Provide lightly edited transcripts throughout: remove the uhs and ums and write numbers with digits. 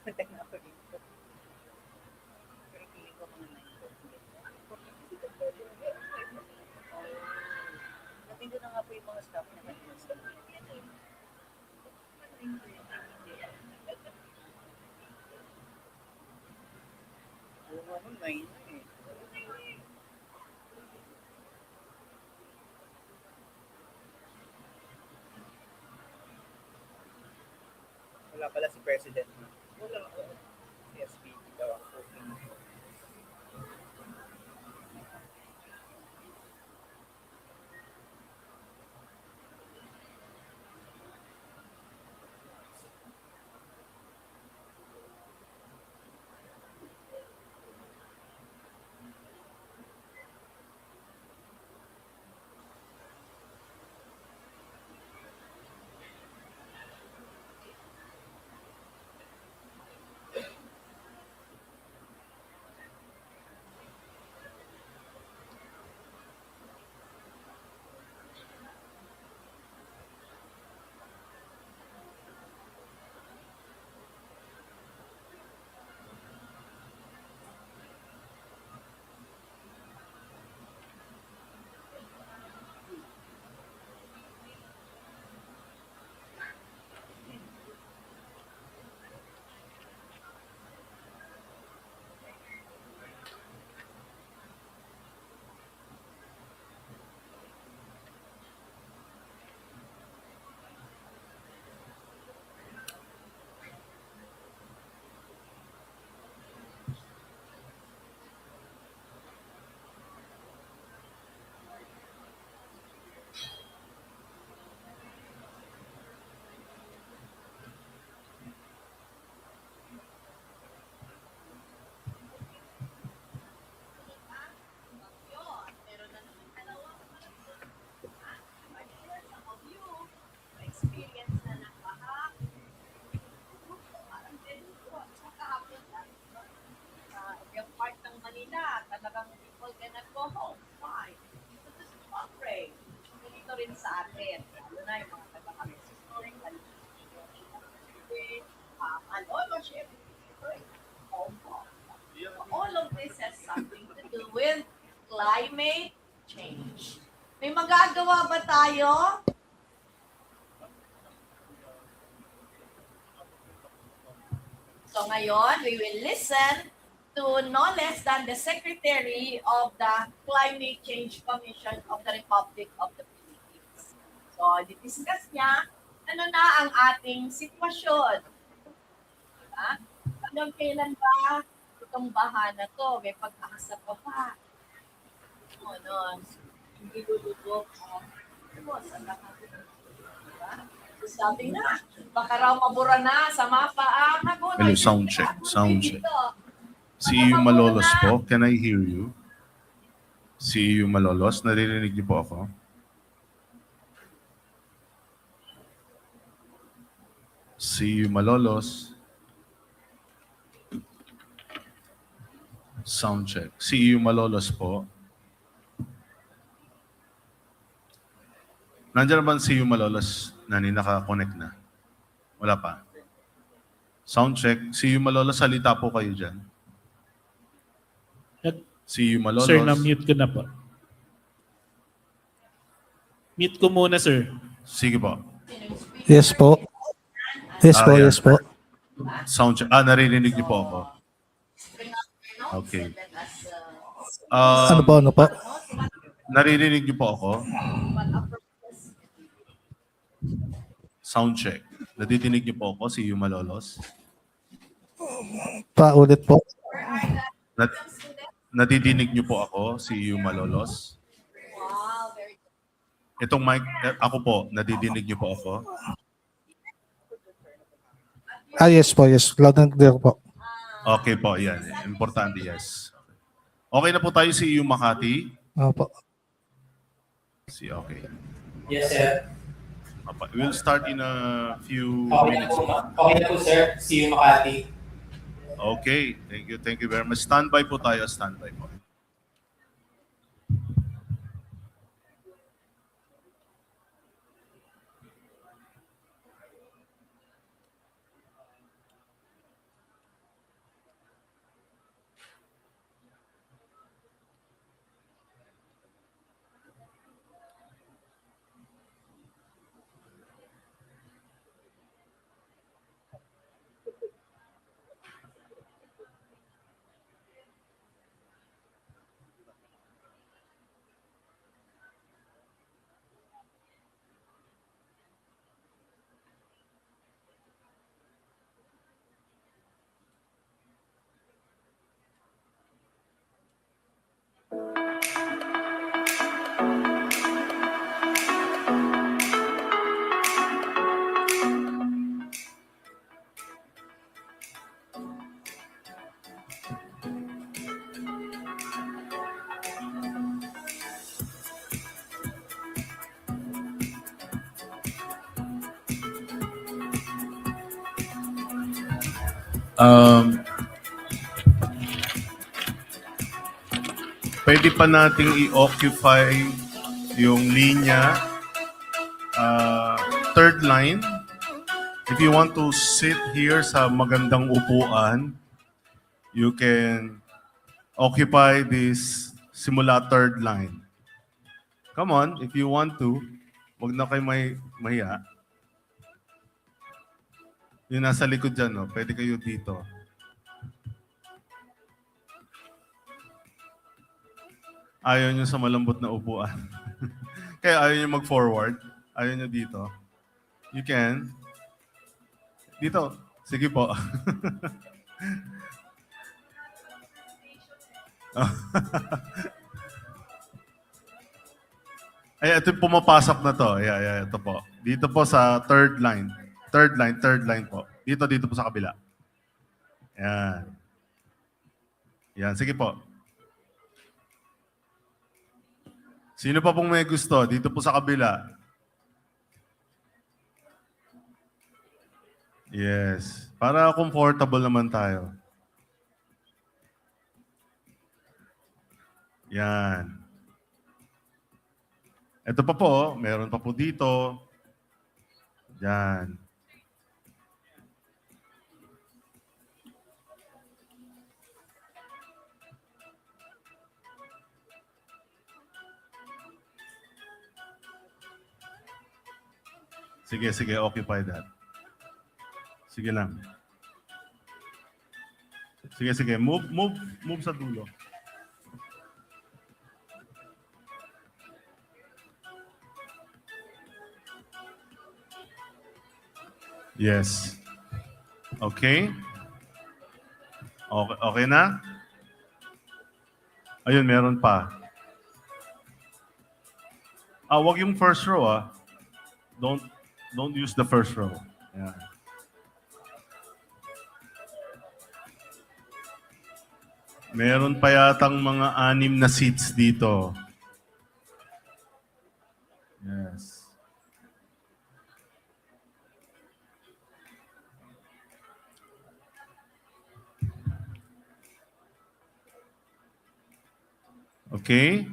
Pero feeling ko mga 9. Nandito na nga po yung mga staff na kanina sa buong ano, 9 eh. Wala pala si President. Wala. Si SPP daw ang opening. Yung part ng Manila, talagang people cannot go home. Why? Because this is suffering. Dito rin sa atin. Lalo na yung mga taga-kami historic, ship. All of this has something to do with climate change. May magagawa ba tayo? So ngayon, we will listen to no less than the Secretary of the Climate Change Commission of the Republic of the Philippines. So, discuss niya ano na ang ating sitwasyon. Diba? Hanggang kailan ba itong baha na to? May pag-asa pa ba? Ano, hindi lulubog. Sa lahat. Diba? So, sabi na, baka raw mabura na sa mapa ang nagunoy. Hello, sound check, sound check. CEU Malolos po, can I hear you? CEU Malolos, naririnig niyo po ako? CEU Malolos. Sound check. CEU Malolos po. Nandiyan na ba ang CEU Malolos na naka-connect na? Wala pa. Sound check. CEU Malolos, salita po kayo dyan. CEU Malolos. Sir, na-mute ko na po. Mute ko muna, sir. Sige po. Yes po. Yes po, yan. yes po. Sound check. Naririnig niyo po ako. Okay. Ano po? Naririnig niyo po ako? Sound check. Nadidinig niyo po ako, CEU Malolos? Paulit po. Nadidinig niyo po ako, CEU Malolos? Wow, very good. Itong mic, ako po, nadidinig niyo po ako? Yes po, yes. Loud and clear po. Okay po, yan. Importante, yes. Okay na po tayo, CEU Makati? Opo. Okay. Yes, sir. We'll start in a few Okay na minutes. po, sir. See you, Makati. Okay, thank you very much. Standby po tayo, standby po. Um, pwede pa nating i-occupy yung linya, third line. If you want to sit here sa magandang upuan, you can occupy this simula third line. Come on, if you want to. Wag na kayo mahiya. Yung nasa likod dyan, no? Pwede kayo dito. Ayaw nyo sa malambot na upuan. Kaya ayaw nyo mag-forward. Ayaw nyo dito. You can. Dito. Sige po. Ay, ito yung pumapasok na to. Yeah, ito po. Dito po sa third line. Third line po. Dito po sa kabila. Yan. Yan, sige po. Sino pa pong may gusto? Dito po sa kabila. Yes. Para comfortable naman tayo. Yan. Ito pa po, meron pa po dito. Yan. Sige, occupy that. Sige lang. Sige. Move sa dulo. Yes. Okay. Okay na? Ayun, meron pa. Wag yung first row, ah. Don't use the first row. Yeah. Meron pa yatang mga 6 na seats dito. Yes. Okay?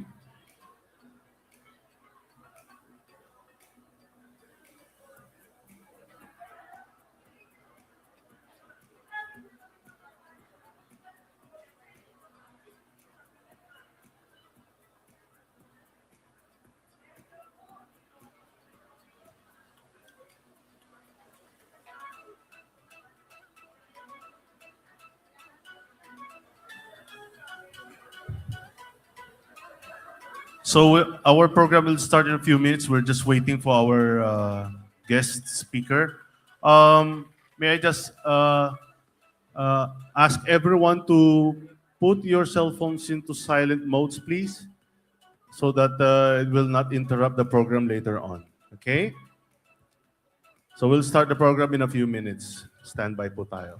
So our program will start in a few minutes. We're just waiting for our guest speaker. May I just ask everyone to put your cell phones into silent modes, please, so that it will not interrupt the program later on. Okay? So we'll start the program in a few minutes. Stand by po tayo.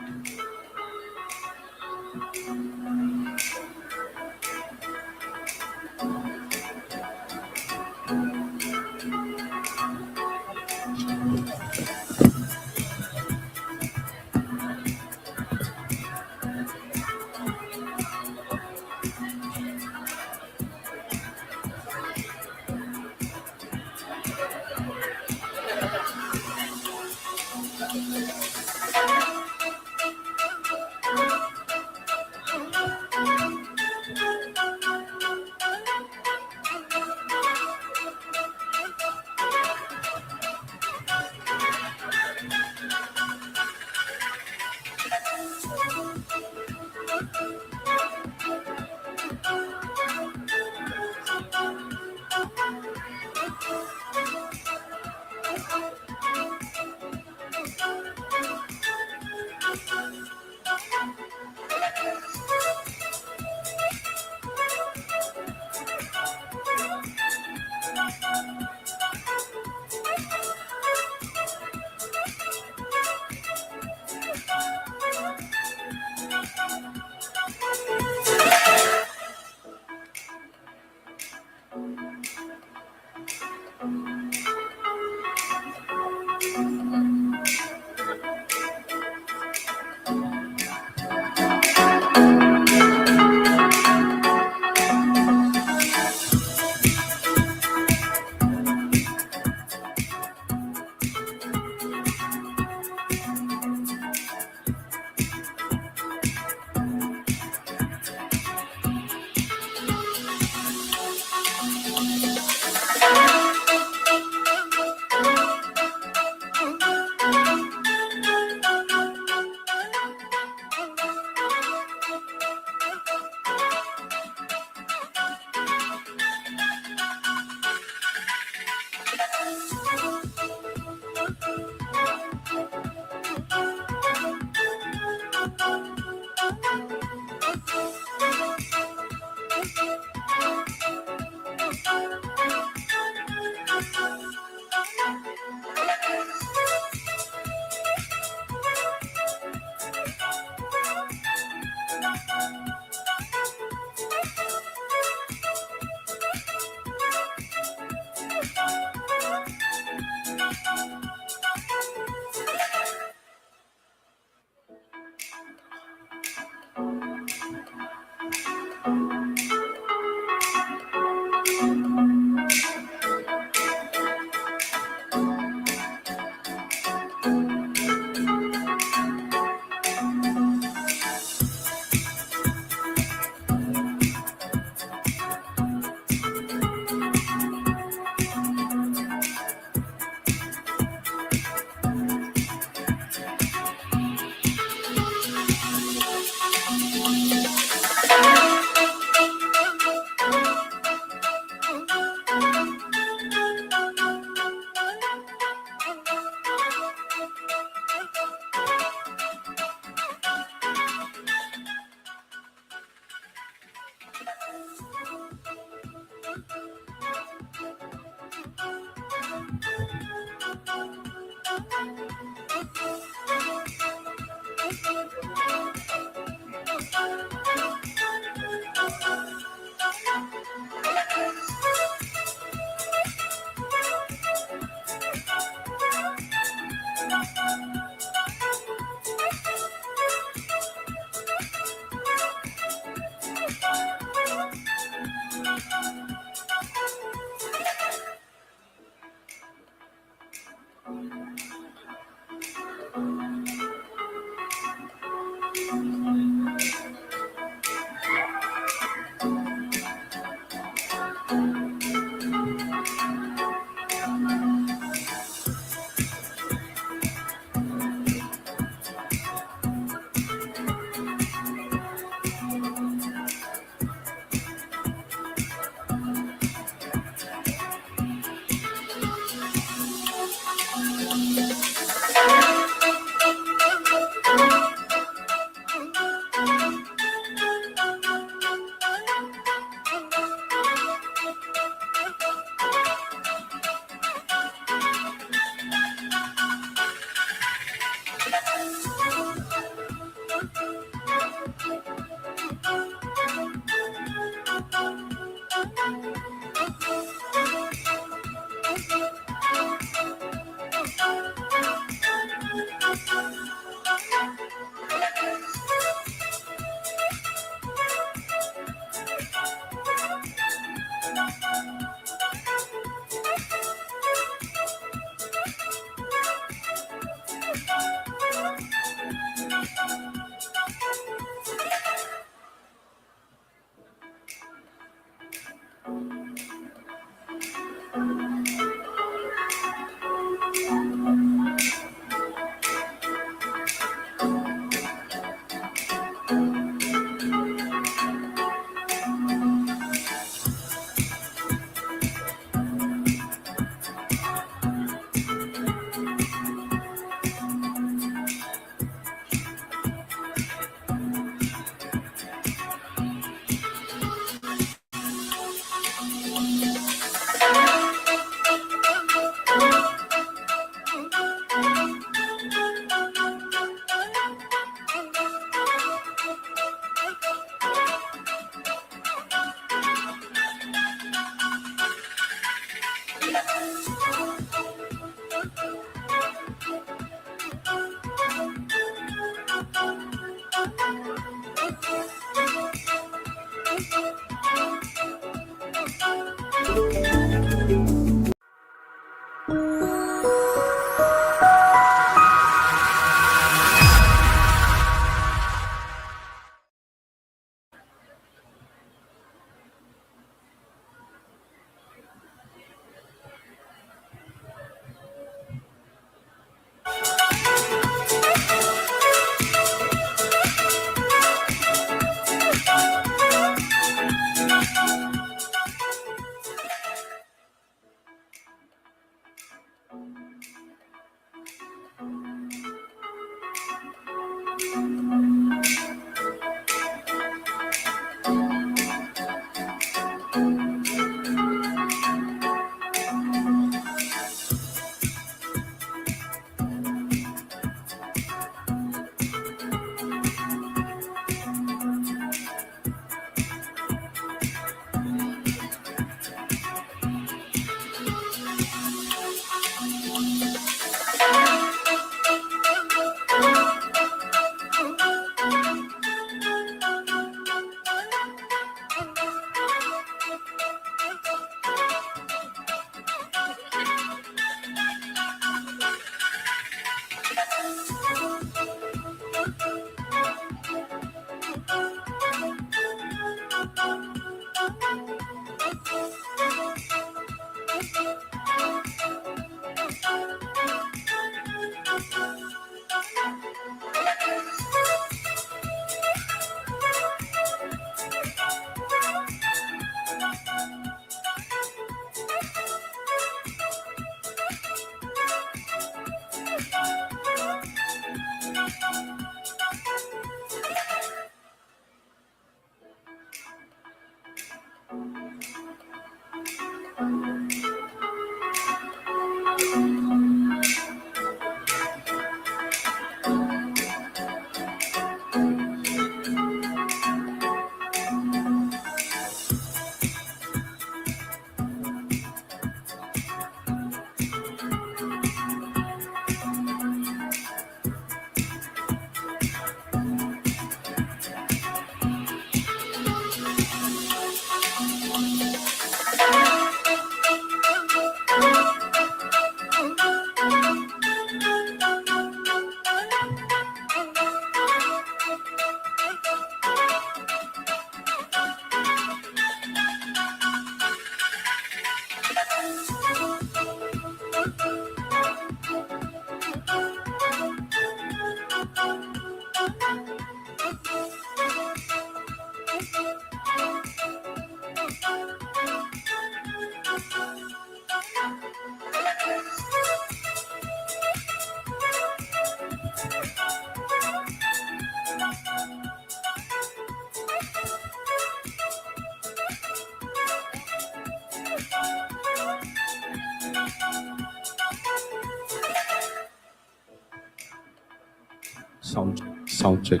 Sound check.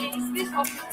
Is this okay?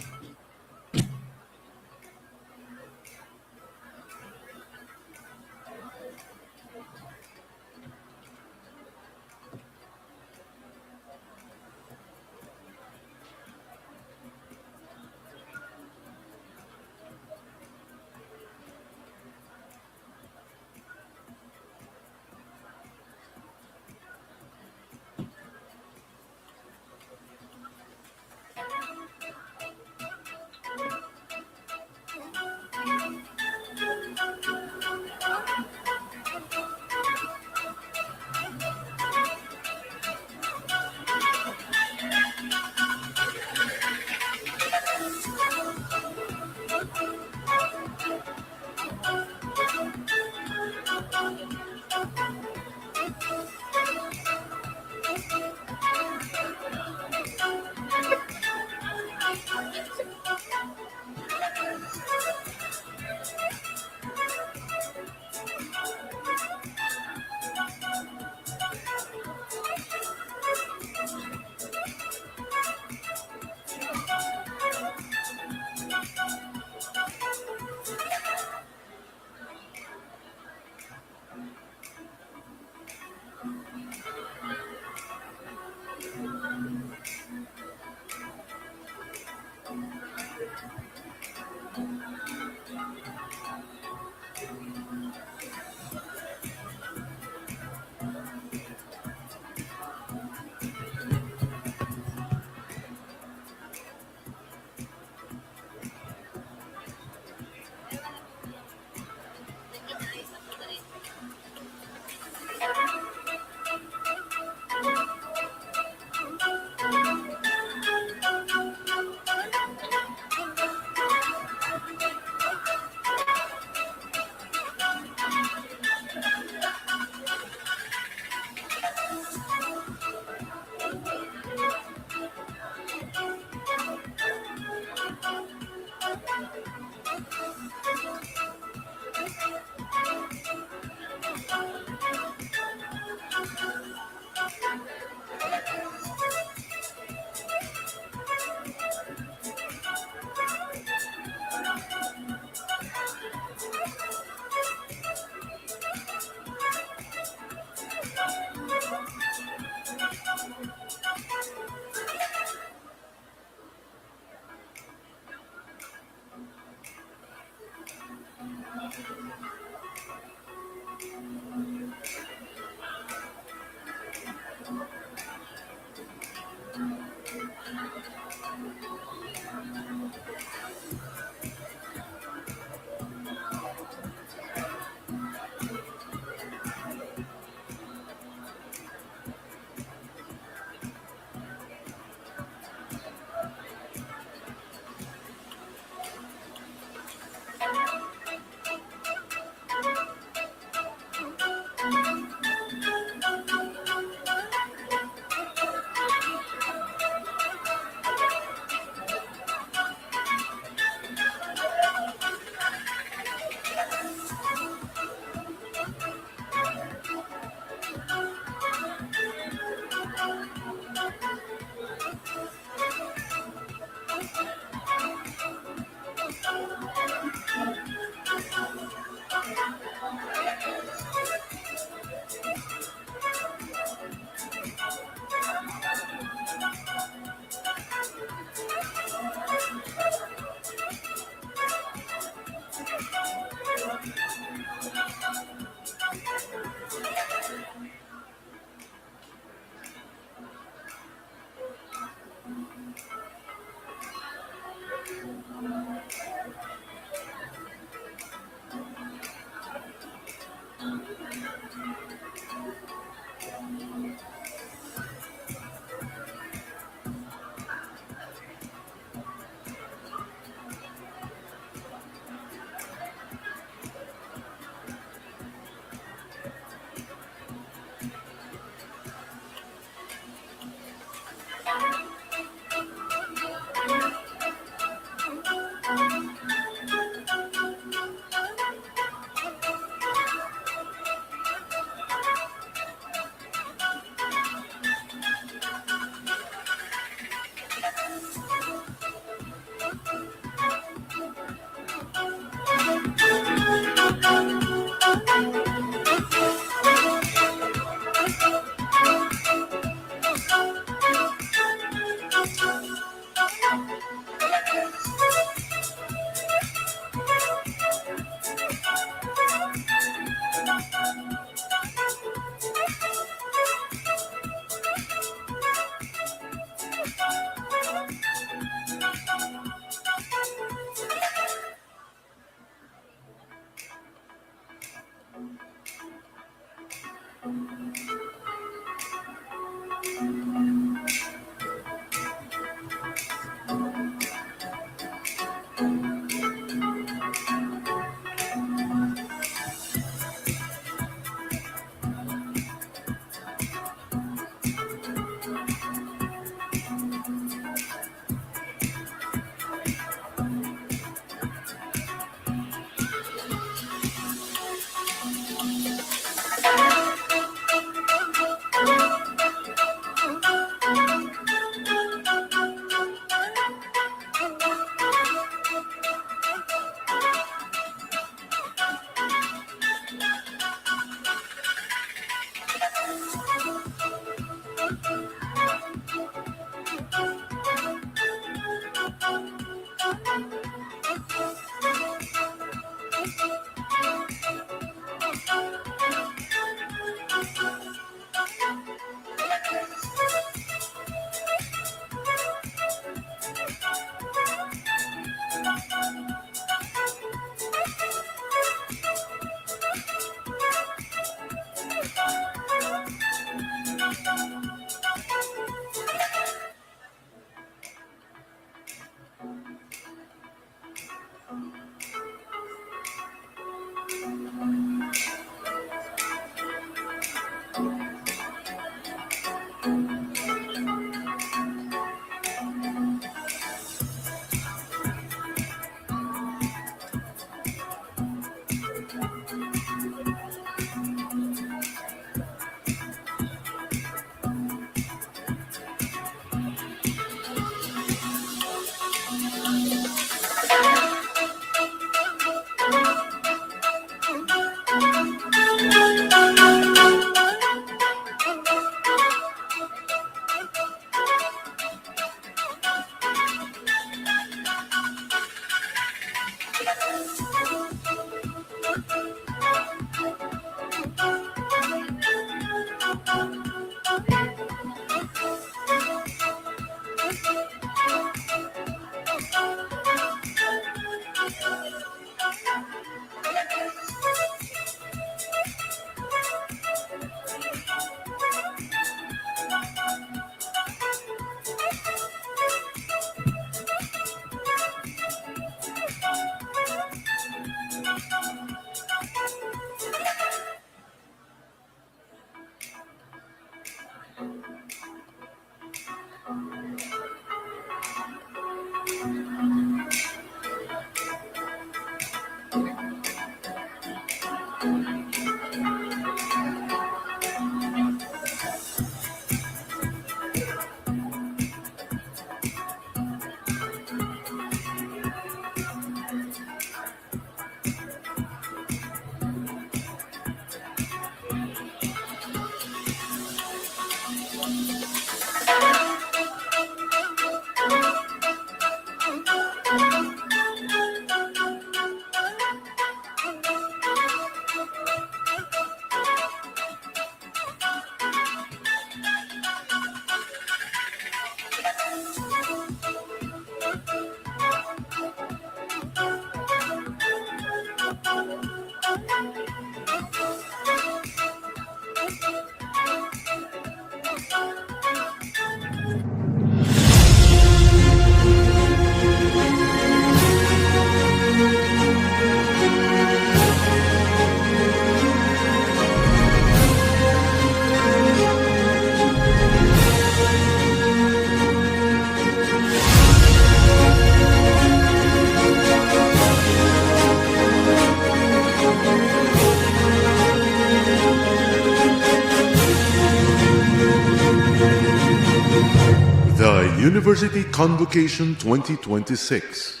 The University Convocation 2026.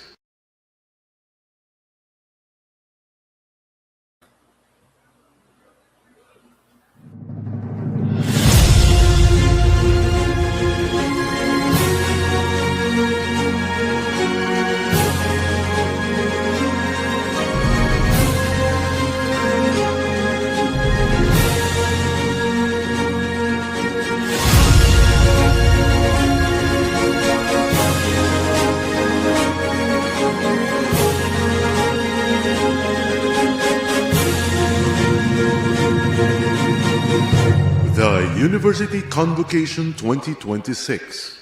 The University Convocation 2026.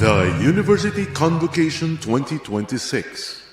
The University Convocation 2026.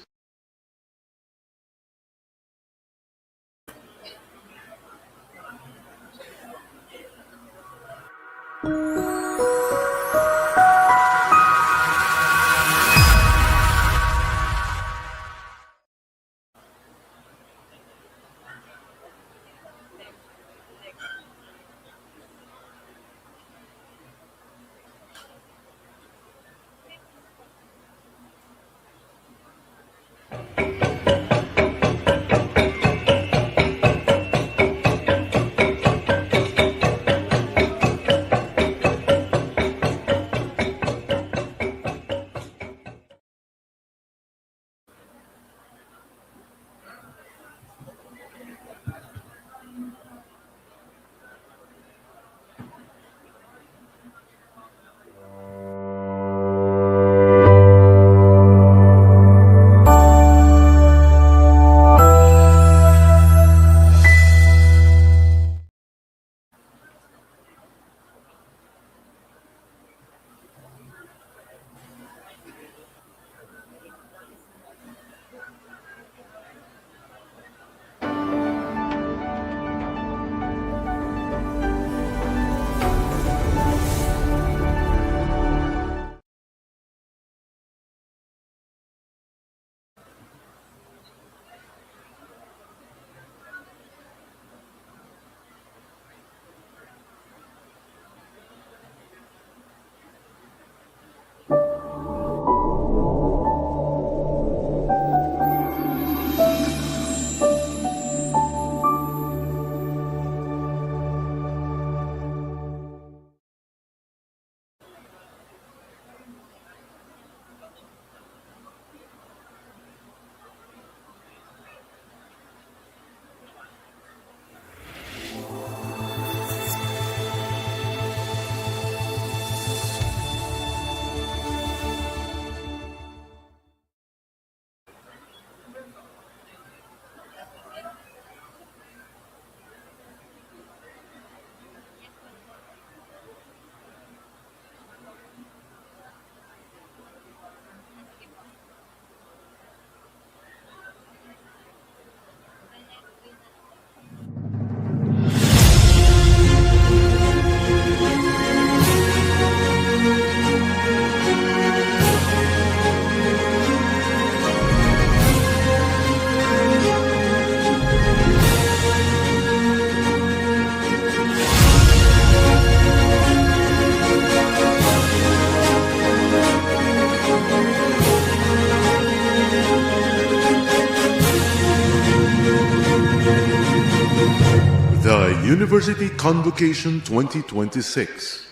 University Convocation 2026.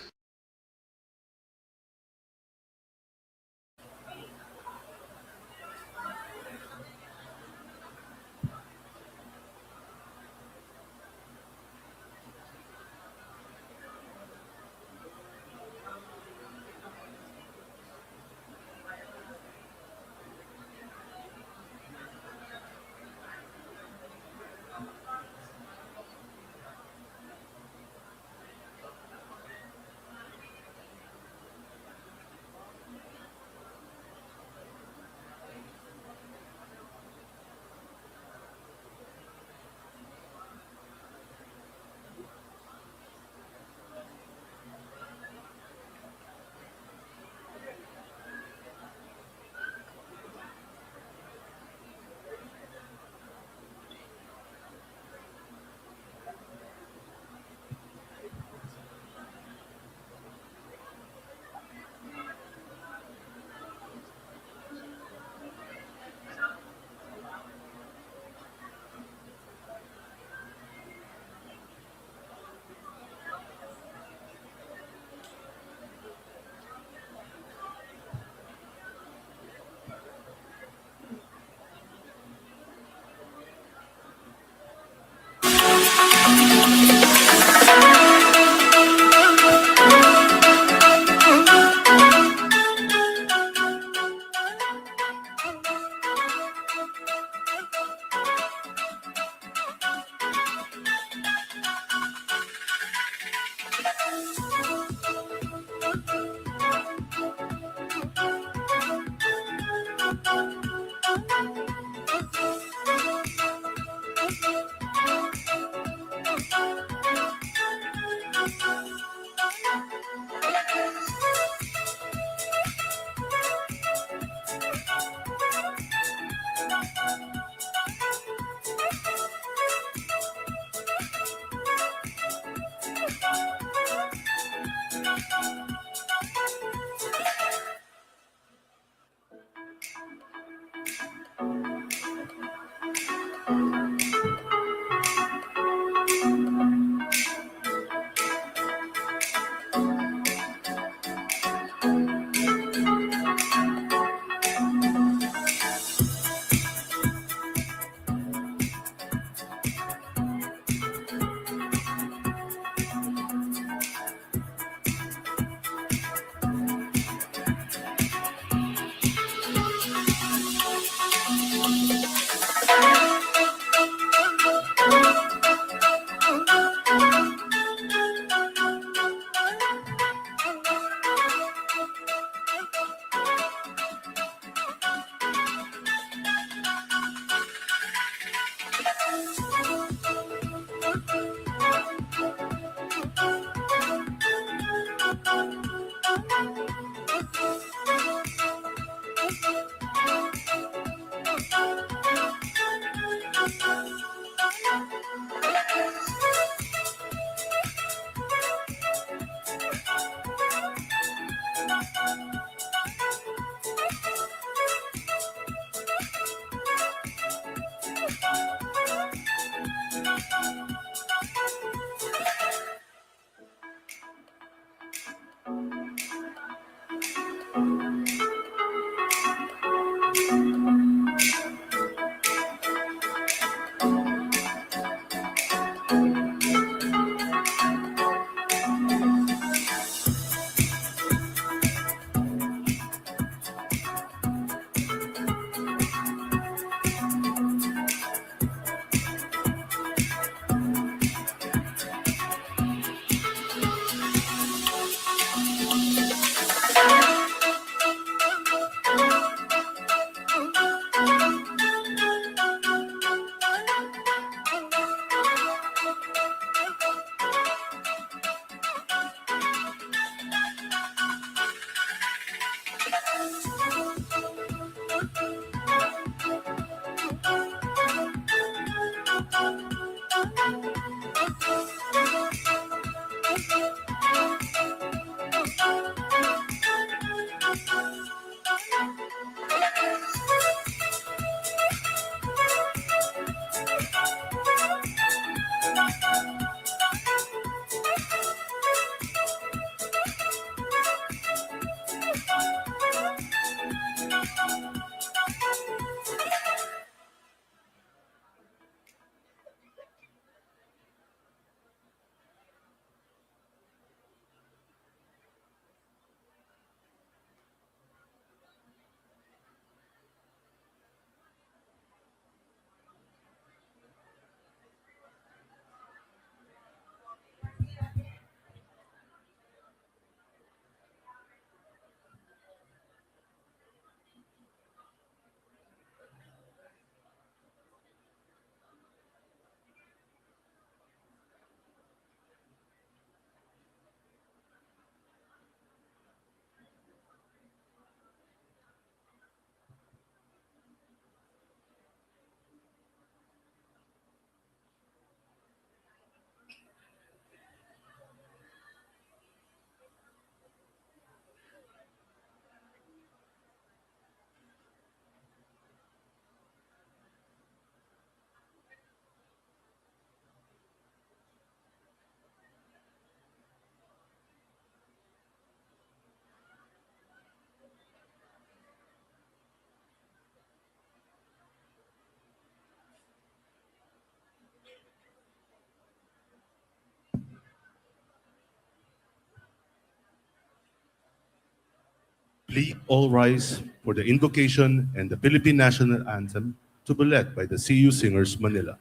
Please all rise for the invocation and the Philippine National Anthem to be led by the CU Singers Manila.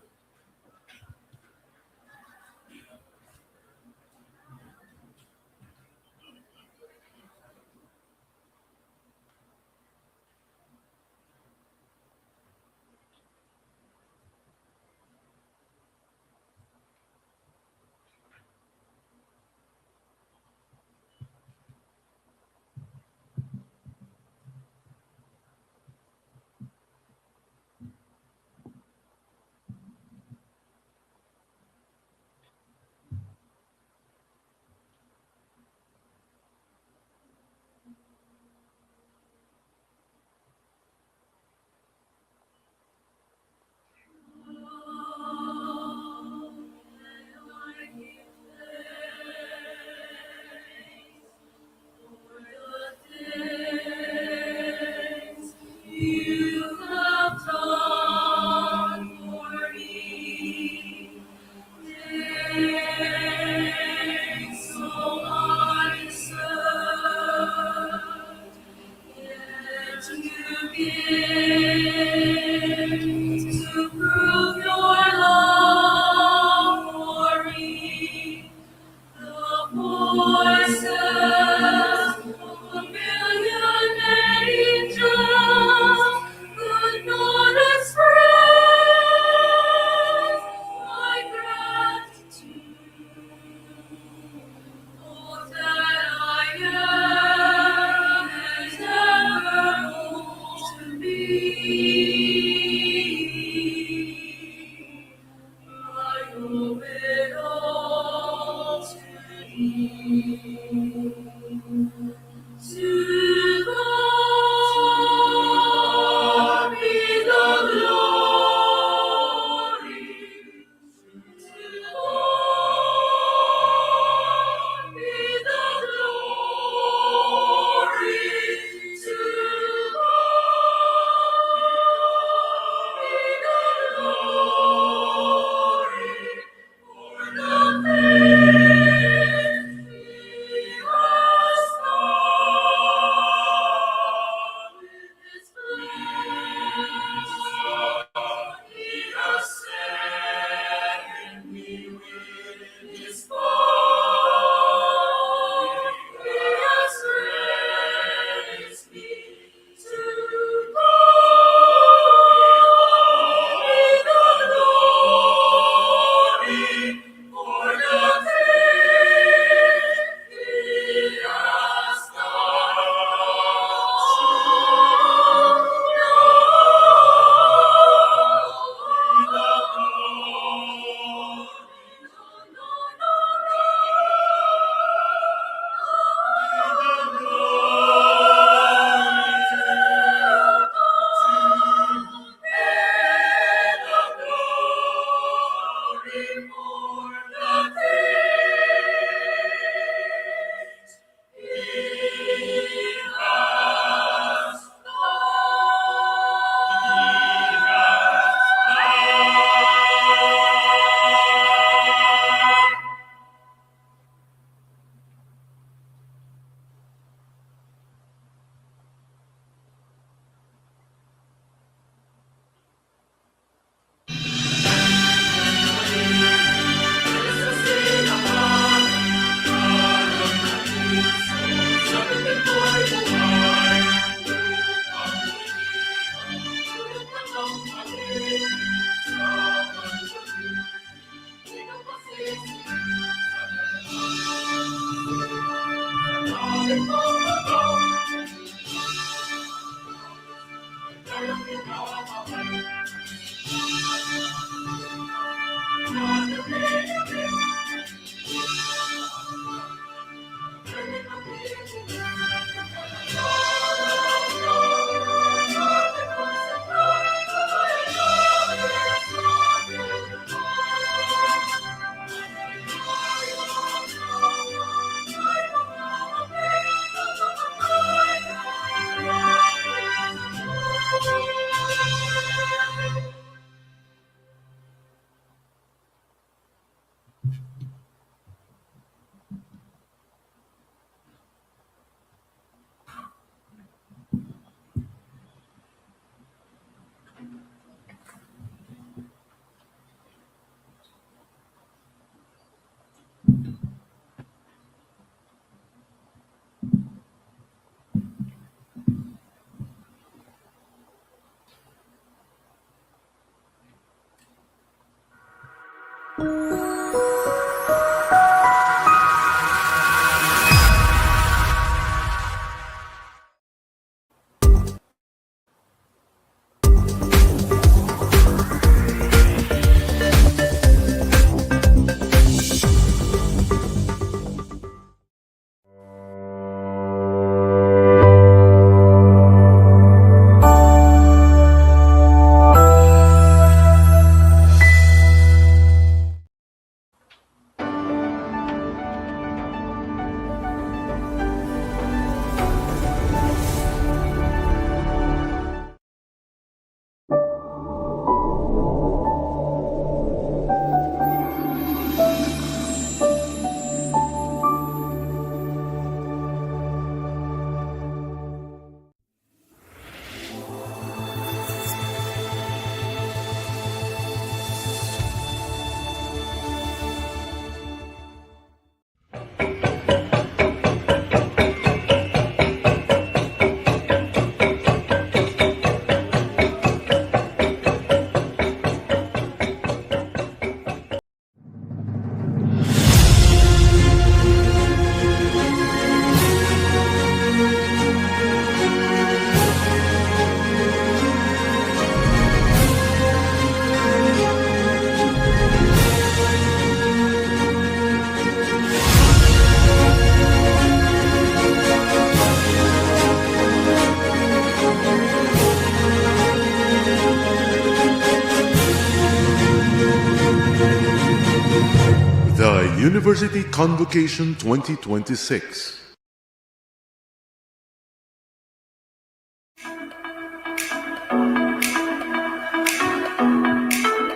University Convocation 2026.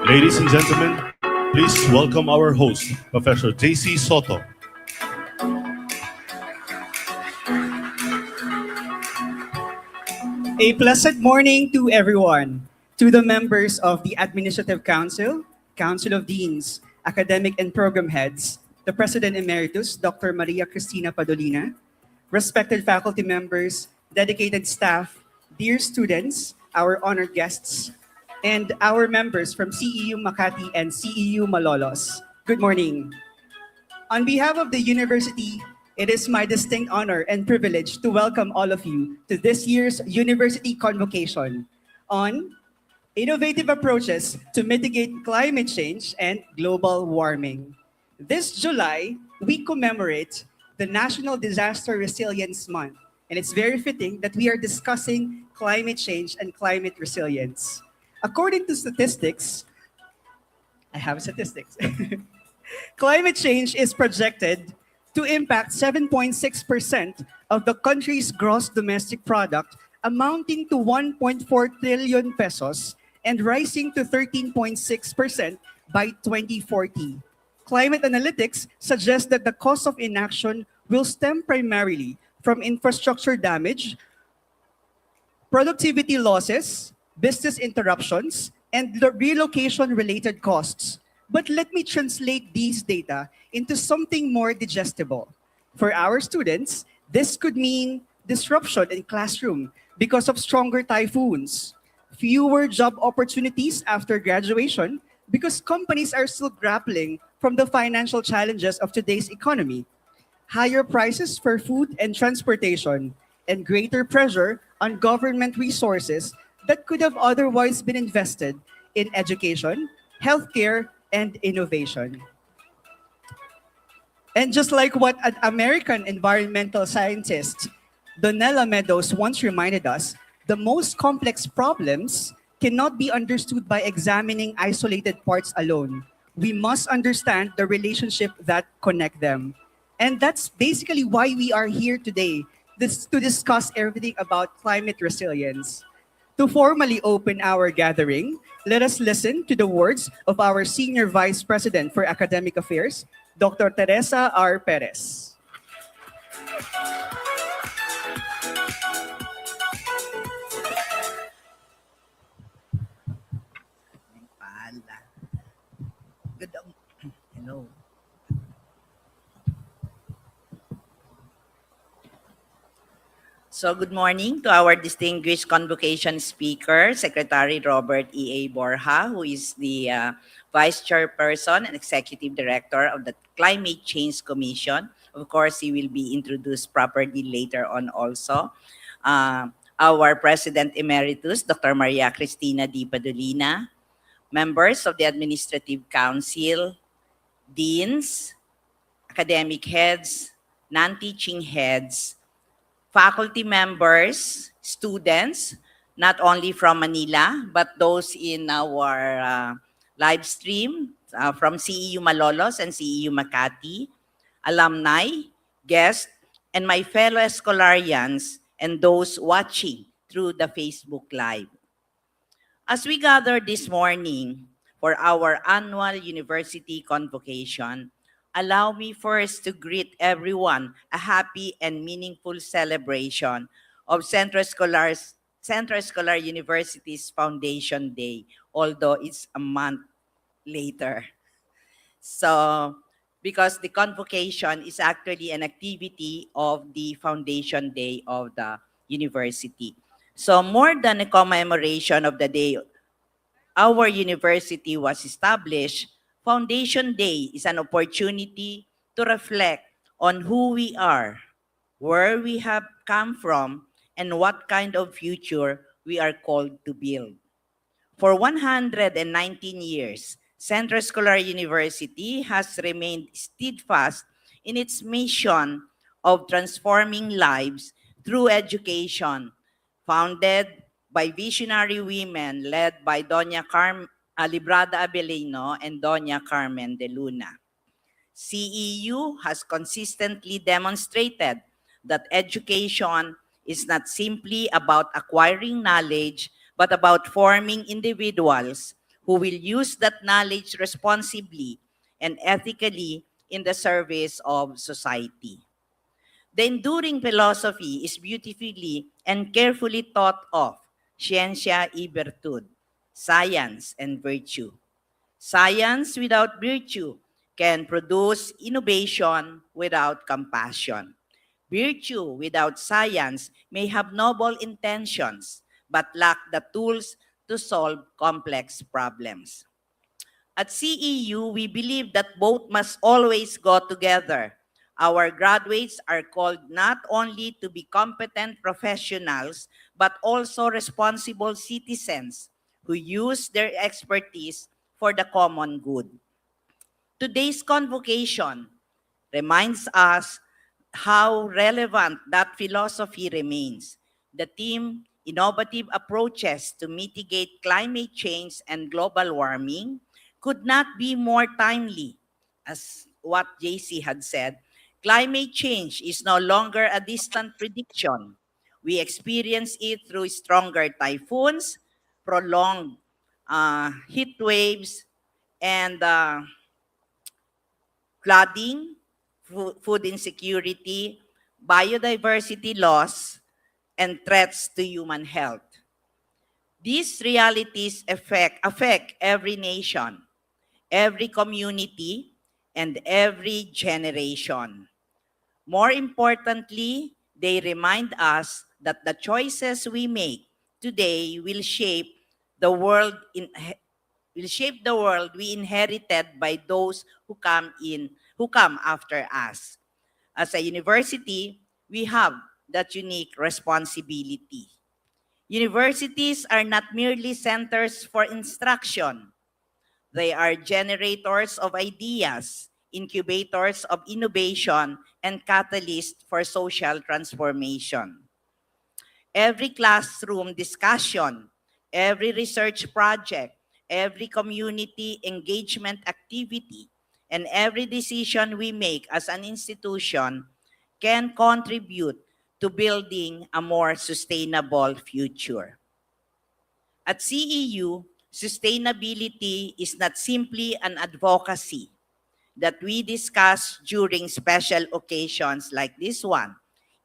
Ladies and gentlemen, please welcome our host, Professor J.C. Soto. A blessed morning to everyone, to the members of the Administrative Council, Council of Deans, Academic and Program Heads, the President Emeritus, Dr. Maria Cristina Padolina, respected faculty members, dedicated staff, dear students, our honored guests, and our members from CEU Makati and CEU Malolos. Good morning. On behalf of the university, it is my distinct honor and privilege to welcome all of you to this year's University Convocation on innovative approaches to mitigate climate change and global warming. This July, we commemorate the National Disaster Resilience Month, and it's very fitting that we are discussing climate change and climate resilience. According to statistics, I have statistics. Climate change is projected to impact 7.6% of the country's gross domestic product, amounting to 1.4 trillion pesos and rising to 13.6% by 2040. Climate analytics suggest that the cost of inaction will stem primarily from infrastructure damage, productivity losses, business interruptions, and relocation-related costs. But let me translate these data into something more digestible. For our students, this could mean disruption in classroom because of stronger typhoons, fewer job opportunities after graduation because companies are still grappling from the financial challenges of today's economy, higher prices for food and transportation, and greater pressure on government resources that could have otherwise been invested in education, healthcare, and innovation. And just like what an American environmental scientist, Donella Meadows, once reminded us, the most complex problems cannot be understood by examining isolated parts alone. We must understand the relationship that connect them. And that's basically why we are here today, to discuss everything about climate resilience. To formally open our gathering, let us listen to the words of our Senior Vice President for Academic Affairs, Dr. Teresa R. Perez. Hello. So good morning to our distinguished convocation speaker, Secretary Robert E.A. Borja, who is the Vice Chairperson and Executive Director of the Climate Change Commission. Of course, he will be introduced properly later on also. Our President Emeritus, Dr. Maria Cristina D. Padolina, members of the Administrative Council, deans, academic heads, non-teaching heads, faculty members, students, not only from Manila, but those in our live stream from CEU Malolos and CEU Makati, alumni, guests, and my fellow Escolarians and those watching through the Facebook Live. As we gather this morning for our annual University Convocation, allow me first to greet everyone a happy and meaningful celebration of Centro Escolar University's Foundation Day, although it's a month later. So, because the convocation is actually an activity of the Foundation Day of the university. So more than a commemoration of the day our university was established, Foundation Day is an opportunity to reflect on who we are, where we have come from, and what kind of future we are called to build. For 119 years, Centro Escolar University has remained steadfast in its mission of transforming lives through education, founded by visionary women led by Librada Abelino and Doña Carmen de Luna. CEU has consistently demonstrated that education is not simply about acquiring knowledge, but about forming individuals who will use that knowledge responsibly and ethically in the service of society. The enduring philosophy is beautifully and carefully thought of, Scientia y Virtud, science and virtue. Science without virtue can produce innovation without compassion. Virtue without science may have noble intentions, but lack the tools to solve complex problems. At CEU, we believe that both must always go together. Our graduates are called not only to be competent professionals, but also responsible citizens who use their expertise for the common good. Today's convocation reminds us how relevant that philosophy remains. The theme, Innovative Approaches to Mitigate Climate Change and Global Warming, could not be more timely. As what JC had said, climate change is no longer a distant prediction. We experience it through stronger typhoons, prolonged heat waves, and flooding, food insecurity, biodiversity loss, and threats to human health. These realities affect every nation, every community, and every generation. More importantly, they remind us that the choices we make today will shape the world we inherited by those who come after us. As a university, we have that unique responsibility. Universities are not merely centers for instruction. They are generators of ideas, incubators of innovation, and catalysts for social transformation. Every classroom discussion, every research project, every community engagement activity, and every decision we make as an institution can contribute to building a more sustainable future. At CEU, sustainability is not simply an advocacy that we discuss during special occasions like this one.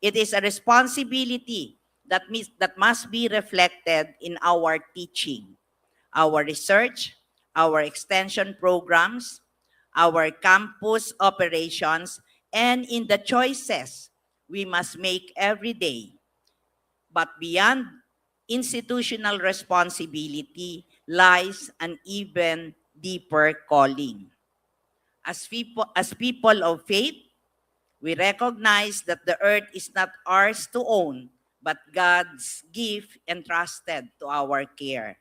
It is a responsibility that must be reflected in our teaching, our research, our extension programs, our campus operations, and in the choices we must make every day. But beyond institutional responsibility lies an even deeper calling. As people of faith, we recognize that the earth is not ours to own, but God's gift entrusted to our care.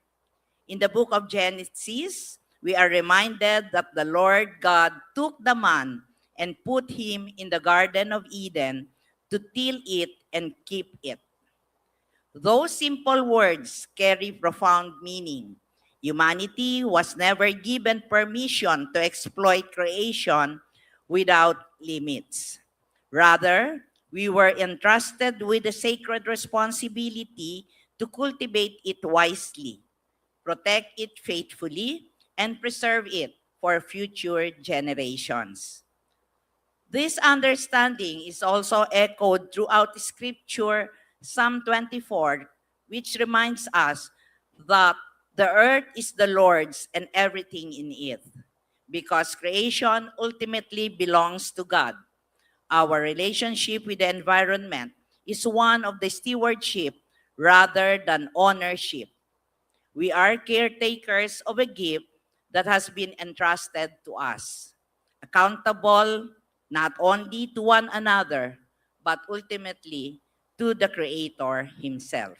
In the book of Genesis, we are reminded that the Lord God took the man and put him in the Garden of Eden to till it and keep it. Those simple words carry profound meaning. Humanity was never given permission to exploit creation without limits. Rather, we were entrusted with the sacred responsibility to cultivate it wisely, protect it faithfully, and preserve it for future generations. This understanding is also echoed throughout Scripture, Psalm 24, which reminds us that the earth is the Lord's and everything in it, because creation ultimately belongs to God. Our relationship with the environment is one of the stewardship rather than ownership. We are caretakers of a gift that has been entrusted to us, accountable not only to one another, but ultimately to the Creator Himself.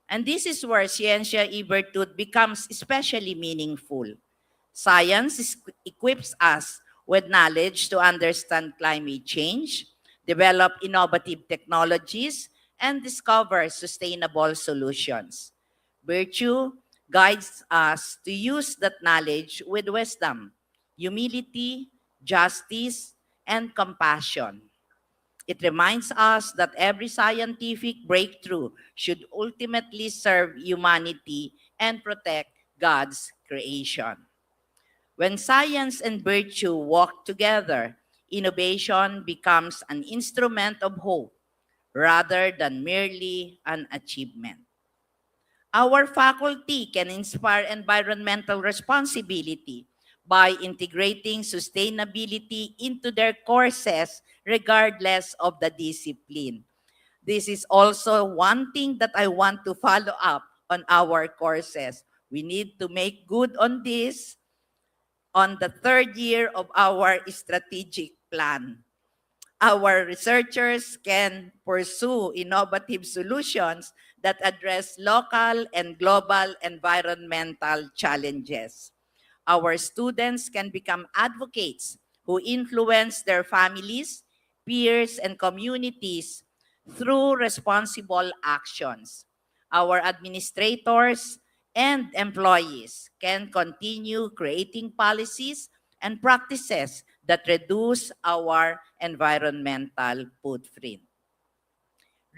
And this is where Scientia y Virtud becomes especially meaningful. Science equips us with knowledge to understand climate change, develop innovative technologies, and discover sustainable solutions. Virtue guides us to use that knowledge with wisdom, humility, justice, and compassion. It reminds us that every scientific breakthrough should ultimately serve humanity and protect God's creation. When science and virtue walk together, innovation becomes an instrument of hope rather than merely an achievement. Our faculty can inspire environmental responsibility by integrating sustainability into their courses regardless of the discipline. This is also one thing that I want to follow up on our courses. We need to make good on this on the third year of our strategic plan. Our researchers can pursue innovative solutions that address local and global environmental challenges. Our students can become advocates who influence their families, peers, and communities through responsible actions. Our administrators and employees can continue creating policies and practices that reduce our environmental footprint.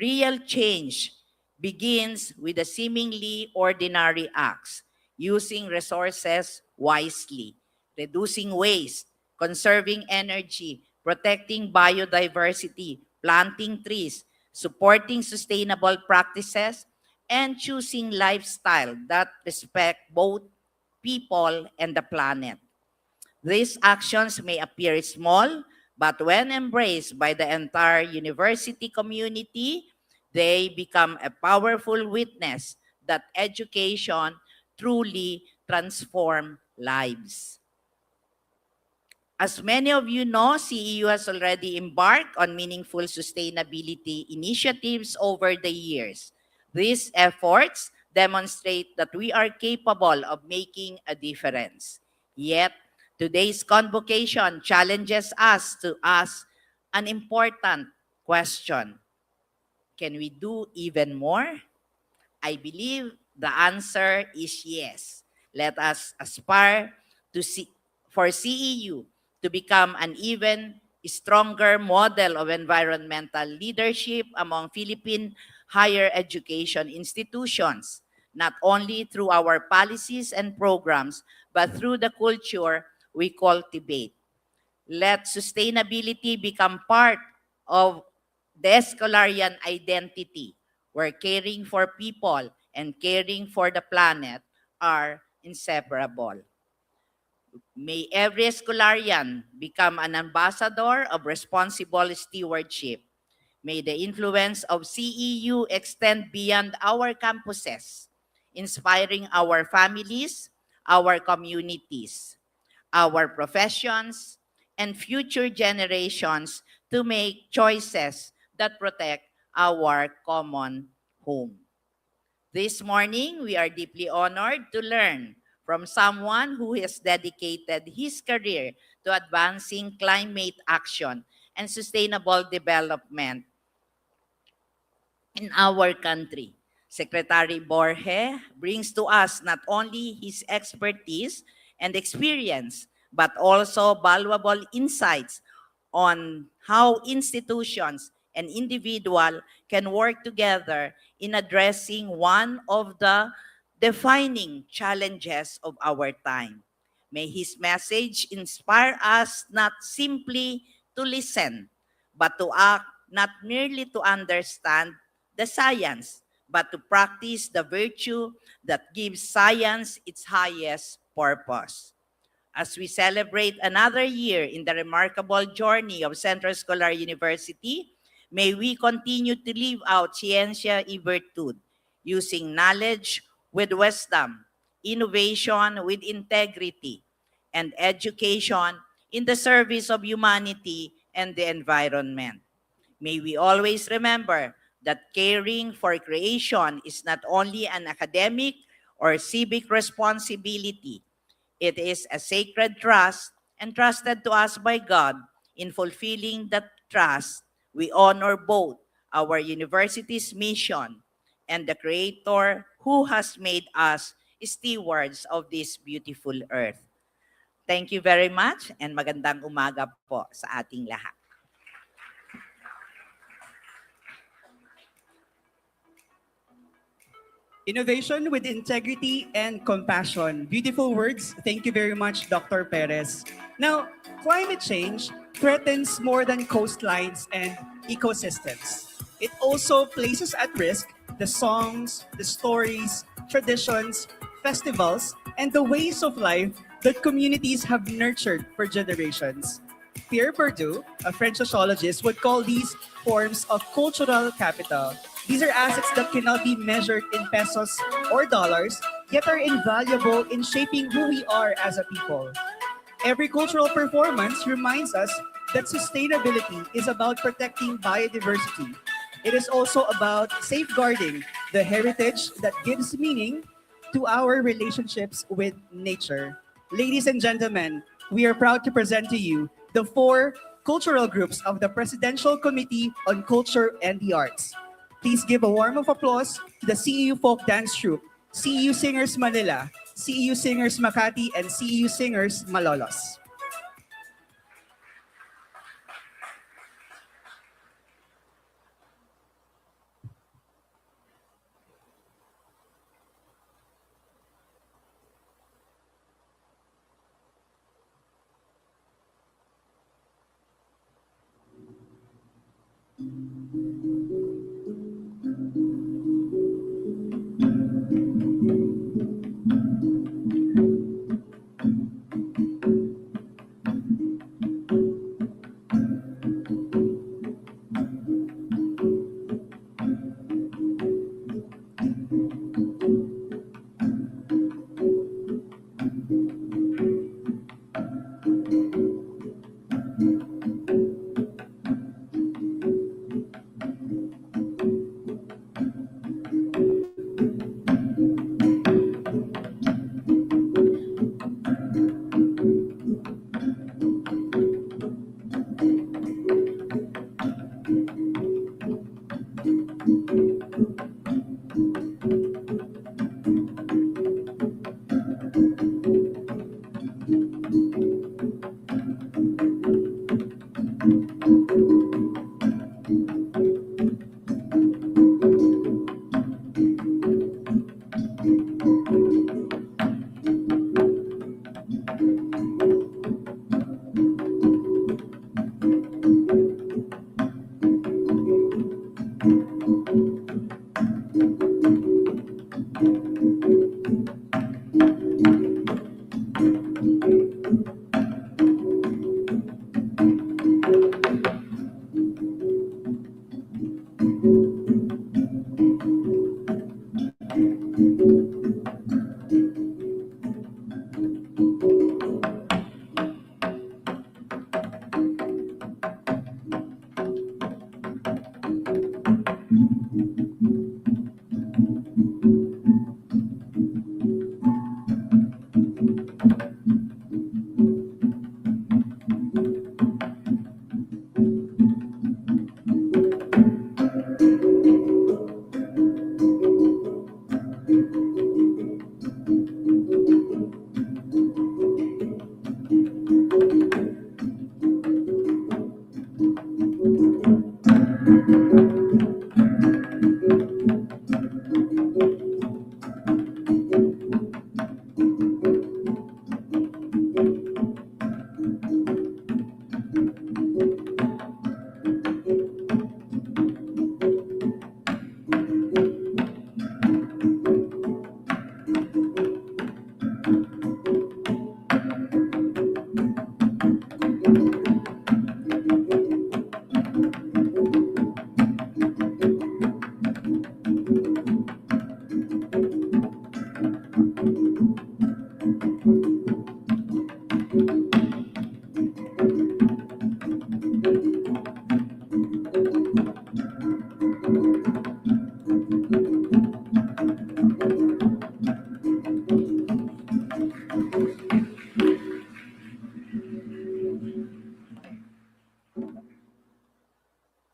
Real change begins with the seemingly ordinary acts, using resources wisely, reducing waste, conserving energy, protecting biodiversity, planting trees, supporting sustainable practices, and choosing lifestyle that respect both people and the planet. These actions may appear small, but when embraced by the entire university community, they become a powerful witness that education truly transforms lives. As many of you know, CEU has already embarked on meaningful sustainability initiatives over the years. These efforts demonstrate that we are capable of making a difference. Yet, today's convocation challenges us to ask an important question. Can we do even more? I believe the answer is yes. Let us aspire to for CEU to become an even stronger model of environmental leadership among Philippine higher education institutions, not only through our policies and programs, but through the culture we cultivate. Let sustainability become part of the Escolarian identity, where caring for people and caring for the planet are inseparable. May every Escolarian become an ambassador of responsible stewardship. May the influence of CEU extend beyond our campuses, inspiring our families, our communities, our professions, and future generations to make choices that protect our common home. This morning, we are deeply honored to learn from someone who has dedicated his career to advancing climate action and sustainable development in our country. Secretary Borge brings to us not only his expertise and experience, but also valuable insights on how institutions and individuals can work together in addressing one of the defining challenges of our time. May his message inspire us not simply to listen, but to act, not merely to understand the science, but to practice the virtue that gives science its highest purpose. As we celebrate another year in the remarkable journey of Centro Escolar University, may we continue to live out Ciencia y Virtud, using knowledge with wisdom, innovation with integrity, and education in the service of humanity and the environment. May we always remember that caring for creation is not only an academic or civic responsibility. It is a sacred trust entrusted to us by God. In fulfilling that trust, we honor both our university's mission and the Creator who has made us stewards of this beautiful earth. Thank you very much and magandang umaga po sa ating lahat. Innovation with integrity and compassion. Beautiful words. Thank you very much, Dr. Perez. Now, climate change threatens more than coastlines and ecosystems. It also places at risk the songs, the stories, traditions, festivals, and the ways of life that communities have nurtured for generations. Pierre Bourdieu, a French sociologist, would call these forms of cultural capital. These are assets that cannot be measured in pesos or dollars, yet are invaluable in shaping who we are as a people. Every cultural performance reminds us that sustainability is about protecting biodiversity. It is also about safeguarding the heritage that gives meaning to our relationships with nature. Ladies and gentlemen, we are proud to present to you the 4 cultural groups of the Presidential Committee on Culture and the Arts. Please give a warm of applause to the CEU Folk Dance Troupe, CEU Singers Manila, CEU Singers Makati, and CEU Singers Malolos.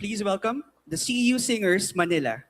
Please welcome the CEU Singers Manila.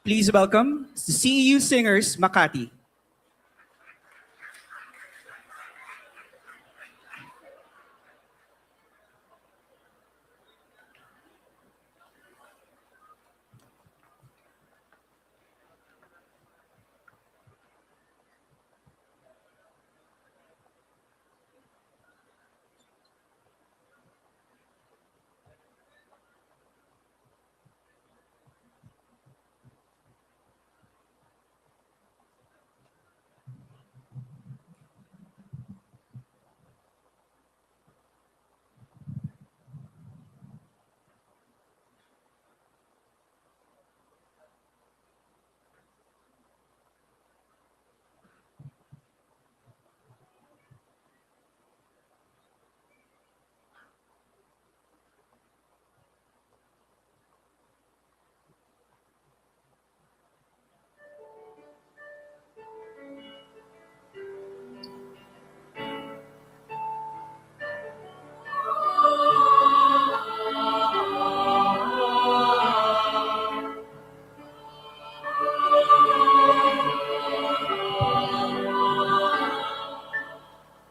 Please welcome the CEU Singers, Makati.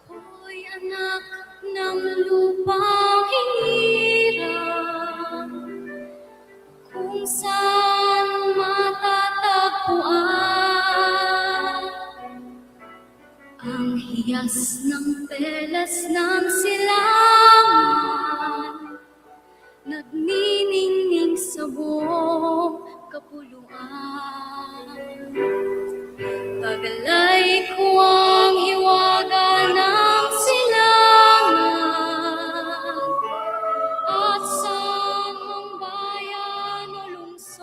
Ako'y anak ng lupang hinirang, kung saan matatagpuan ang hiyas ng pelas ng silangan, nagniningning sa buong kapuluan. Tagalay ko ang hiwaga ng silangan at sa mang bayan o lungsod,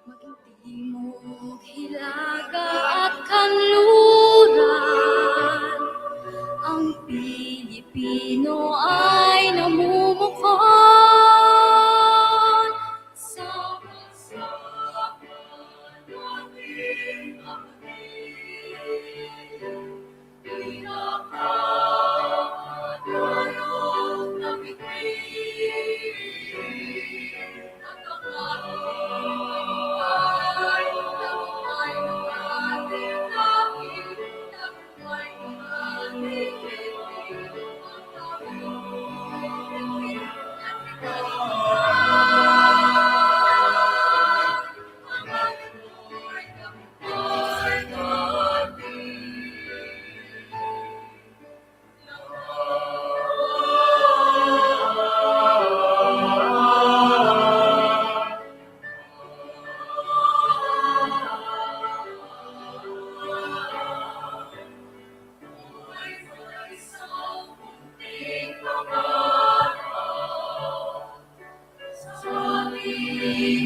maging timog, hilaga at kanluran, ang Pilipino ay namumukod sa nating pinakadalog na bituin, nagkakaroon tagumpay ng ating langit, tagumpay ng ating bituin, ang tagumpay at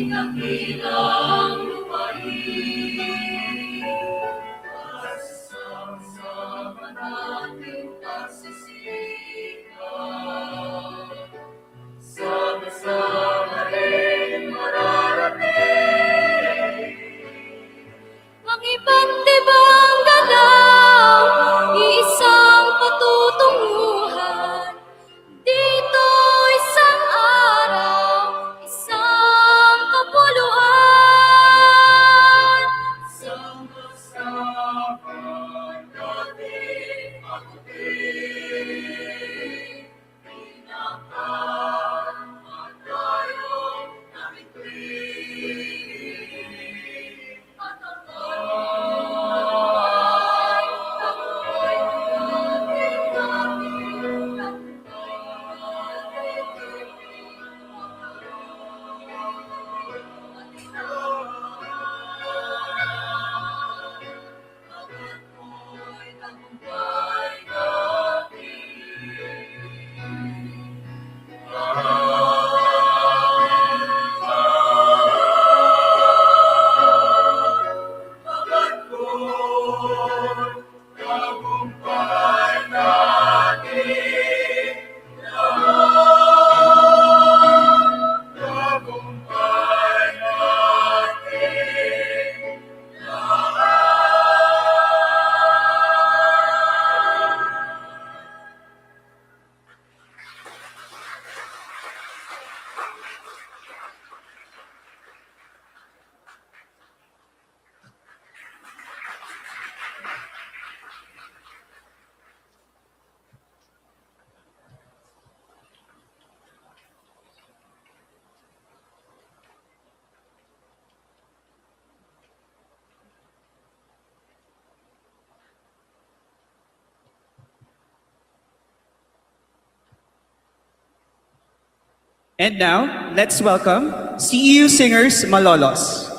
kabilang lupain, pagsasama natin pagsisikap, And now, let's welcome CEU singers Malolos.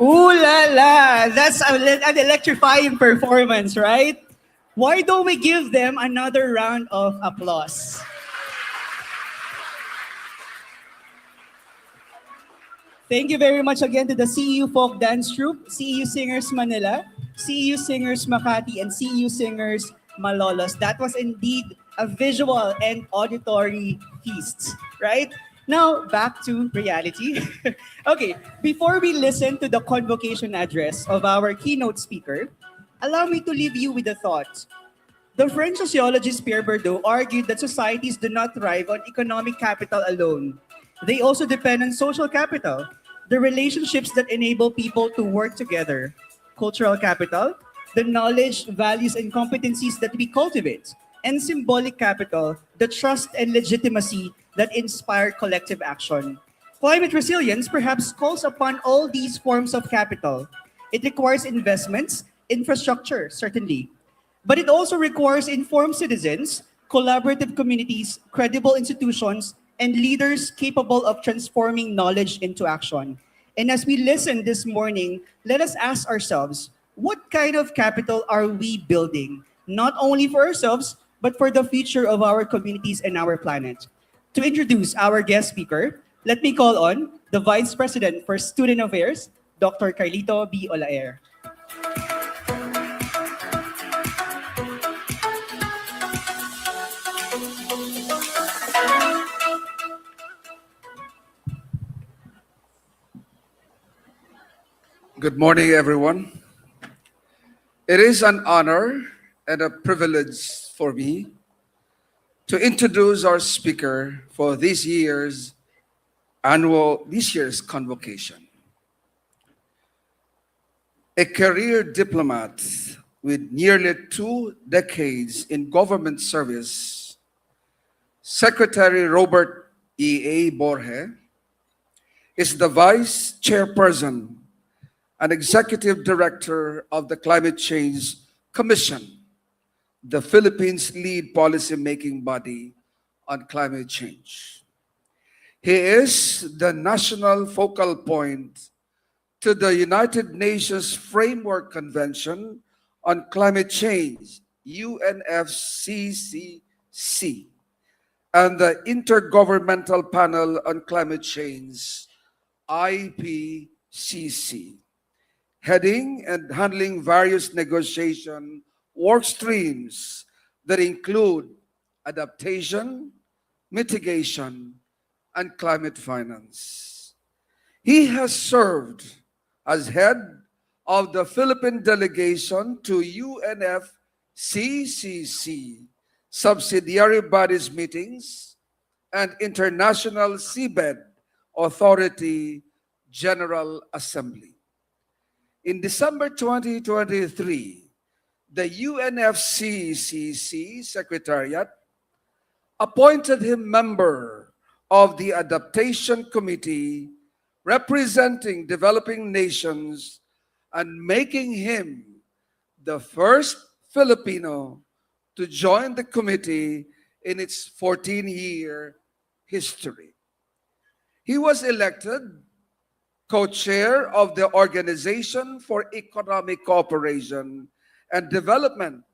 Ooh la la! That's an electrifying performance, right? Why don't we give them another round of applause? Thank you very much again to the CEU Folk Dance Troupe, CEU Singers Manila, CEU Singers Makati, and CEU Singers Malolos. That was indeed a visual and auditory feast, right? Now, back to reality. Okay, before we listen to the convocation address of our keynote speaker, allow me to leave you with a thought. The French sociologist Pierre Bourdieu argued that societies do not thrive on economic capital alone. They also depend on social capital, the relationships that enable people to work together, cultural capital, the knowledge, values, and competencies that we cultivate, and symbolic capital, the trust and legitimacy that inspire collective action. Climate resilience perhaps calls upon all these forms of capital. It requires investments, infrastructure, certainly, but it also requires informed citizens, collaborative communities, credible institutions, and leaders capable of transforming knowledge into action. And as we listen this morning, let us ask ourselves, what kind of capital are we building? Not only for ourselves, but for the future of our communities and our planet. To introduce our guest speaker, let me call on the Vice President for Student Affairs, Dr. Carlito B. Olaer. Good morning, everyone. It is an honor and a privilege for me to introduce our speaker for this year's convocation. A career diplomat with nearly 2 decades in government service, Secretary Robert E.A. Borge is the Vice Chairperson and Executive Director of the Climate Change Commission, the Philippines' lead policy-making body on climate change. He is the national focal point to the United Nations Framework Convention on Climate Change, UNFCCC, and the Intergovernmental Panel on Climate Change, IPCC, heading and handling various negotiation work streams that include adaptation, mitigation, and climate finance. He has served as head of the Philippine delegation to UNFCCC, subsidiary bodies meetings, and International Seabed Authority General Assembly. In December 2023, the UNFCCC Secretariat appointed him member of the Adaptation Committee representing developing nations and making him the first Filipino to join the committee in its 14-year history. He was elected co-chair of the Organization for Economic Cooperation and Development,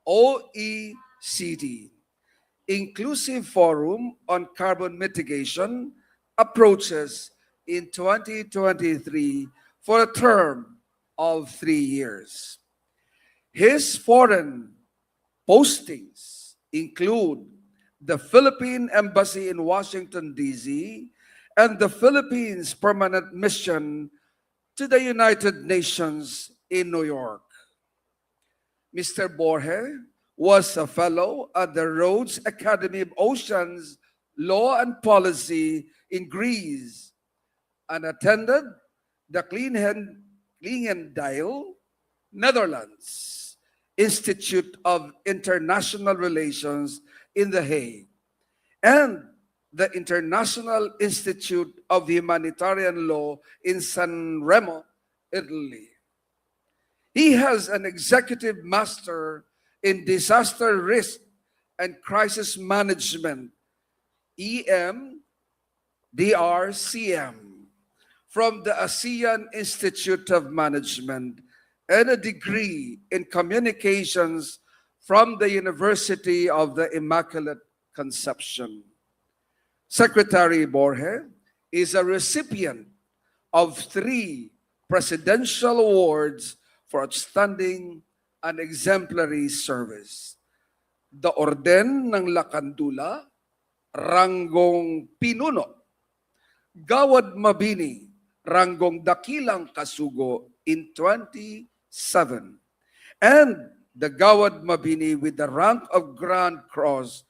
OECD, Inclusive Forum on Carbon Mitigation approaches in 2023 for a term of 3 years. His foreign postings include the Philippine Embassy in Washington, D.C., and the Philippines Permanent Mission to the United Nations in New York. Mr. Borge was a fellow at the Rhodes Academy of Oceans Law and Policy in Greece and attended the Klingendijl, Netherlands, Institute of International Relations in The Hague, and the International Institute of Humanitarian Law in San Remo, Italy. He has an executive master in disaster risk and crisis management, EMDRCM, from the ASEAN Institute of Management and a degree in communications from the University of the Immaculate Conception. Secretary Borge is a recipient of 3 Presidential Awards for outstanding and exemplary service. The Orden ng Lakandula, Ranggong Pinuno, Gawad Mabini, Ranggong Dakilang Kasugo in 27, and the Gawad Mabini with the rank of Grand Cross,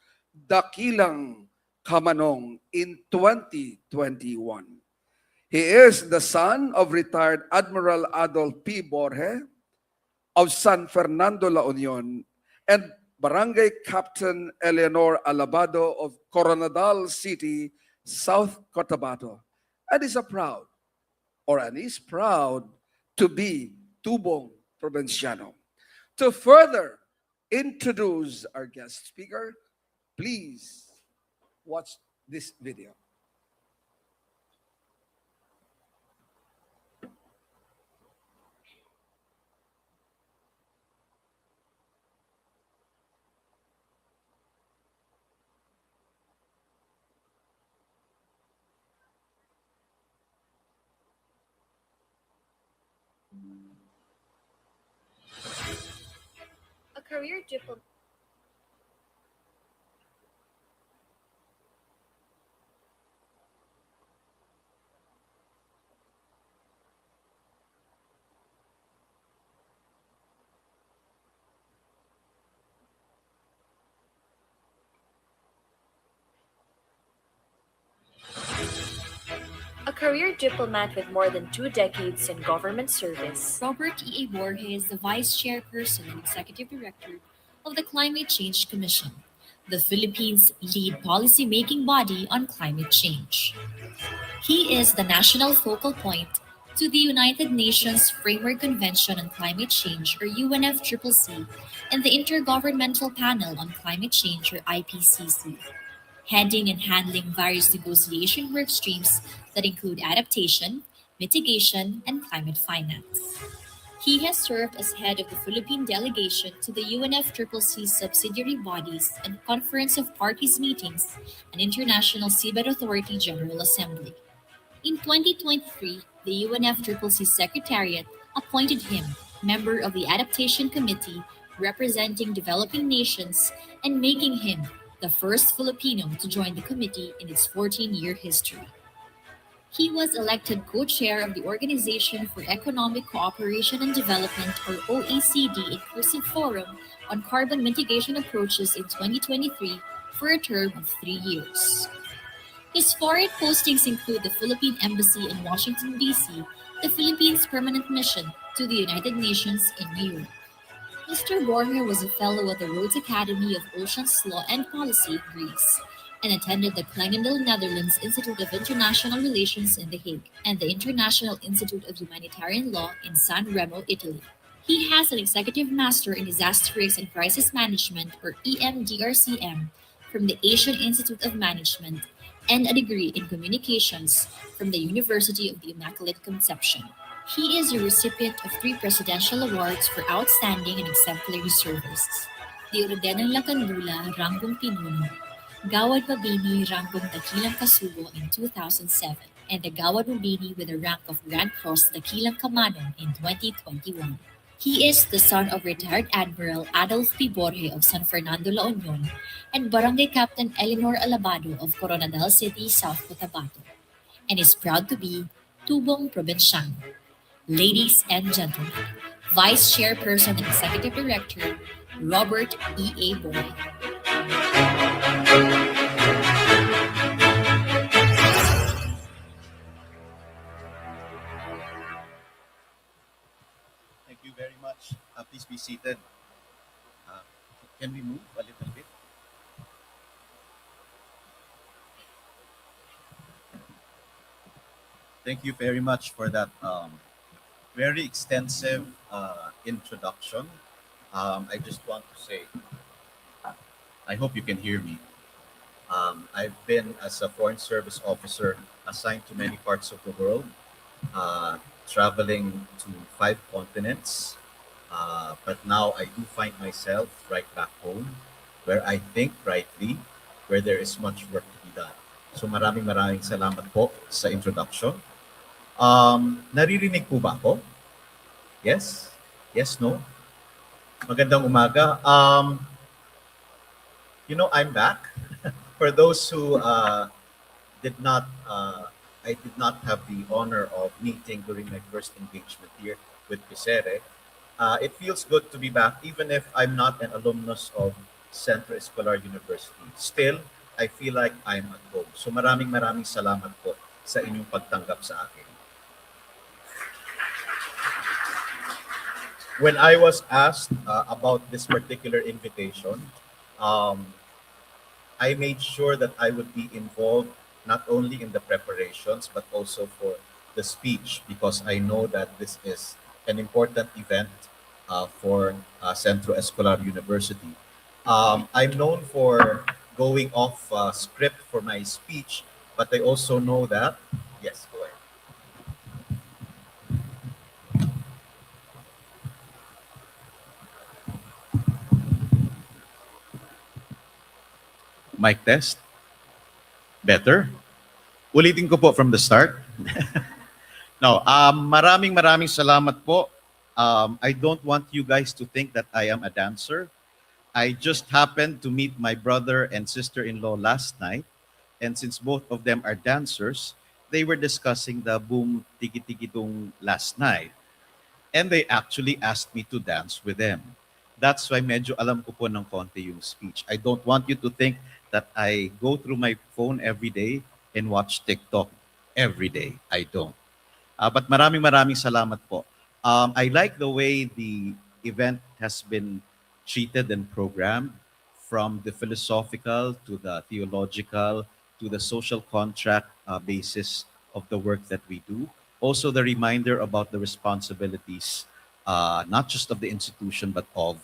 Dakilang Kamanong in 2021. He is the son of retired Admiral Adolf P. Borge of San Fernando, La Union, and Barangay Captain Eleanor Alabado of Coronadal City, South Cotabato, and is proud to be Tubong Provinciano. To further introduce our guest speaker, please watch this video. A career diplomat. A career diplomat with more than 2 decades in government service, Robert E. A. Borge is the Vice Chairperson and Executive Director of the Climate Change Commission, the Philippines' lead policy-making body on climate change. He is the national focal point to the United Nations Framework Convention on Climate Change, or UNFCCC, and the Intergovernmental Panel on Climate Change, or IPCC, heading and handling various negotiation work streams that include adaptation, mitigation, and climate finance. He has served as head of the Philippine delegation to the UNFCCC subsidiary bodies and Conference of Parties meetings and International Seabed Authority General Assembly. In 2023, the UNFCCC Secretariat appointed him member of the Adaptation Committee representing developing nations and making him the first Filipino to join the committee in its 14-year history. He was elected co-chair of the Organization for Economic Cooperation and Development, or OECD, Inclusive Forum on Carbon Mitigation Approaches in 2023 for a term of 3 years. His foreign postings include the Philippine Embassy in Washington, D.C., the Philippines Permanent Mission to the United Nations in New York. Mr. Borge was a fellow at the Rhodes Academy of Oceans Law and Policy, Greece, and attended the Klingendel, Netherlands Institute of International Relations in The Hague and the International Institute of Humanitarian Law in San Remo, Italy. He has an executive master in Disasters and Crisis Management, or EMDRCM, from the Asian Institute of Management, and a degree in communications from the University of the Immaculate Conception. He is a recipient of 3 Presidential Awards for outstanding and exemplary service: the Orden ng Lakandula, Ranggong Pinuno, Gawad Mabini, Ranggong Dakilang Kasugo in 2007, and the Gawad Mabini with the rank of Grand Cross Dakilang Kamanong in 2021. He is the son of retired Admiral Adolf P. Borge of San Fernando, La Union, and Barangay Captain Eleanor Alabado of Coronadal City, South Cotabato, and is proud to be Tubong Provinciano. Ladies and gentlemen, Vice Chairperson and Executive Director, Robert E. A. Borge. Thank you very much. Please be seated. Can we move a little bit? Thank you very much for that very extensive introduction. I just want to say, I hope you can hear me. I've been as a Foreign Service officer assigned to many parts of the world, traveling to 5 continents. But now I do find myself right back home where I think rightly, where there is much work to be done. So maraming salamat po sa introduction. Naririnig po ba ako? Yes? Yes, no? Magandang umaga. I'm back. For those who did not, I did not have the honor of meeting during my first engagement here with Pisere. It feels good to be back, even if I'm not an alumnus of Centro Escolar University. Still, I feel like I'm at home. So maraming salamat po sa inyong pagtanggap sa akin. When I was asked about this particular invitation, I made sure that I would be involved not only in the preparations but also for the speech, because I know that this is an important event for Centro Escolar University. I'm known for going off script for my speech, but I also know that, yes, go ahead. Mic test. Better? Ulitin ko po from the start. No, maraming salamat po. I don't want you guys to think that I am a dancer. I just happened to meet my brother and sister-in-law last night, and since both of them are dancers, they were discussing the boom tiki tiki tung last night, and they actually asked me to dance with them. That's why medyo alam ko po ng konti yung speech. I don't want you to think that I go through my phone every day and watch TikTok every day. I don't. But maraming salamat po. I like the way the event has been treated and programmed, from the philosophical to the theological to the social contract basis of the work that we do. Also the reminder about the responsibilities, not just of the institution but of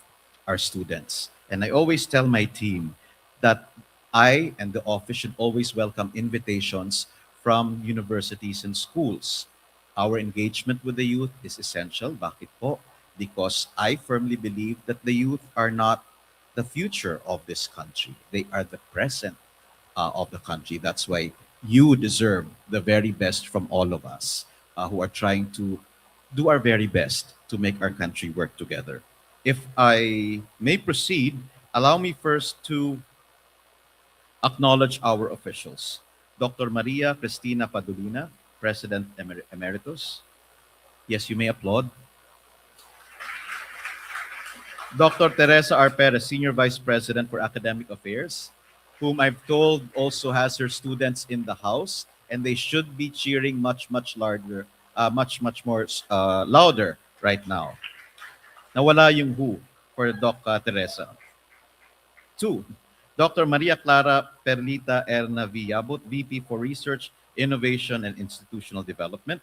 our students. And I always tell my team that I and the office should always welcome invitations from universities and schools. Our engagement with the youth is essential. Bakit po? Because I firmly believe that the youth are not the future of this country. They are the present of the country. That's why you deserve the very best from all of us who are trying to do our very best to make our country work together. If I may proceed, allow me first to acknowledge our officials. Dr. Maria Cristina Padulina, President Emeritus. Yes, you may applaud. Dr. Teresa R. Perez, Senior Vice President for Academic Affairs, whom I've told also has her students in the house, and they should be cheering much louder, much more louder right now. Nawala yung who for Doc Teresa. 2, Dr. Maria Clara Perlita Erna Villabot, VP for Research, Innovation, and Institutional Development.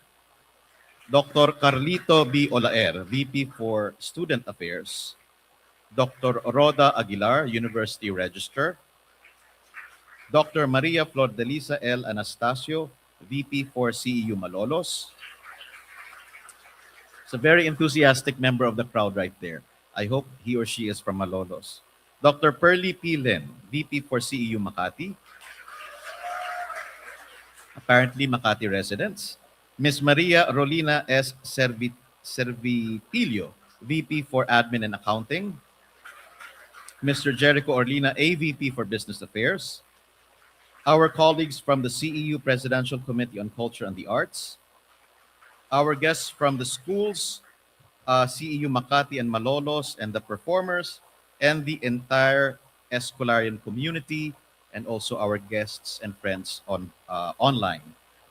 Dr. Carlito B. Olaer, VP for Student Affairs. Dr. Roda Aguilar, University Registrar. Dr. Maria Flordelisa L. Anastasio, VP for CEU Malolos. It's a very enthusiastic member of the crowd right there. I hope he or she is from Malolos. Dr. Pearly P. Lim, VP for CEU Makati. Apparently Makati residents. Ms. Maria Rolina S. Servitilio, VP for Admin and Accounting. Mr. Jericho Orlina, AVP for Business Affairs. Our colleagues from the CEU Presidential Committee on Culture and the Arts. Our guests from the schools, CEU Makati and Malolos, and the performers, and the entire Escolarian community, and also our guests and friends on online.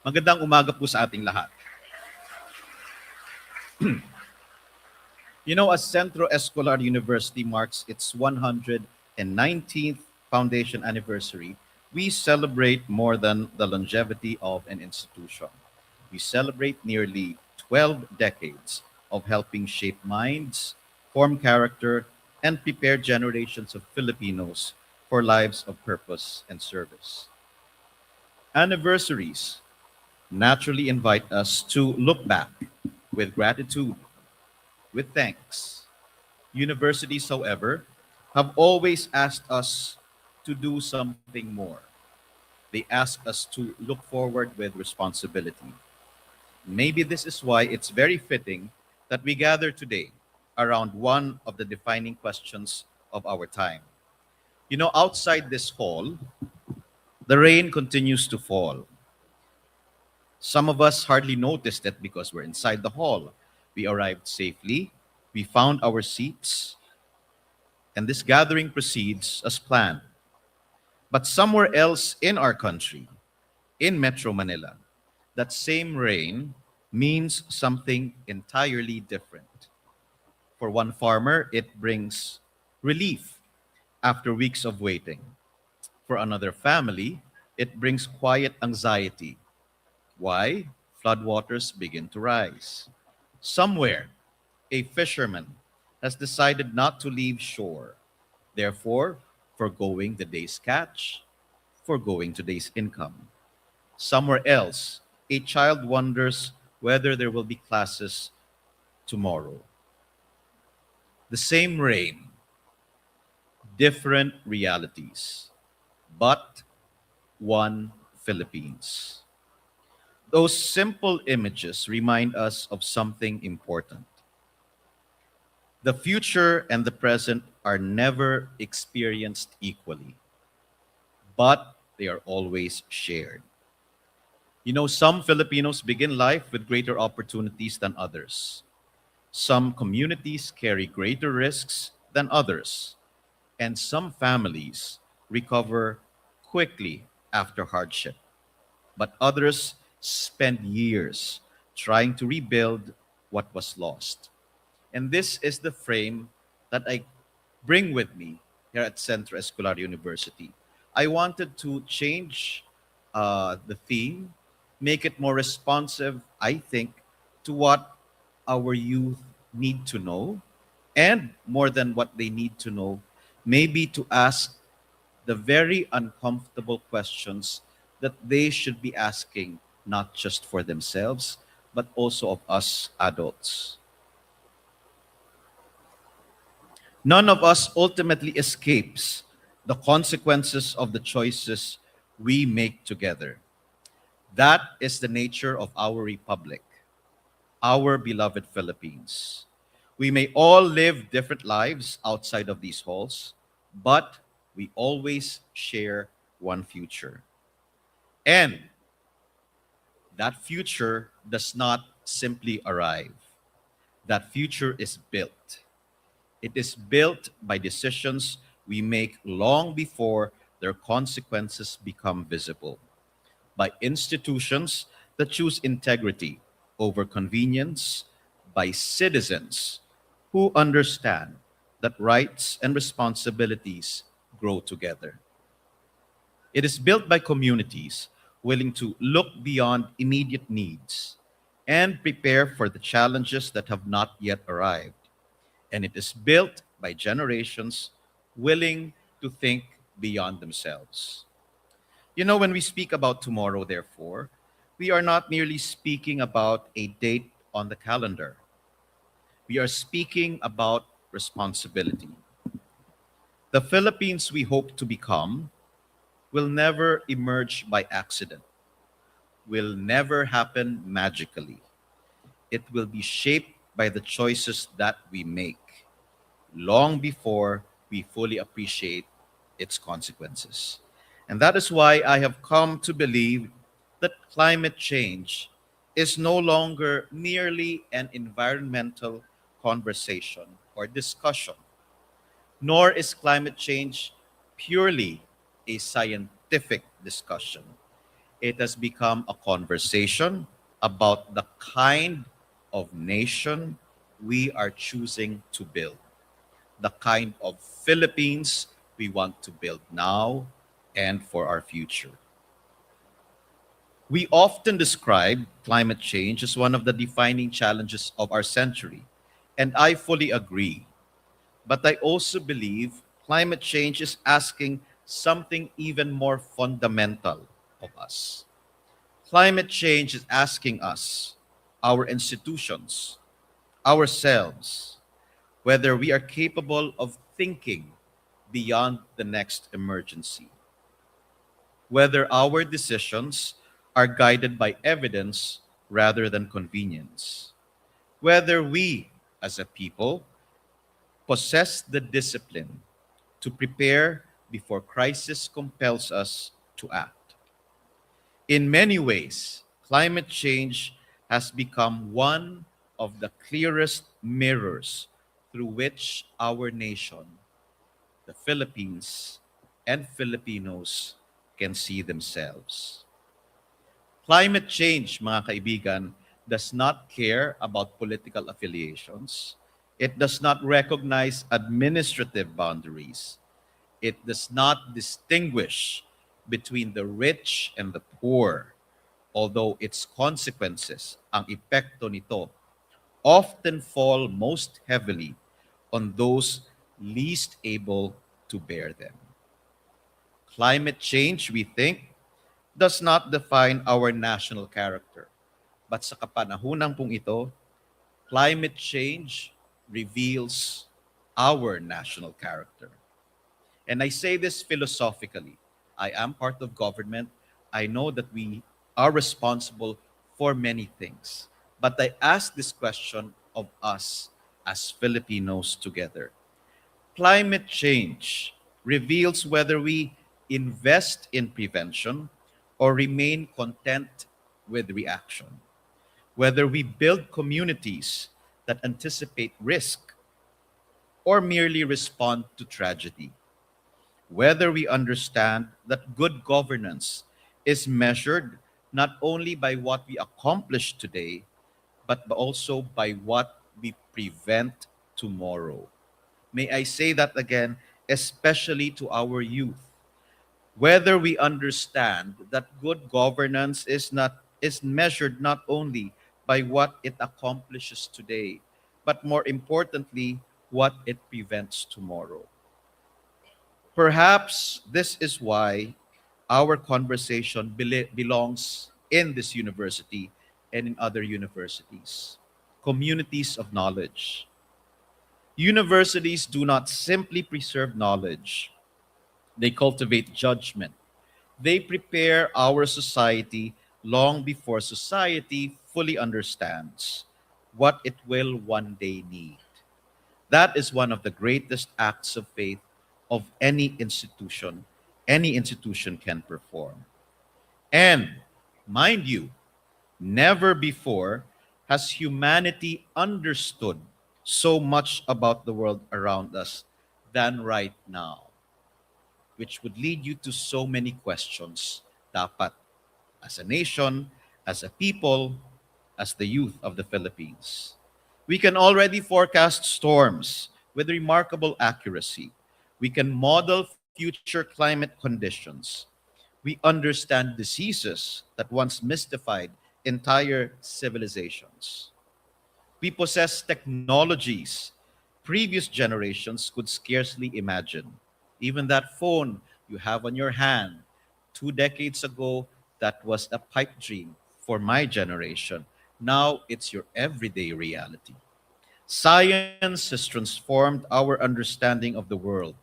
Magandang umaga po sa ating lahat. You know, as Centro Escolar University marks its 119th foundation anniversary, we celebrate more than the longevity of an institution. We celebrate nearly 12 decades of helping shape minds, form character, and prepare generations of Filipinos for lives of purpose and service. Anniversaries naturally invite us to look back with gratitude, with thanks. Universities, however, have always asked us to do something more. They ask us to look forward with responsibility. Maybe this is why it's very fitting that we gather today around one of the defining questions of our time. You know, outside this hall, the rain continues to fall. Some of us hardly noticed it because we're inside the hall. We arrived safely, we found our seats, and this gathering proceeds as planned. But somewhere else in our country, in Metro Manila, that same rain means something entirely different. For one farmer, it brings relief after weeks of waiting. For another family, it brings quiet anxiety. Why? Floodwaters begin to rise. Somewhere, a fisherman has decided not to leave shore, therefore, foregoing the day's catch, foregoing today's income. Somewhere else, a child wonders whether there will be classes tomorrow. The same rain, different realities, but one Philippines. Those simple images remind us of something important. The future and the present are never experienced equally, but they are always shared. You know, some Filipinos begin life with greater opportunities than others. Some communities carry greater risks than others, and some families recover quickly after hardship, but others spend years trying to rebuild what was lost. And this is the frame that I bring with me here at Centro Escolar University. I wanted to change the theme, make it more responsive, I think, to what our youth need to know, and more than what they need to know, maybe to ask the very uncomfortable questions that they should be asking, not just for themselves, but also of us adults. None of us ultimately escapes the consequences of the choices we make together. That is the nature of our republic, our beloved Philippines. We may all live different lives outside of these halls, but we always share one future. And that future does not simply arrive. That future is built. It is built by decisions we make long before their consequences become visible, by institutions that choose integrity over convenience, by citizens who understand that rights and responsibilities grow together. It is built by communities willing to look beyond immediate needs and prepare for the challenges that have not yet arrived. And it is built by generations willing to think beyond themselves. You know, when we speak about tomorrow, therefore, we are not merely speaking about a date on the calendar. We are speaking about responsibility. The Philippines we hope to become will never emerge by accident, will never happen magically. It will be shaped by the choices that we make long before we fully appreciate its consequences. And that is why I have come to believe that climate change is no longer merely an environmental conversation or discussion, nor is climate change purely a scientific discussion. It has become a conversation about the kind of nation we are choosing to build, the kind of Philippines we want to build now and for our future. We often describe climate change as one of the defining challenges of our century, and I fully agree. But I also believe climate change is asking something even more fundamental of us. Climate change is asking us, our institutions, ourselves, whether we are capable of thinking beyond the next emergency, whether our decisions are guided by evidence rather than convenience, whether we, as a people, possess the discipline to prepare before crisis compels us to act. In many ways, climate change has become one of the clearest mirrors through which our nation, the Philippines, and Filipinos can see themselves. Climate change, mga kaibigan, does not care about political affiliations. It does not recognize administrative boundaries. It does not distinguish between the rich and the poor, although its consequences, ang epekto nito, often fall most heavily on those least able to bear them. Climate change, we think, does not define our national character. But sa kapanahunang pong ito, climate change reveals our national character. And I say this philosophically. I am part of government. I know that we are responsible for many things. But I ask this question of us as Filipinos together. Climate change reveals whether we invest in prevention or remain content with reaction, whether we build communities that anticipate risk or merely respond to tragedy, whether we understand that good governance is measured not only by what we accomplish today, but also by what we prevent tomorrow. May I say that again, especially to our youth. Whether we understand that good governance is measured not only by what it accomplishes today, but more importantly, what it prevents tomorrow. Perhaps this is why our conversation belongs in this university and in other universities, communities of knowledge. Universities do not simply preserve knowledge, they cultivate judgment. They prepare our society long before society fully understands what it will one day need. That is one of the greatest acts of faith of any institution can perform. And mind you, never before has humanity understood so much about the world around us than right now, which would lead you to so many questions. Dapat, as a nation, as a people, as the youth of the Philippines. We can already forecast storms with remarkable accuracy. We can model future climate conditions. We understand diseases that once mystified entire civilizations. We possess technologies previous generations could scarcely imagine. Even that phone you have on your hand, 2 decades ago, that was a pipe dream for my generation. Now it's your everyday reality. Science has transformed our understanding of the world.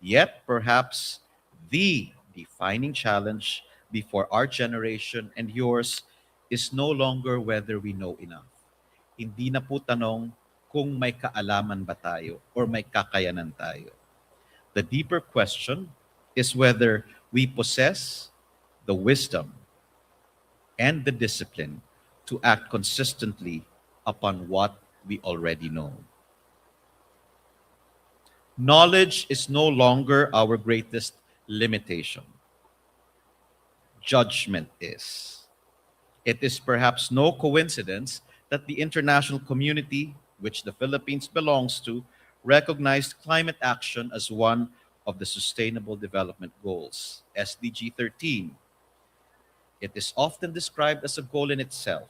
Yet, perhaps, the defining challenge before our generation and yours is no longer whether we know enough. Hindi na po tanong kung may kaalaman ba tayo or may kakayanan tayo. The deeper question is whether we possess the wisdom and the discipline to act consistently upon what we already know. Knowledge is no longer our greatest limitation. Judgment is. It is perhaps no coincidence that the international community, which the Philippines belongs to, recognized climate action as one of the Sustainable Development Goals, SDG 13. It is often described as a goal in itself.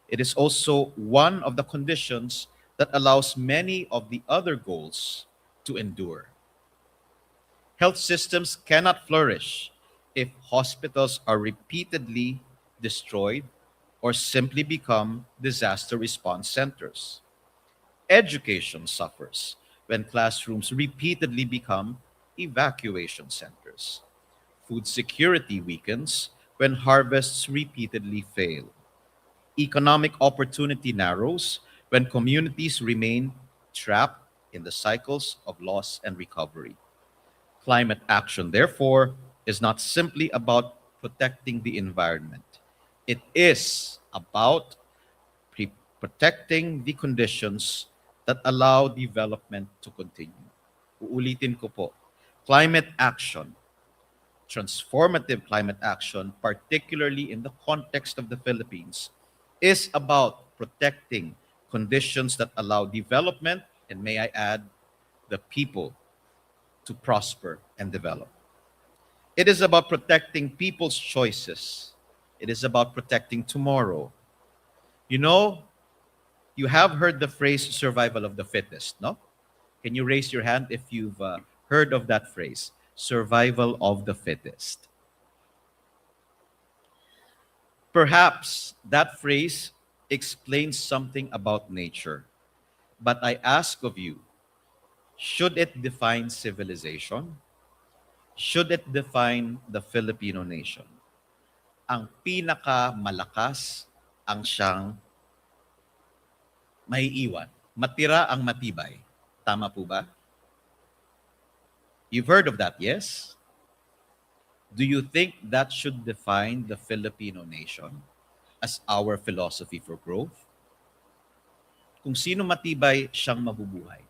It is also one of the conditions that allows many of the other goals to endure. Health systems cannot flourish if hospitals are repeatedly destroyed, or simply become disaster response centers. Education suffers when classrooms repeatedly become evacuation centers. Food security weakens when harvests repeatedly fail. Economic opportunity narrows when communities remain trapped in the cycles of loss and recovery. Climate action, therefore, is not simply about protecting the environment. It is about protecting the conditions that allow development to continue. Uulitin ko po, climate action, transformative climate action, particularly in the context of the Philippines, is about protecting conditions that allow development, and may I add, the people to prosper and develop. It is about protecting people's choices. It is about protecting tomorrow. You know, you have heard the phrase survival of the fittest, no? Can you raise your hand if you've heard of that phrase, survival of the fittest? Perhaps that phrase explains something about nature, but I ask of you, should it define civilization? Should it define the Filipino nation? Ang pinakamalakas ang siyang maiiwan. Matira ang matibay. Tama po ba? You've heard of that, yes? Do you think that should define the Filipino nation as our philosophy for growth? Kung sino matibay, siyang mabubuhay.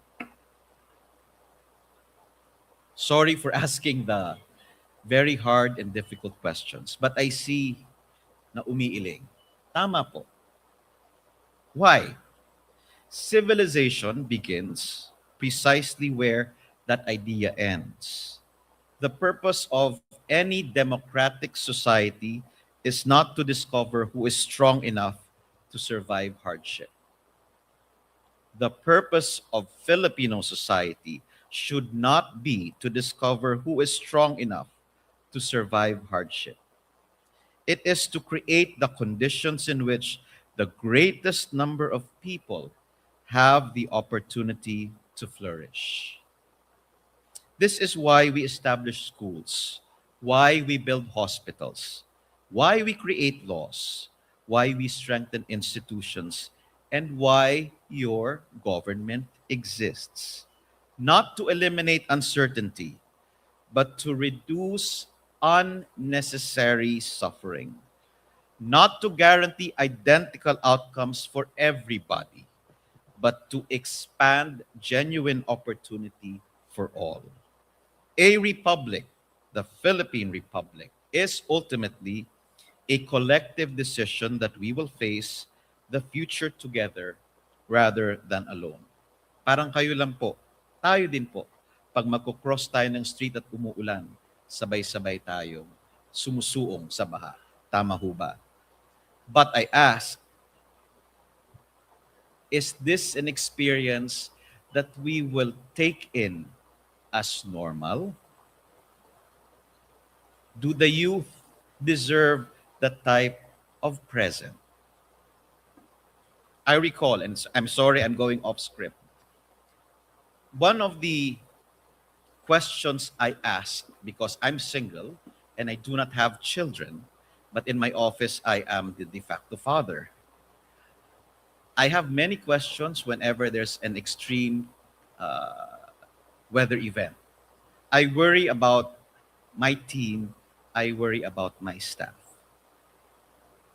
Sorry for asking the very hard and difficult questions, but I see na umiiling. Tama po. Why? Civilization begins precisely where that idea ends. The purpose of any democratic society is not to discover who is strong enough to survive hardship. The purpose of Filipino society should not be to discover who is strong enough to survive hardship. It is to create the conditions in which the greatest number of people have the opportunity to flourish. This is why we establish schools, why we build hospitals, why we create laws, why we strengthen institutions, and why your government exists. Not to eliminate uncertainty, but to reduce unnecessary suffering. Not to guarantee identical outcomes for everybody, but to expand genuine opportunity for all. A republic, the Philippine Republic, is ultimately a collective decision that we will face the future together rather than alone. Parang kayo lang po, tayo din po. Pag magkocross tayo ng street at umuulan, sabay-sabay tayong sumusuong sa baha. Tama ho ba? But I ask, is this an experience that we will take in as normal? Do the youth deserve that type of present? I recall, and I'm sorry I'm going off script. One of the questions I ask, because I'm single and I do not have children, but in my office I am the de facto father. I have many questions whenever there's an extreme weather event. I worry about my team. I worry about my staff.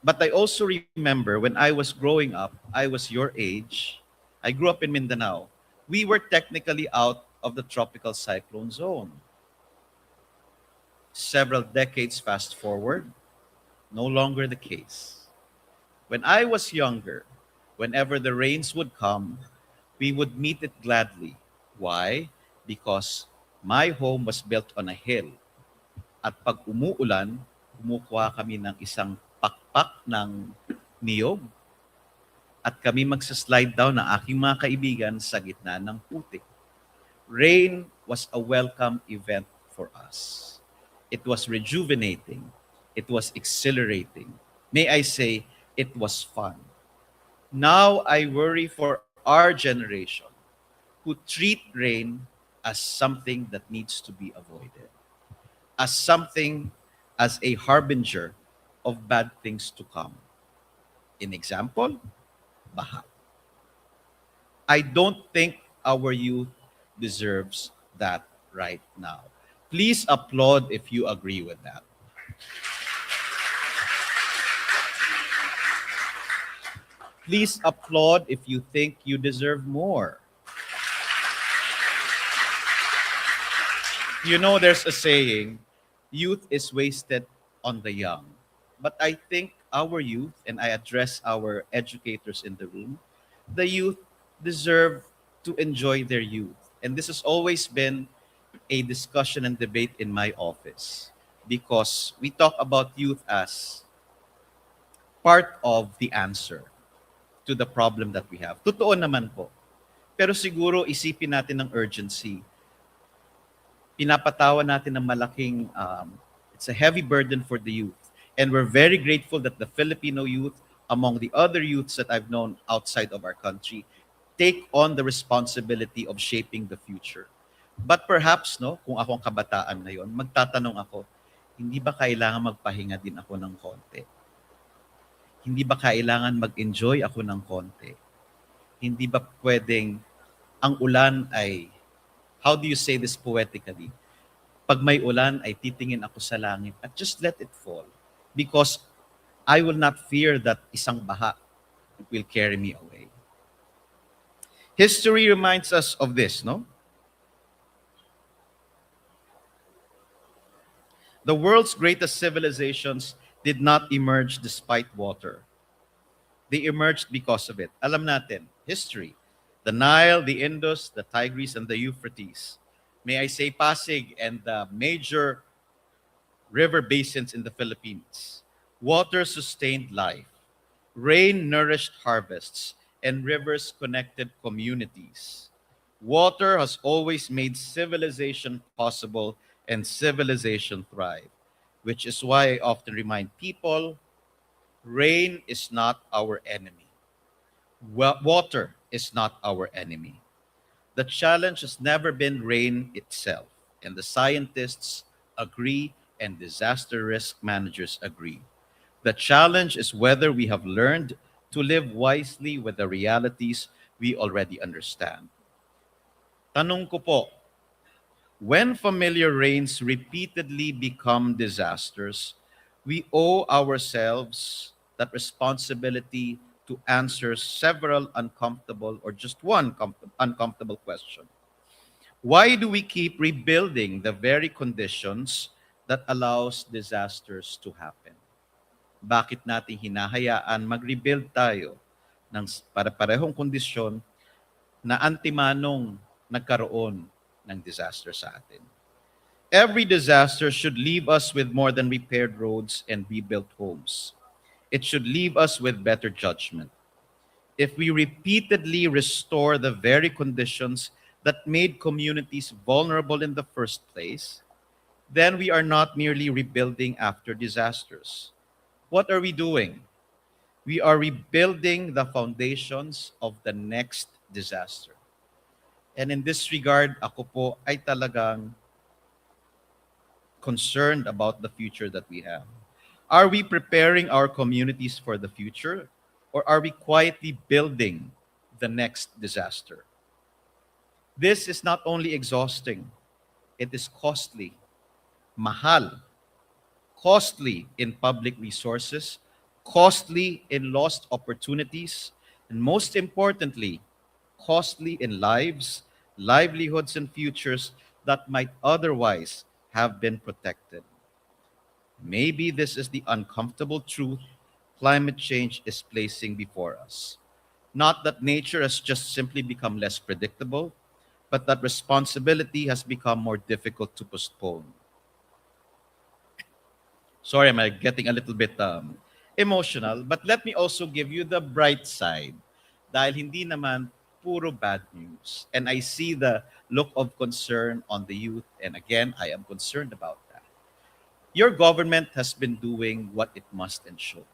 But I also remember when I was growing up, I was your age. I grew up in Mindanao. We were technically out of the tropical cyclone zone. Several decades fast forward, no longer the case. When I was younger, whenever the rains would come, we would meet it gladly. Why? Because my home was built on a hill. At pag umuulan, kumukuha kami ng isang pakpak ng niyog at kami magsaslide down ng aking mga kaibigan sa gitna ng putik. Rain was a welcome event for us. It was rejuvenating. It was exhilarating. May I say, it was fun. Now I worry for our generation who treat rain as something that needs to be avoided, as something as a harbinger of bad things to come. In example, baha. I don't think our youth deserves that right now. Please applaud if you agree with that. Please applaud if you think you deserve more. You know, there's a saying, youth is wasted on the young. But I think our youth, and I address our educators in the room, the youth deserve to enjoy their youth. And this has always been a discussion and debate in my office because we talk about youth as part of the answer to the problem that we have. Totoo naman po. Pero siguro isipin natin ng urgency. Pinapatawan natin ng malaking, it's a heavy burden for the youth. And we're very grateful that the Filipino youth, among the other youths that I've known outside of our country, take on the responsibility of shaping the future. But perhaps, no, kung akong kabataan ngayon, magtatanong ako, hindi ba kailangan magpahinga din ako ng konti? Hindi ba kailangan mag-enjoy ako ng konti? Hindi ba pwedeng ang ulan ay, how do you say this poetically? Pag may ulan ay titingin ako sa langit at just let it fall. Because I will not fear that isang baha will carry me away. History reminds us of this, no? The world's greatest civilizations did not emerge despite water. They emerged because of it. Alam natin, history. The Nile, the Indus, the Tigris, and the Euphrates. May I say Pasig and the major river basins in the Philippines. Water sustained life. Rain nourished harvests, and rivers connected communities. Water has always made civilization possible and civilization thrive, which is why I often remind people, rain is not our enemy. Water is not our enemy. The challenge has never been rain itself, and the scientists agree and disaster risk managers agree. The challenge is whether we have learned to live wisely with the realities we already understand. Tanong ko po, when familiar rains repeatedly become disasters, we owe ourselves that responsibility to answer several uncomfortable or just one uncomfortable question. Why do we keep rebuilding the very conditions that allows disasters to happen? Bakit natin hinahayaan mag-rebuild tayo ng para-parehong kondisyon na antimanong nagkaroon ng disaster sa atin? Every disaster should leave us with more than repaired roads and rebuilt homes. It should leave us with better judgment. If we repeatedly restore the very conditions that made communities vulnerable in the first place, then we are not merely rebuilding after disasters. What are we doing? We are rebuilding the foundations of the next disaster. And in this regard, ako po ay talagang concerned about the future that we have. Are we preparing our communities for the future, or are we quietly building the next disaster? This is not only exhausting, it is costly, mahal, costly in public resources, costly in lost opportunities, and most importantly, costly in lives, livelihoods, and futures that might otherwise have been protected. Maybe this is the uncomfortable truth climate change is placing before us. Not that nature has just simply become less predictable, but that responsibility has become more difficult to postpone. Sorry, I'm getting a little bit emotional, but let me also give you the bright side. Dahil hindi naman puro bad news. And I see the look of concern on the youth, and again, I am concerned about that. Your government has been doing what it must and should.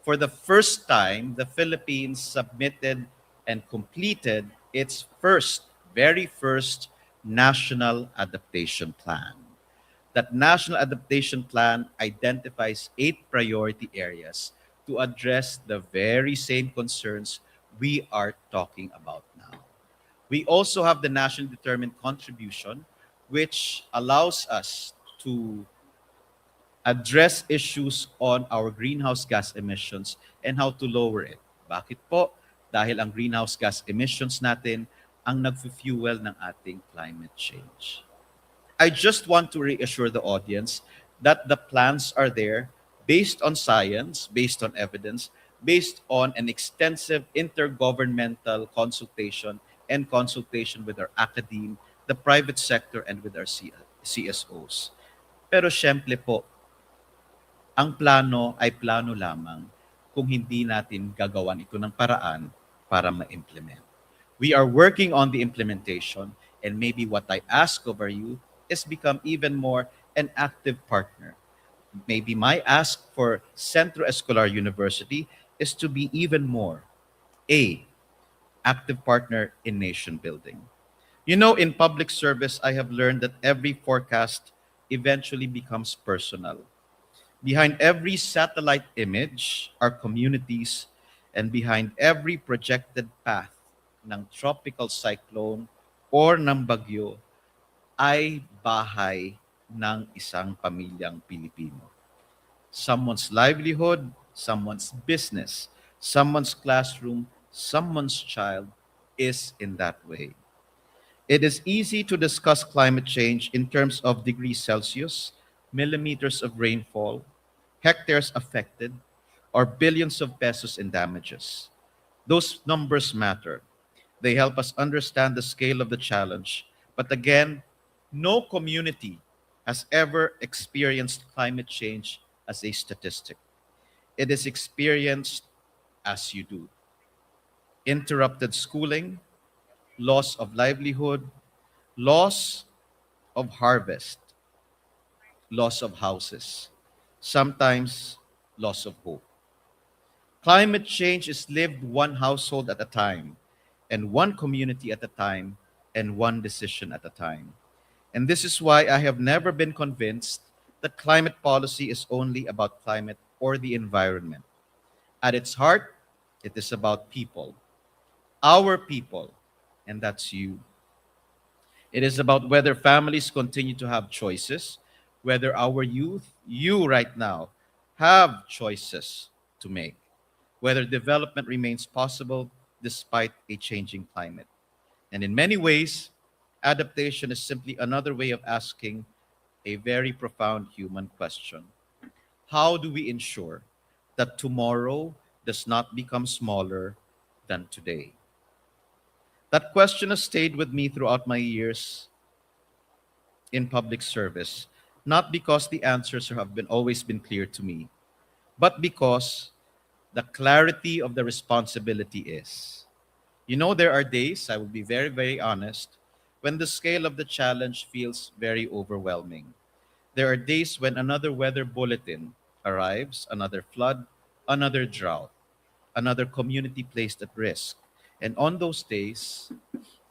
for the first time, the Philippines submitted and completed its very first National Adaptation Plan. That National Adaptation Plan identifies 8 priority areas to address the very same concerns we are talking about now. We also have the Nationally Determined Contribution, which allows us to address issues on our greenhouse gas emissions and how to lower it. Bakit po? Dahil ang greenhouse gas emissions natin ang nag-fuel ng ating climate change. I just want to reassure the audience that the plans are there based on science, based on evidence, based on an extensive intergovernmental consultation and consultation with our academe, the private sector, and with our CSOs. Pero syempre po, ang plano ay plano lamang kung hindi natin gagawan ito ng paraan para ma-implement. We are working on the implementation, and maybe what I ask of you is become even more an active partner. Maybe my ask for Centro Escolar University is to be even more a active partner in nation building. You know, in public service, I have learned that every forecast eventually becomes personal. Behind every satellite image are communities, and behind every projected path ng tropical cyclone or ng bagyo ay bahay ng isang pamilyang Pilipino. Someone's livelihood, someone's business, someone's classroom, someone's child is in that way. It is easy to discuss climate change in terms of degrees Celsius, millimeters of rainfall, hectares affected, or billions of pesos in damages. Those numbers matter. They help us understand the scale of the challenge. But again, no community has ever experienced climate change as a statistic. It is experienced as you do. Interrupted schooling, loss of livelihood, loss of harvest, loss of houses, sometimes loss of hope. Climate change is lived one household at a time, and one community at a time, and one decision at a time. And this is why I have never been convinced that climate policy is only about climate or the environment. At its heart, it is about people, our people, and that's you. It is about whether families continue to have choices, whether our youth, you right now, have choices to make, whether development remains possible despite a changing climate. And in many ways, adaptation is simply another way of asking a very profound human question. How do we ensure that tomorrow does not become smaller than today? That question has stayed with me throughout my years in public service, not because the answers have always been clear to me, but because the clarity of the responsibility is. You know, there are days, I will be very, very honest, when the scale of the challenge feels very overwhelming. There are days when another weather bulletin arrives, another flood, another drought, another community placed at risk. And on those days,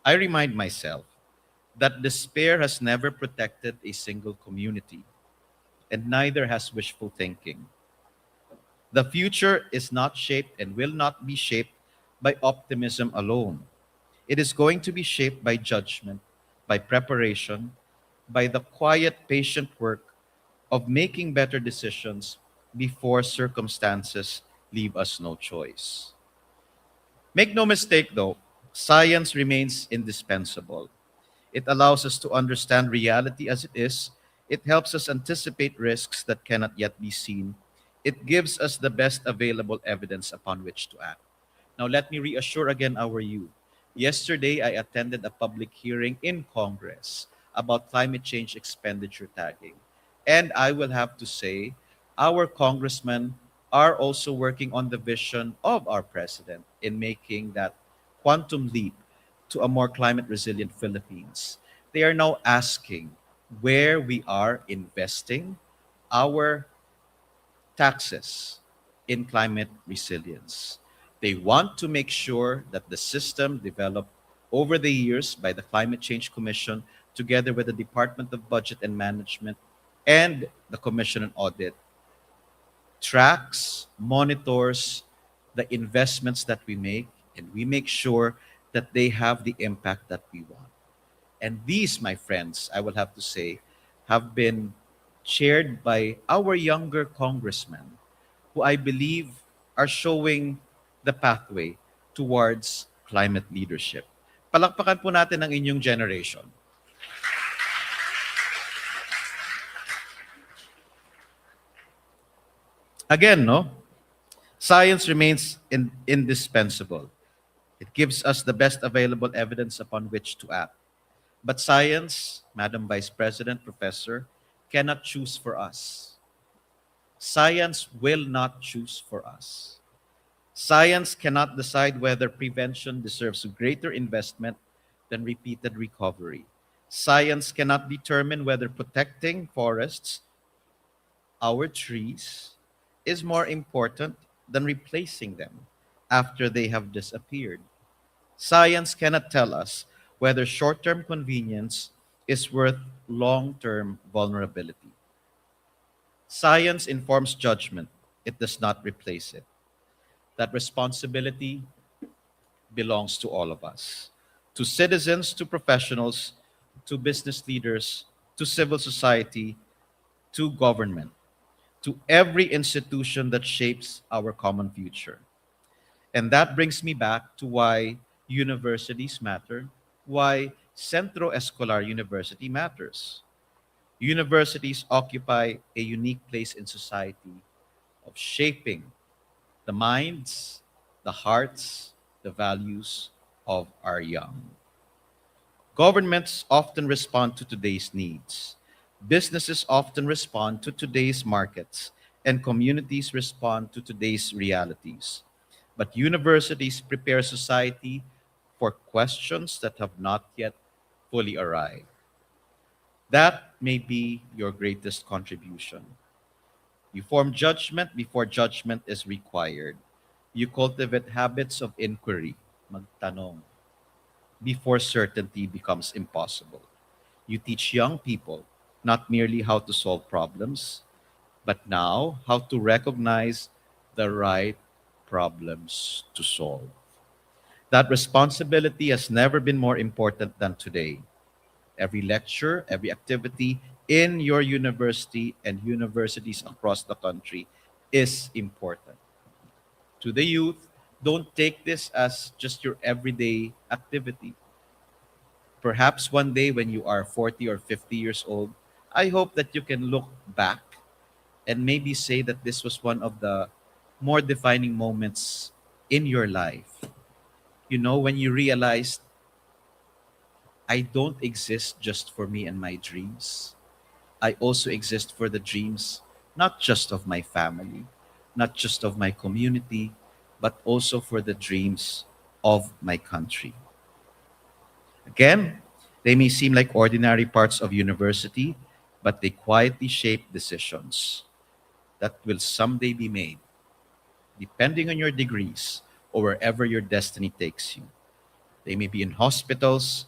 I remind myself that despair has never protected a single community, and neither has wishful thinking. The future is not shaped and will not be shaped by optimism alone. It is going to be shaped by judgment, by preparation, by the quiet, patient work of making better decisions before circumstances leave us no choice. Make no mistake, though, science remains indispensable. It allows us to understand reality as it is. It helps us anticipate risks that cannot yet be seen. It gives us the best available evidence upon which to act. Now, let me reassure again our youth. Yesterday, I attended a public hearing in Congress about climate change expenditure tagging. And I will have to say, our congressmen are also working on the vision of our president in making that quantum leap to a more climate resilient Philippines. They are now asking where we are investing our taxes, in climate resilience. They want to make sure that the system developed over the years by the Climate Change Commission, together with the Department of Budget and Management and the Commission on Audit, tracks, monitors the investments that we make, and we make sure that they have the impact that we want. And these, my friends, I will have to say, have been chaired by our younger congressmen, who I believe are showing the pathway towards climate leadership. Palakpakan po natin ang inyong generation. Again, no? Science remains indispensable. It gives us the best available evidence upon which to act. But science, Madam Vice President, Professor, cannot choose for us. Science will not choose for us. Science cannot decide whether prevention deserves greater investment than repeated recovery. Science cannot determine whether protecting forests, our trees, is more important than replacing them after they have disappeared. Science cannot tell us whether short-term convenience is worth long-term vulnerability. Science informs judgment. It does not replace it. That responsibility belongs to all of us, to citizens, to professionals, to business leaders, to civil society, to government, to every institution that shapes our common future. And that brings me back to why universities matter, why Centro Escolar University matters. Universities occupy a unique place in society of shaping the minds, the hearts, the values of our young. Governments often respond to today's needs. Businesses often respond to today's markets, and communities respond to today's realities. But universities prepare society for questions that have not yet fully arrived. That may be your greatest contribution. You form judgment before judgment is required. You cultivate habits of inquiry, magtanong, before certainty becomes impossible. You teach young people not merely how to solve problems, but now how to recognize the right problems to solve. That responsibility has never been more important than today. Every lecture, every activity in your university and universities across the country is important. To the youth, don't take this as just your everyday activity. Perhaps one day when you are 40 or 50 years old, I hope that you can look back and maybe say that this was one of the more defining moments in your life. You know, when you realized, I don't exist just for me and my dreams. I also exist for the dreams, not just of my family, not just of my community, but also for the dreams of my country. Again, they may seem like ordinary parts of university, but they quietly shape decisions that will someday be made, depending on your degrees or wherever your destiny takes you. They may be in hospitals,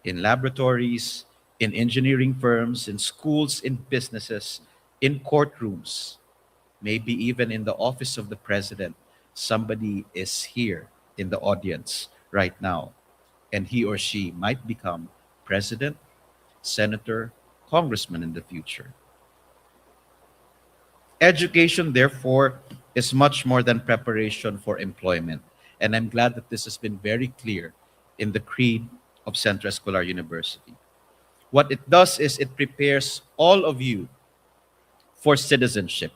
in laboratories, in engineering firms, in schools, in businesses, in courtrooms, maybe even in the office of the president. Somebody is here in the audience right now, and he or she might become president, senator, congressman in the future. Education, therefore, is much more than preparation for employment. And I'm glad that this has been very clear in the creed of Centro Escolar University. What it does is it prepares all of you for citizenship.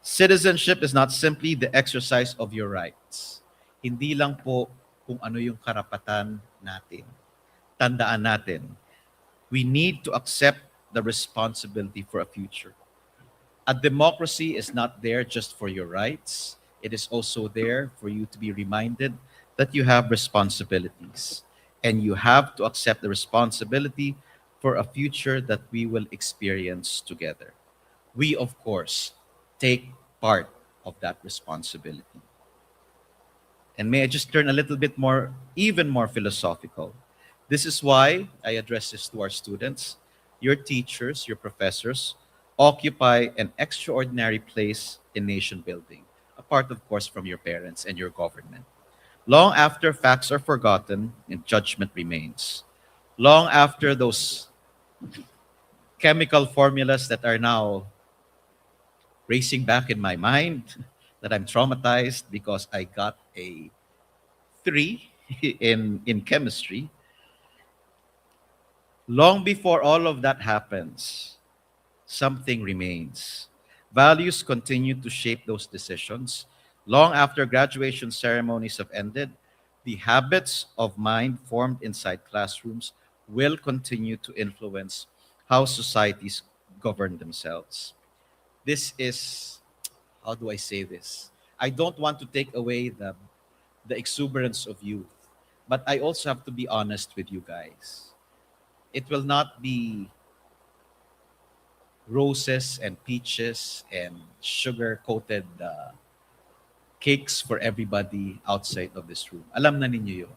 Citizenship is not simply the exercise of your rights. Hindi lang po kung ano yung karapatan natin. Tandaan natin, we need to accept the responsibility for a future. A democracy is not there just for your rights. It is also there for you to be reminded that you have responsibilities. And you have to accept the responsibility for a future that we will experience together. We, of course, take part of that responsibility. And may I just turn a little bit more, even more philosophical. This is why I address this to our students. Your teachers, your professors, occupy an extraordinary place in nation building, apart, of course, from your parents and your government. Long after facts are forgotten and judgment remains. Long after those chemical formulas that are now racing back in my mind, that I'm traumatized because I got a 3 in chemistry. Long before all of that happens, something remains. Values continue to shape those decisions. Long after graduation ceremonies have ended, the habits of mind formed inside classrooms will continue to influence how societies govern themselves. This is, how do I say this? I don't want to take away the exuberance of youth, but I also have to be honest with you guys. It will not be roses and peaches and sugar coated cakes for everybody outside of this room. Alam na ninyo yun.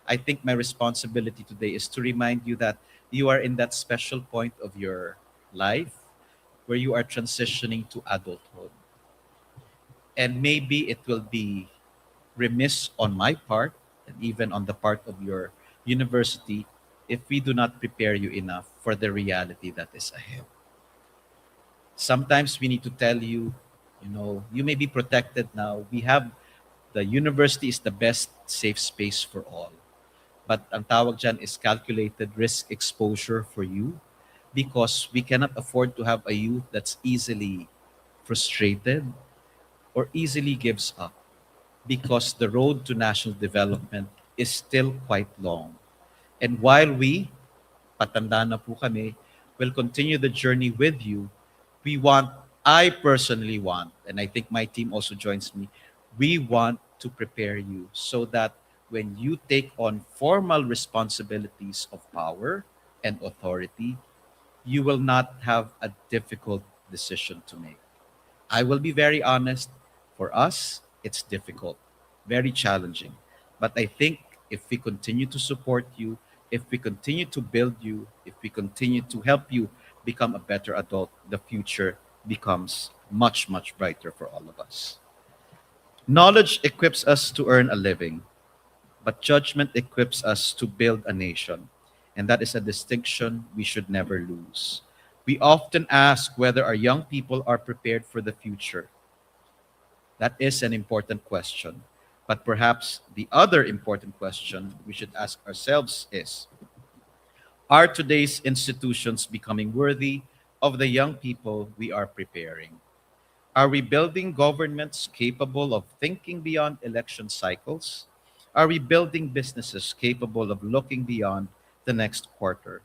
I think my responsibility today is to remind you that you are in that special point of your life where you are transitioning to adulthood. And maybe it will be remiss on my part and even on the part of your university if we do not prepare you enough for the reality that is ahead. Sometimes we need to tell you, you may be protected now. The university is the best safe space for all. But ang tawag dyan is calculated risk exposure for you because we cannot afford to have a youth that's easily frustrated or easily gives up because the road to national development is still quite long. And while we, patanda na po kami, will continue the journey with you, I personally want, and I think my team also joins me, we want to prepare you so that when you take on formal responsibilities of power and authority, you will not have a difficult decision to make. I will be very honest, for us, it's difficult, very challenging. But I think if we continue to support you, if we continue to build you, if we continue to help you become a better adult, the future becomes much, much brighter for all of us. Knowledge equips us to earn a living, but judgment equips us to build a nation. And that is a distinction we should never lose. We often ask whether our young people are prepared for the future. That is an important question. But perhaps the other important question we should ask ourselves is, are today's institutions becoming worthy of the young people we are preparing? Are we building governments capable of thinking beyond election cycles? Are we building businesses capable of looking beyond the next quarter?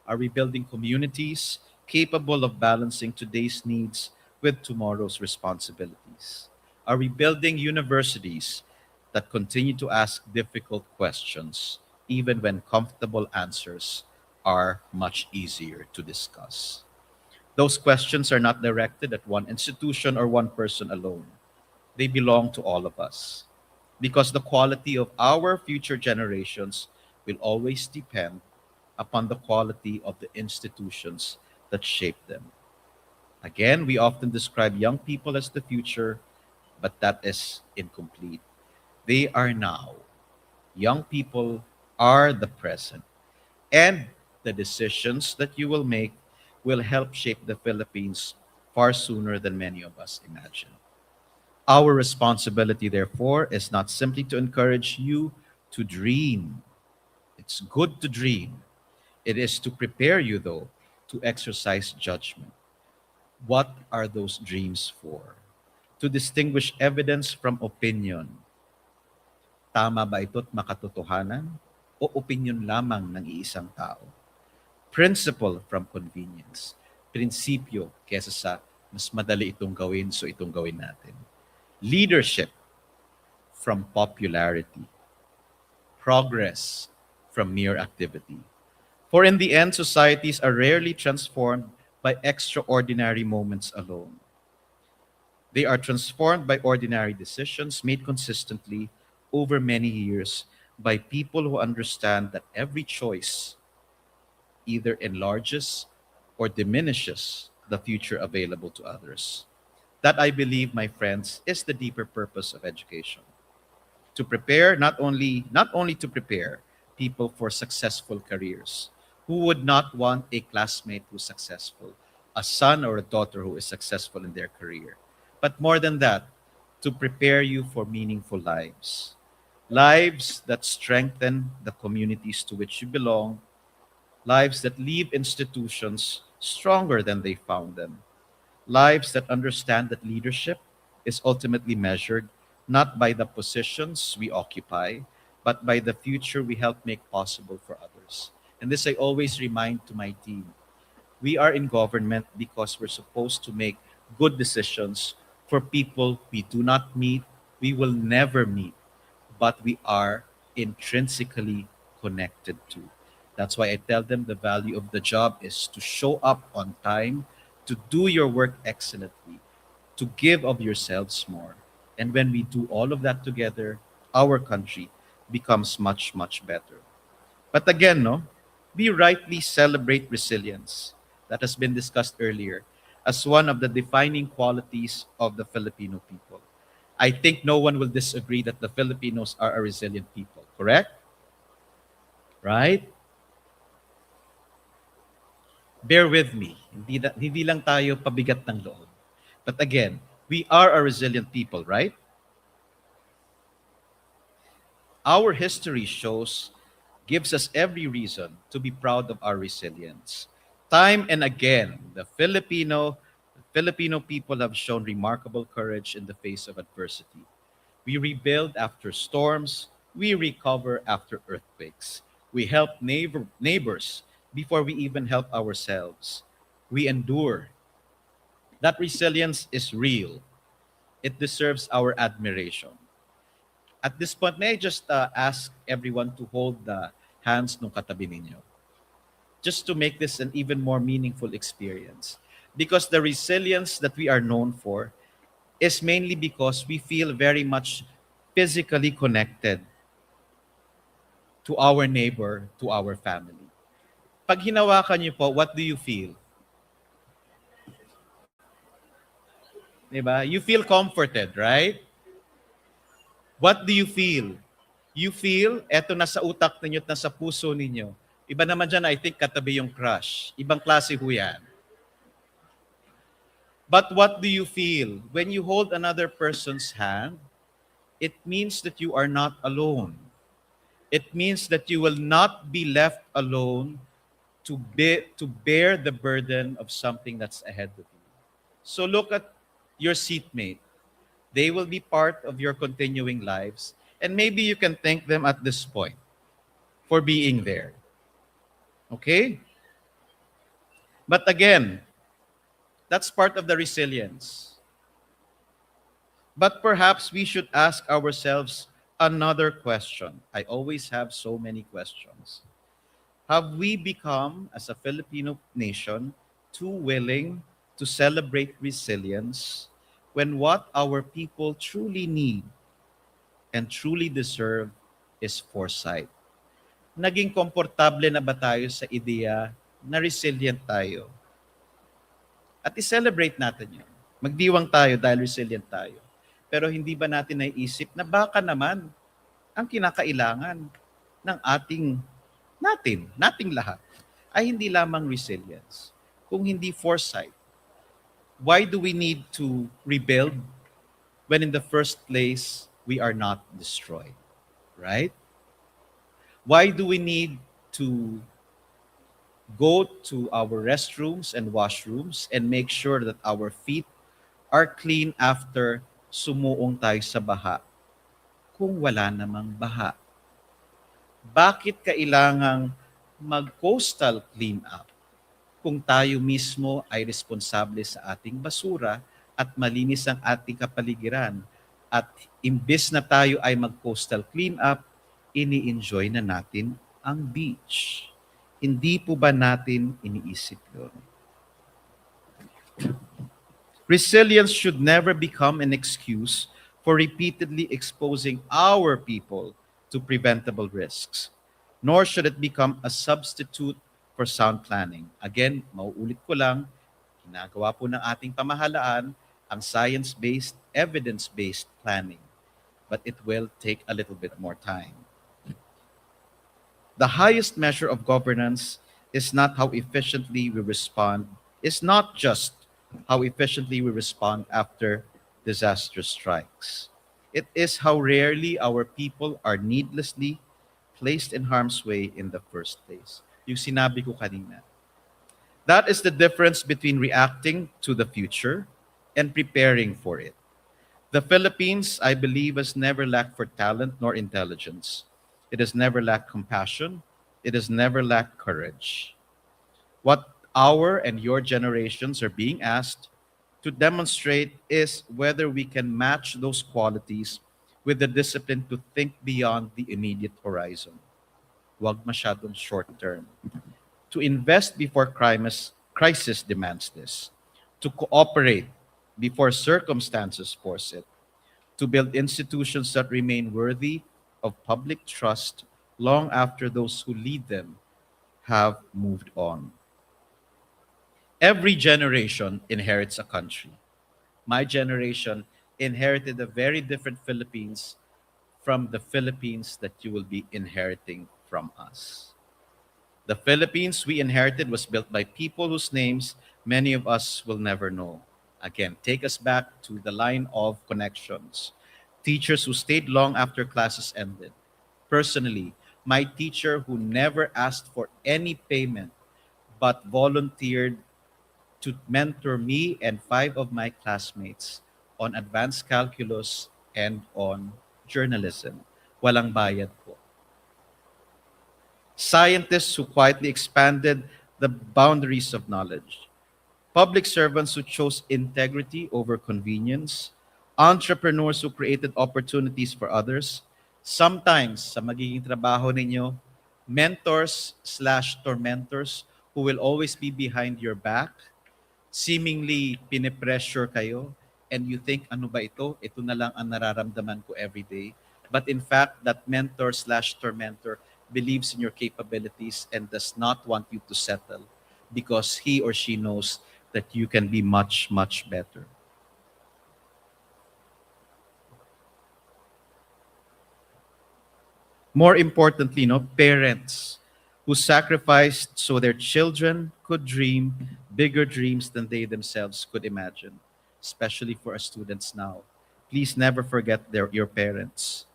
Are we building communities capable of balancing today's needs with tomorrow's responsibilities? Are we building universities that continue to ask difficult questions, even when comfortable answers are much easier to discuss? Those questions are not directed at one institution or one person alone. They belong to all of us, because the quality of our future generations will always depend upon the quality of the institutions that shape them. Again, we often describe young people as the future, but that is incomplete. They are now. Young people are the present. And the decisions that you will make will help shape the Philippines far sooner than many of us imagine. Our responsibility, therefore, is not simply to encourage you to dream. It's good to dream. It is to prepare you, though, to exercise judgment. What are those dreams for? To distinguish evidence from opinion. Tama ba ito't makatotohanan o opinion lamang ng iisang tao? Principle from convenience. Prinsipyo kesa sa mas madali itong gawin, so itong gawin natin. Leadership from popularity. Progress from mere activity. For in the end, societies are rarely transformed by extraordinary moments alone. They are transformed by ordinary decisions made consistently over many years by people who understand that every choice either enlarges or diminishes the future available to others. That, I believe, my friends, is the deeper purpose of education. To prepare not only to prepare people for successful careers. Who would not want a classmate who's successful, a son or a daughter who is successful in their career? But more than that, to prepare you for meaningful lives. Lives that strengthen the communities to which you belong, lives that leave institutions stronger than they found them, lives that understand that leadership is ultimately measured not by the positions we occupy, but by the future we help make possible for others. And this I always remind to my team. We are in government because we're supposed to make good decisions for people we do not meet, we will never meet, but we are intrinsically connected to. That's why I tell them the value of the job is to show up on time, to do your work excellently, to give of yourselves more. And when we do all of that together, our country becomes much, much better. But again, no, we rightly celebrate resilience that has been discussed earlier as one of the defining qualities of the Filipino people. I think no one will disagree that the Filipinos are a resilient people, correct? Right? Bear with me. Hindi lang tayo pabigat ng loob. But again, we are a resilient people, right? Our history gives us every reason to be proud of our resilience. Time and again, the Filipino people have shown remarkable courage in the face of adversity. We rebuild after storms, we recover after earthquakes. We help neighbors before we even help ourselves. We endure. That resilience is real. It deserves our admiration. At this point, may I just ask everyone to hold the hands ng katabi ninyo, just to make this an even more meaningful experience. Because the resilience that we are known for is mainly because we feel very much physically connected to our neighbor, to our family. Pag hinawakan niyo po, what do you feel? Diba? You feel comforted, right? What do you feel? You feel, eto nasa utak ninyo at nasa puso ninyo. Iba naman dyan, I think, katabi yung crush. Ibang klase ho yan. But what do you feel? When you hold another person's hand, it means that you are not alone. It means that you will not be left alone to bear the burden of something that's ahead of you. So look at your seatmate. They will be part of your continuing lives. And maybe you can thank them at this point for being there. Okay? But again, that's part of the resilience. But perhaps we should ask ourselves another question. I always have so many questions. Have we become, as a Filipino nation, too willing to celebrate resilience when what our people truly need and truly deserve is foresight? Naging komportable na ba tayo sa ideya na resilient tayo? At i-celebrate natin yun. Magdiwang tayo dahil resilient tayo. Pero hindi ba natin naiisip na baka naman ang kinakailangan ng nating lahat ay hindi lamang resilience, kung hindi foresight. Why do we need to rebuild when in the first place we are not destroyed? Right? Why do we need to go to our restrooms and washrooms and make sure that our feet are clean after sumuong tayo sa baha kung wala namang baha? Bakit kailangang mag-coastal cleanup kung tayo mismo ay responsable sa ating basura at malinis ang ating kapaligiran? At imbes na tayo ay mag-coastal cleanup, ini-enjoy na natin ang beach. Hindi po ba natin iniisip yun? Resilience should never become an excuse for repeatedly exposing our people to preventable risks, nor should it become a substitute for sound planning. Again, mauulit ko lang, ginagawa po ng ating pamahalaan ang science-based, evidence-based planning, but it will take a little bit more time. The highest measure of governance is not how efficiently we respond, is not just how efficiently we respond after disaster strikes. It is how rarely our people are needlessly placed in harm's way in the first place. Yung sinabi ko kanina. That is the difference between reacting to the future and preparing for it. The Philippines, I believe, has never lacked for talent nor intelligence. It has never lacked compassion. It has never lacked courage. What our and your generations are being asked to demonstrate is whether we can match those qualities with the discipline to think beyond the immediate horizon. Wag masyadong short term. To invest before crisis demands this. To cooperate before circumstances force it. To build institutions that remain worthy of public trust long after those who lead them have moved on. Every generation inherits a country. My generation inherited a very different Philippines from the Philippines that you will be inheriting from us. The Philippines we inherited was built by people whose names many of us will never know. Again, take us back to the line of connections. Teachers who stayed long after classes ended. Personally, my teacher who never asked for any payment but volunteered to mentor me and 5 of my classmates on advanced calculus and on journalism. Walang bayad po. Scientists who quietly expanded the boundaries of knowledge. Public servants who chose integrity over convenience. Entrepreneurs who created opportunities for others. Sometimes, sa magiging trabaho ninyo, mentors/tormentors who will always be behind your back, seemingly pinipressure kayo, and you think, ano ba ito? Ito na lang ang nararamdaman ko everyday. But in fact, that mentor/tormentor believes in your capabilities and does not want you to settle because he or she knows that you can be much, much better. More importantly, parents who sacrificed so their children could dream bigger dreams than they themselves could imagine, especially for our students now. Please never forget your parents.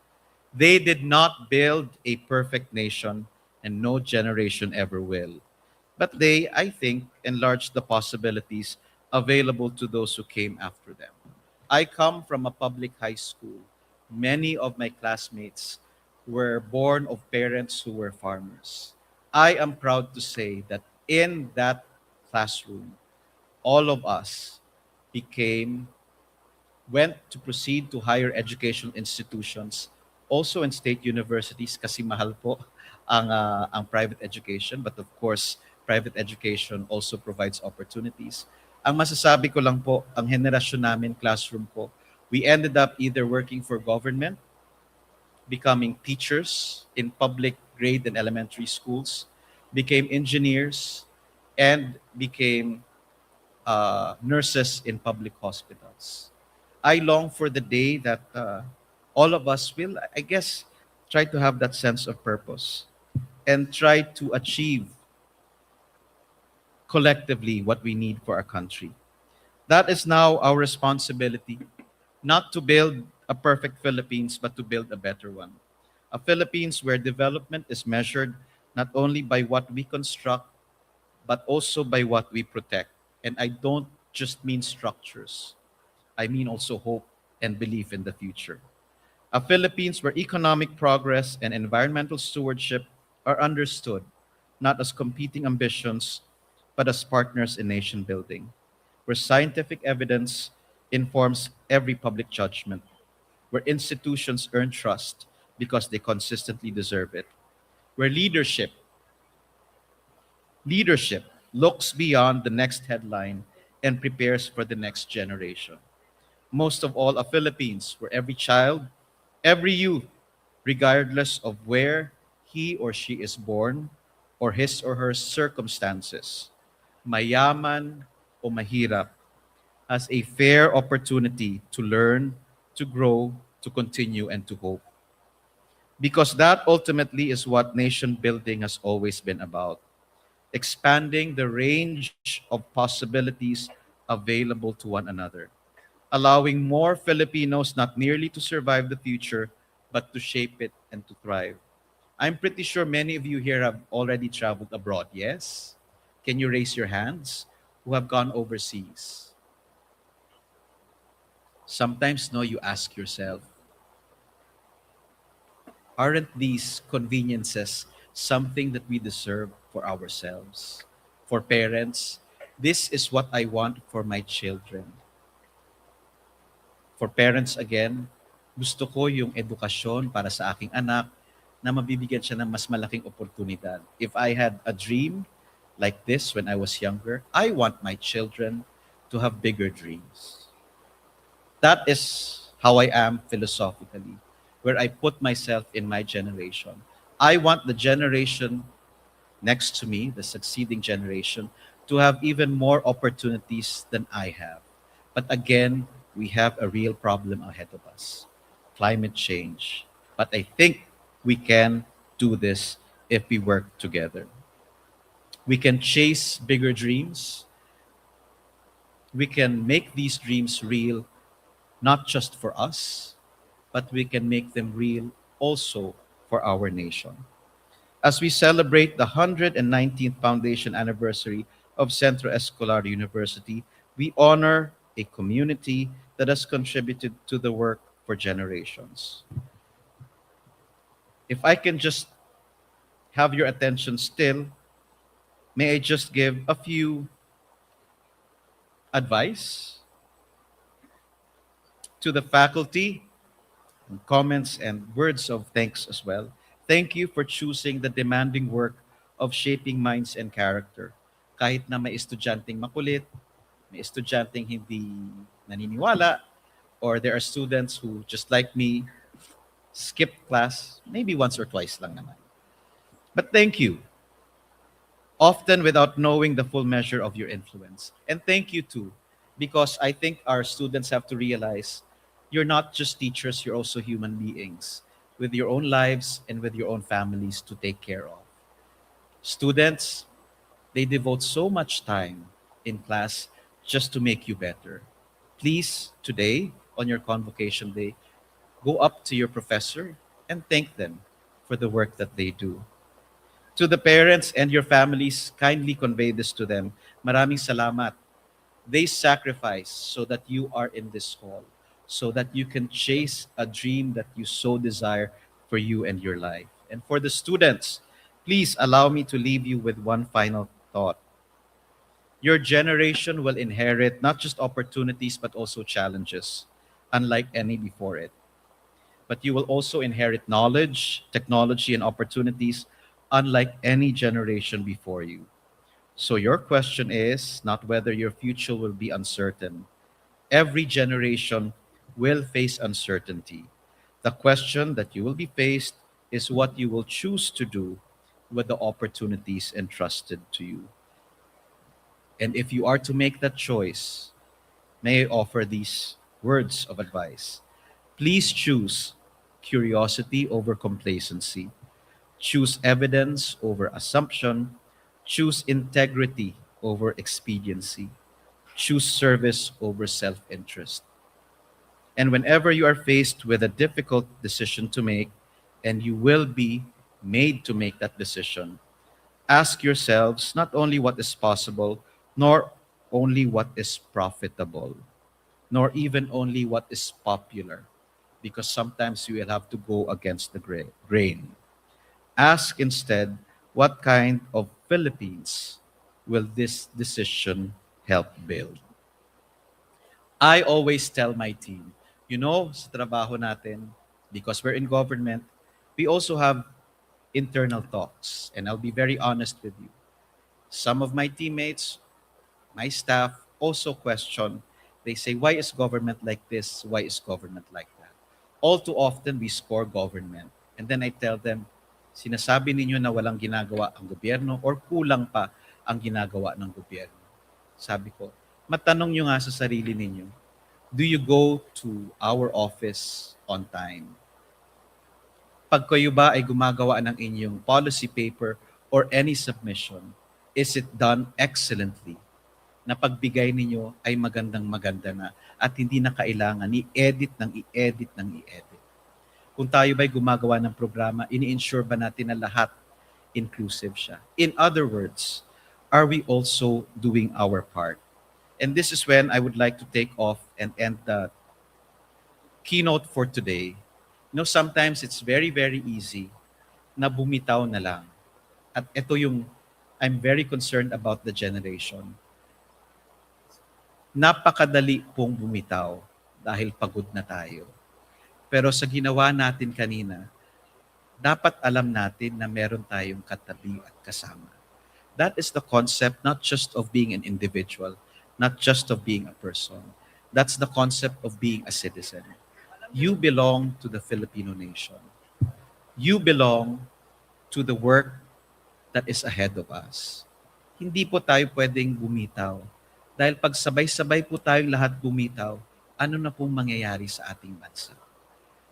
They did not build a perfect nation, and no generation ever will. But they, I think, enlarged the possibilities available to those who came after them. I come from a public high school. Many of my classmates were born of parents who were farmers. I am proud to say that in that classroom, all of us went to proceed to higher educational institutions, also in state universities kasi mahal po ang private education, but of course, private education also provides opportunities. Ang masasabi ko lang po, ang henerasyon namin, classroom po, we ended up either working for government, becoming teachers in public grade and elementary schools, became engineers, and became nurses in public hospitals. I long for the day that all of us will, I guess, try to have that sense of purpose and try to achieve collectively what we need for our country. That is now our responsibility, not to build a perfect Philippines, but to build a better one. A Philippines where development is measured not only by what we construct, but also by what we protect. And I don't just mean structures. I mean also hope and belief in the future. A Philippines where economic progress and environmental stewardship are understood, not as competing ambitions, but as partners in nation building, where scientific evidence informs every public judgment, where institutions earn trust because they consistently deserve it, where leadership looks beyond the next headline and prepares for the next generation. Most of all, a Philippines where every child, every youth, regardless of where he or she is born or his or her circumstances, mayaman o mahirap, has a fair opportunity to learn, to grow, to continue, and to hope. Because that ultimately is what nation building has always been about, expanding the range of possibilities available to one another, allowing more Filipinos not merely to survive the future, but to shape it and to thrive. I'm pretty sure many of you here have already traveled abroad, yes? Can you raise your hands who have gone overseas? Sometimes, no, you ask yourself, aren't these conveniences something that we deserve for ourselves? For parents, this is what I want for my children. For parents again, gusto ko yung edukasyon para sa aking anak na mabibigyan siya ng mas malaking oportunidad. If I had a dream like this when I was younger, I want my children to have bigger dreams. That is how I am philosophically, where I put myself in my generation. I want the generation next to me, the succeeding generation, to have even more opportunities than I have. But again, we have a real problem ahead of us, climate change. But I think we can do this if we work together. We can chase bigger dreams. We can make these dreams real, not just for us, but we can make them real also for our nation. As we celebrate the 119th foundation anniversary of Centro Escolar University, we honor a community that has contributed to the work for generations. If I can just have your attention still, may I just give a few advice to the faculty, comments and words of thanks as well. Thank you for choosing the demanding work of shaping minds and character. Kahit na may estudyanteng makulit, may estudyanteng hindi naniniwala, or there are students who, just like me, skip class maybe once or twice lang naman. But thank you, often without knowing the full measure of your influence. And thank you too, because I think our students have to realize you're not just teachers, you're also human beings with your own lives and with your own families to take care of. Students, they devote so much time in class just to make you better. Please, today, on your convocation day, go up to your professor and thank them for the work that they do. To the parents and your families, kindly convey this to them. Maraming salamat. They sacrifice so that you are in this hall, so that you can chase a dream that you so desire for you and your life. And for the students, please allow me to leave you with one final thought. Your generation will inherit not just opportunities, but also challenges, unlike any before it. But you will also inherit knowledge, technology, and opportunities, unlike any generation before you. So your question is not whether your future will be uncertain. Every generation will face uncertainty. The question that you will be faced is what you will choose to do with the opportunities entrusted to you. And if you are to make that choice, may I offer these words of advice. Please choose curiosity over complacency. Choose evidence over assumption. Choose integrity over expediency. Choose service over self-interest. And whenever you are faced with a difficult decision to make, and you will be made to make that decision, ask yourselves not only what is possible, nor only what is profitable, nor even only what is popular, because sometimes you will have to go against the grain. Ask instead, what kind of Philippines will this decision help build? I always tell my team, sa trabaho natin, because we're in government, we also have internal talks. And I'll be very honest with you. Some of my teammates, my staff, also question, they say, why is government like this? Why is government like that? All too often, we score government. And then I tell them, sinasabi ninyo na walang ginagawa ang gobyerno or kulang pa ang ginagawa ng gobyerno. Sabi ko, matanong nyo nga sa sarili ninyo, do you go to our office on time? Pag kayo ba ay gumagawa ng inyong policy paper or any submission, is it done excellently? Na pagbigay ninyo ay magandang-maganda na at hindi na kailangan i-edit ng i-edit ng i-edit. Kung tayo ba'y gumagawa ng programa, ini-ensure ba natin na lahat inclusive siya? In other words, are we also doing our part? And this is when I would like to take off and end the keynote for today. You know, sometimes it's very, very easy na bumitaw na lang. At ito yung, I'm very concerned about the generation. Napakadali pong bumitaw dahil pagod na tayo. Pero sa ginawa natin kanina, dapat alam natin na meron tayong katabi at kasama. That is the concept not just of being an individual, not just of being a person. That's the concept of being a citizen. You belong to the Filipino nation. You belong to the work that is ahead of us. Hindi po tayo pwedeng bumitaw. Dahil pag sabay-sabay po tayong lahat bumitaw, ano na pong mangyayari sa ating bansa?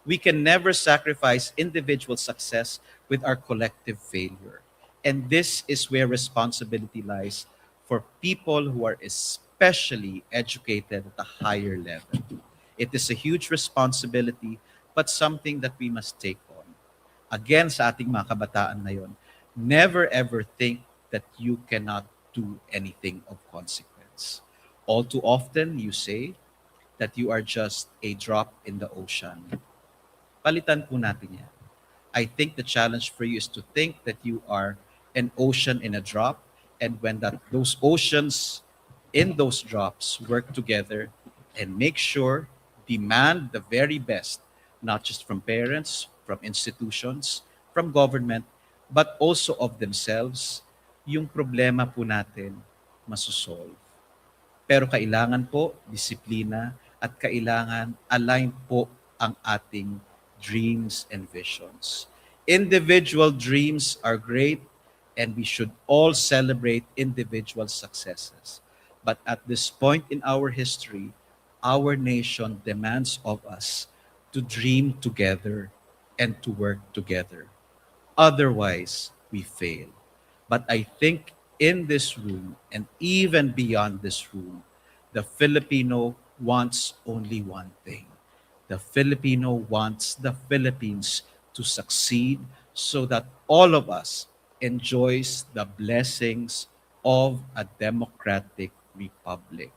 We can never sacrifice individual success with our collective failure. And this is where responsibility lies for people who are especially educated at a higher level. It is a huge responsibility, but something that we must take on. Again, sa ating mga kabataan na yon, never ever think that you cannot do anything of consequence. All too often, you say that you are just a drop in the ocean. Palitan po natin yan. I think the challenge for you is to think that you are an ocean in a drop, and when those oceans in those drops work together and make sure, demand the very best, not just from parents, from institutions, from government, but also of themselves, yung problema po natin masusolve. Pero kailangan po disiplina at kailangan align po ang ating dreams and visions. Individual dreams are great and we should all celebrate individual successes. But at this point in our history, our nation demands of us to dream together and to work together. Otherwise, we fail. But I think in this room and even beyond this room, the Filipino wants only one thing. The Filipino wants the Philippines to succeed so that all of us enjoys the blessings of a democratic republic.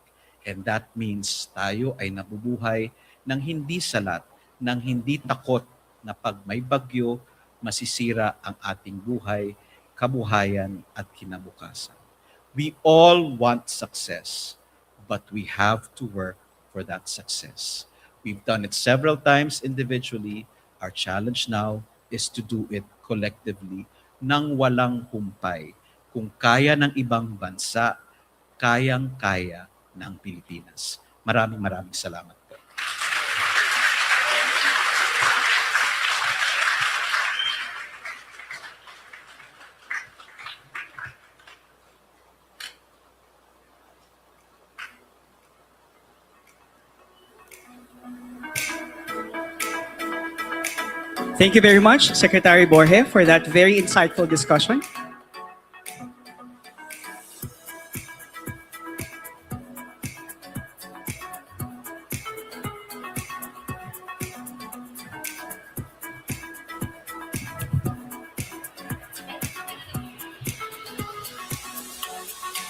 And that means tayo ay nabubuhay ng hindi salat, ng hindi takot na pag may bagyo, masisira ang ating buhay, kabuhayan at kinabukasan. We all want success, but we have to work for that success. We've done it several times individually. Our challenge now is to do it collectively nang walang humpay. Kung kaya ng ibang bansa, kayang-kaya ng Pilipinas. Maraming salamat po. Thank you very much, Secretary Borge, for that very insightful discussion.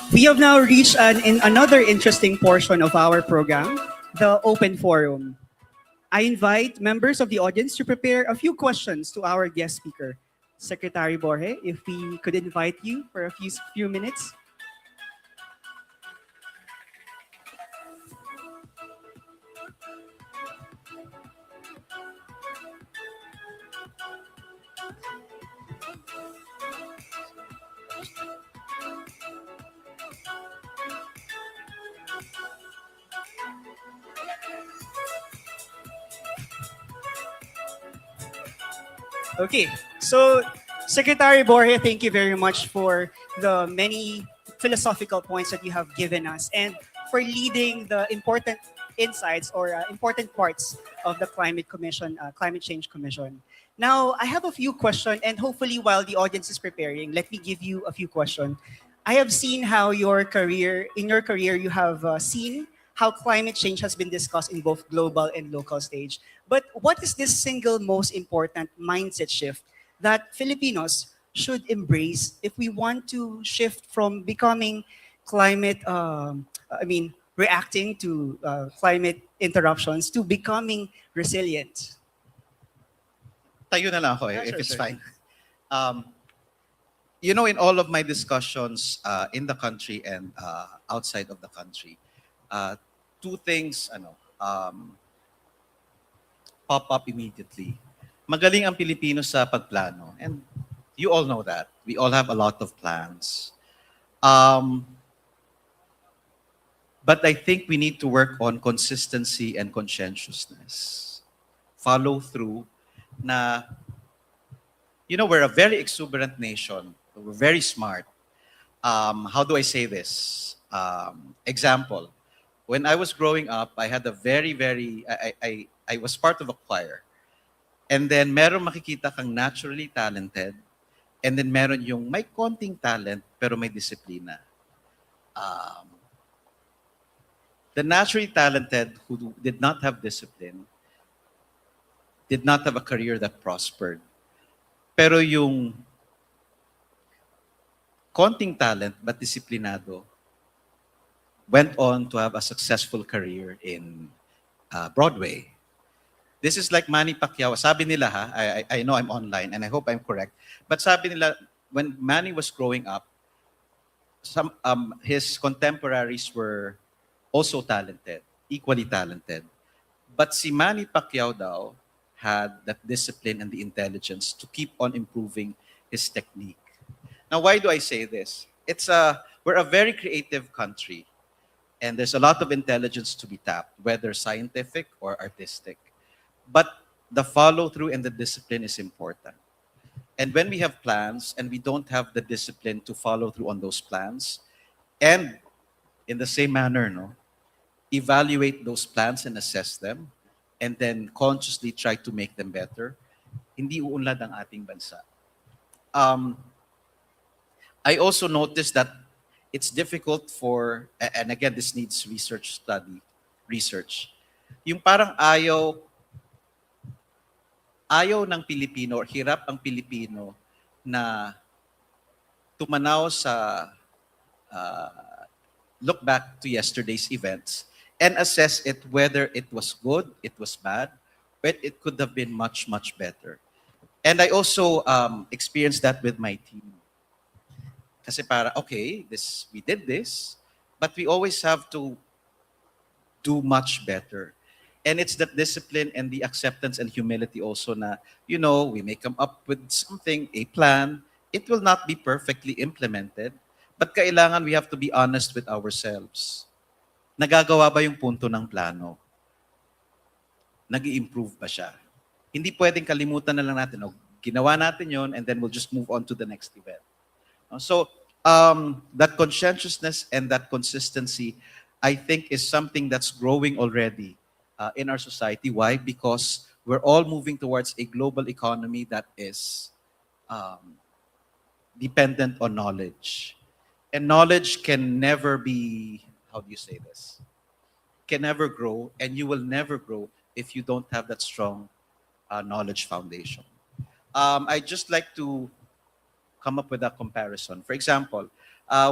We have now reached another interesting portion of our program, the open forum. I invite members of the audience to prepare a few questions to our guest speaker. Secretary Borge, if we could invite you for a few minutes. Okay, so Secretary Borja, thank you very much for the many philosophical points that you have given us and for leading the important insights or important parts of the Climate Change Commission. Now, I have a few questions, and hopefully, while the audience is preparing, let me give you a few questions. I have seen how in your career, you have seen how climate change has been discussed in both global and local stage. But what is this single most important mindset shift that Filipinos should embrace if we want to shift from becoming reacting to climate interruptions to becoming resilient? Tayo na lang ako Yeah, if sure, it's sir. fine. You know, in all of my discussions in the country and outside of the country, two things pop up immediately. Magaling ang Pilipino sa pagplano. And you all know that. We all have a lot of plans. But I think we need to work on consistency and conscientiousness. Follow through na, you know, we're a very exuberant nation. We're very smart. How do I say this? Example, when I was growing up, I had a I was part of a choir. And then meron makikita kang naturally talented. And then meron yung may konting talent pero may disiplina. The naturally talented who did not have discipline did not have a career that prospered. Pero yung konting talent but disiplinado went on to have a successful career in Broadway. This is like Manny Pacquiao. Sabi nila I know I'm online and I hope I'm correct, but sabi nila when Manny was growing up, his contemporaries were also talented, equally talented. But si Manny Pacquiao daw had that discipline and the intelligence to keep on improving his technique. Now, why do I say this? We're a very creative country, and there's a lot of intelligence to be tapped, whether scientific or artistic. But the follow-through and the discipline is important. And when we have plans and we don't have the discipline to follow through on those plans, and in the same manner, evaluate those plans and assess them, and then consciously try to make them better, hindi uunlad ang ating bansa. I also noticed that it's difficult for, and again, this needs research. Yung parang ayaw ng Pilipino or hirap ang Pilipino na tumanaw sa look back to yesterday's events and assess it whether it was good, it was bad, but it could have been much, much better. And I also experienced that with my team. Kasi we did this, but we always have to do much better. And it's that discipline and the acceptance and humility also na, we may come up with something, a plan. It will not be perfectly implemented, but kailangan we have to be honest with ourselves. Nagagawa ba yung punto ng plano? Nag-i-improve ba siya? Hindi pwedeng kalimutan na lang natin, ginawa natin yon and then we'll just move on to the next event. So that conscientiousness and that consistency, I think, is something that's growing already in our society. Why? Because we're all moving towards a global economy that is dependent on knowledge. And knowledge can never be, how do you say this? Can never grow, and you will never grow if you don't have that strong knowledge foundation. I just like to come up with a comparison. For example,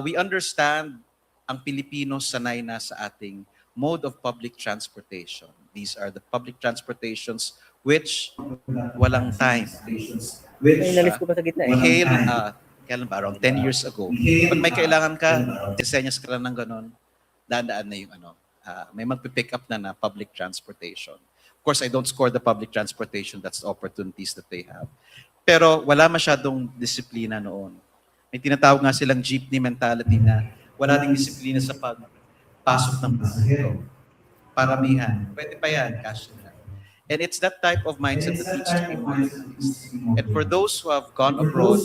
we understand ang Pilipino sanay na sa ating mode of public transportation. These are the public transportations which walang time. Which we hail, kailan ba? Around 10 years ago. Pag may kailangan ka, disenyas ka lang ng ganon, daan na yung may magpipick up na public transportation. Of course, I don't score the public transportation. That's the opportunities that they have. Pero wala masyadong disiplina noon. May tinatawag nga silang jeepney mentality na wala ding disiplina sa pagpasok ng pasahero. Paramihan. Pwede pa yan, cash na. And it's that type of mindset that needs to be modernized. And for those who have gone abroad,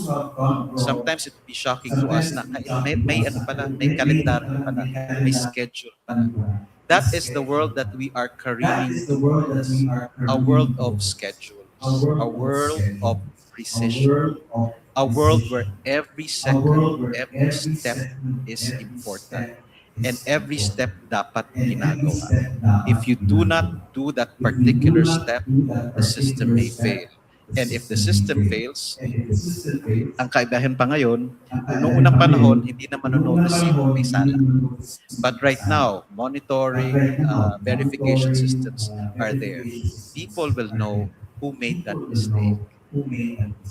sometimes it will be shocking to us na may ano pala, may kalendaryo pala, may schedule pala. That is the world that we are careening towards. A world of schedules, a world of precision, a world where every second, every step is important. And every step dapat ginagawa. If you do not do that particular step, the system may fail. And if the system fails, ang kaibahan pa ngayon, noong unang panahon, hindi na manonotice sino may sala. But right now, monitoring, verification systems are there. People will know who made that mistake.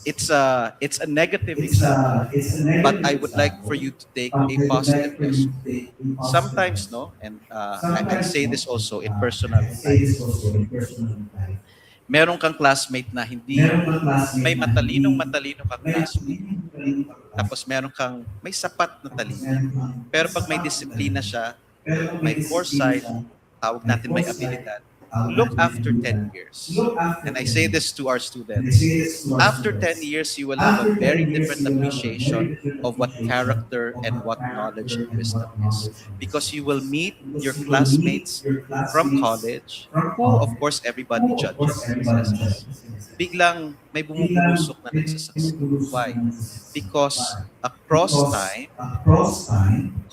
It's a negative example, but I would like for you to take a positive lesson. Sometimes, no, and I say this also in personal life. Meron kang classmate na hindi, may matalino kang classmate. Tapos meron kang may sapat na talino. Pero pag may disiplina siya, may foresight, tawag natin may abilidad, look after 10 years. And I say this to our students. After 10 years, you will have a very different appreciation of what character and what knowledge and wisdom is. Because you will meet your classmates from college, who of course everybody judges. Biglang may bumubulusok na nagsasucceed. Why? Because across time,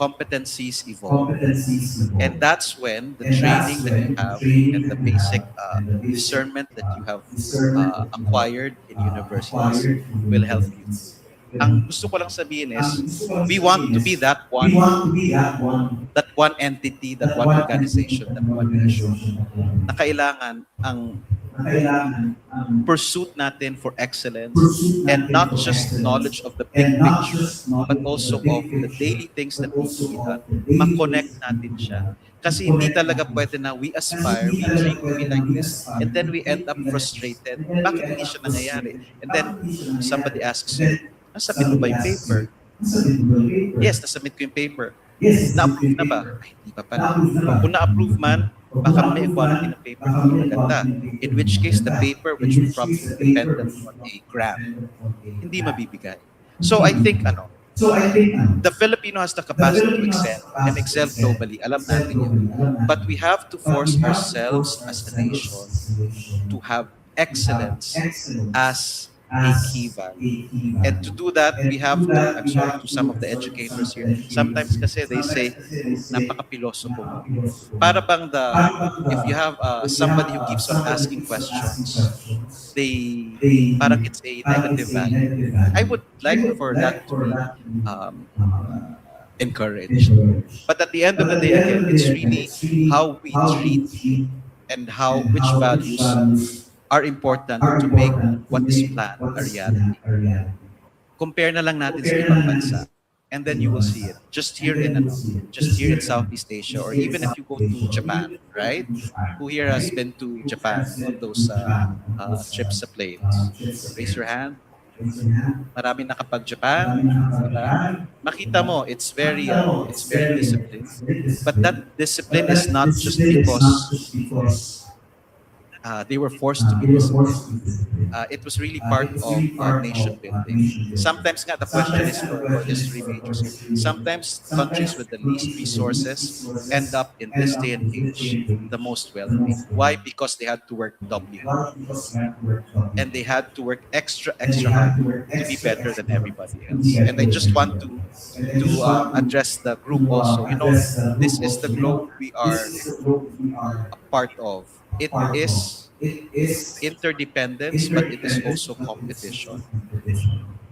competencies evolve. And that's when the training that you have and the basic discernment that you have acquired in universities will help you. Ang gusto ko lang sabihin is, we want to be that one entity, that one organization, that one nation, na kailangan ang pursuit natin for excellence and not just knowledge of the big picture, but also of the daily things that need to be done. Ma-connect natin siya. Kasi hindi talaga pwede na we aspire, we dream to be like this, and then we end up frustrated. Bakit hindi siya nangyayari? And then somebody asks you, nasabit mo ba yung paper? Yes, nasabit ko yung paper. Na-approve na ba? Ay, hindi pa pala. Kung na-approve man, baka may quality ng paper hindi maganda. In which case, the paper, which will probably depend on a grant, hindi mabibigay. So I think, the Filipino has the capacity to excel and excel globally. Alam natin yun. But we have to force ourselves as a nation to have excellence as a key value. And to do that, we have to, I'm sorry to some of the educators here, sometimes kasi they say, napaka-pilosopo mo. Para bang if you have somebody who keeps on asking questions, parang it's a negative value. I would like for that to be encouraged. But at the end of the day, again, it's really how we treat and which values are important to make what is planned a reality. Compare na lang natin sa ibang bansa, and then you will see it. Just here in Southeast Asia, or even if you go to Japan, right? Who here has been to Japan on those trips sa planes? Raise your hand. Marami nakapag-Japan, diba? Makita mo, it's very disciplined. But that discipline is not just because they were forced to be disciplined. It was really part of our nation building. Sometimes the question is for history majors. Sometimes countries with the least resources end up in this day and age the most wealthy. Why? Because they had to work doubly hard. And they had to work extra hard to be better than everybody else. And I just want to address the group also. This is the globe we are a part of. It is interdependence, but it is also competition.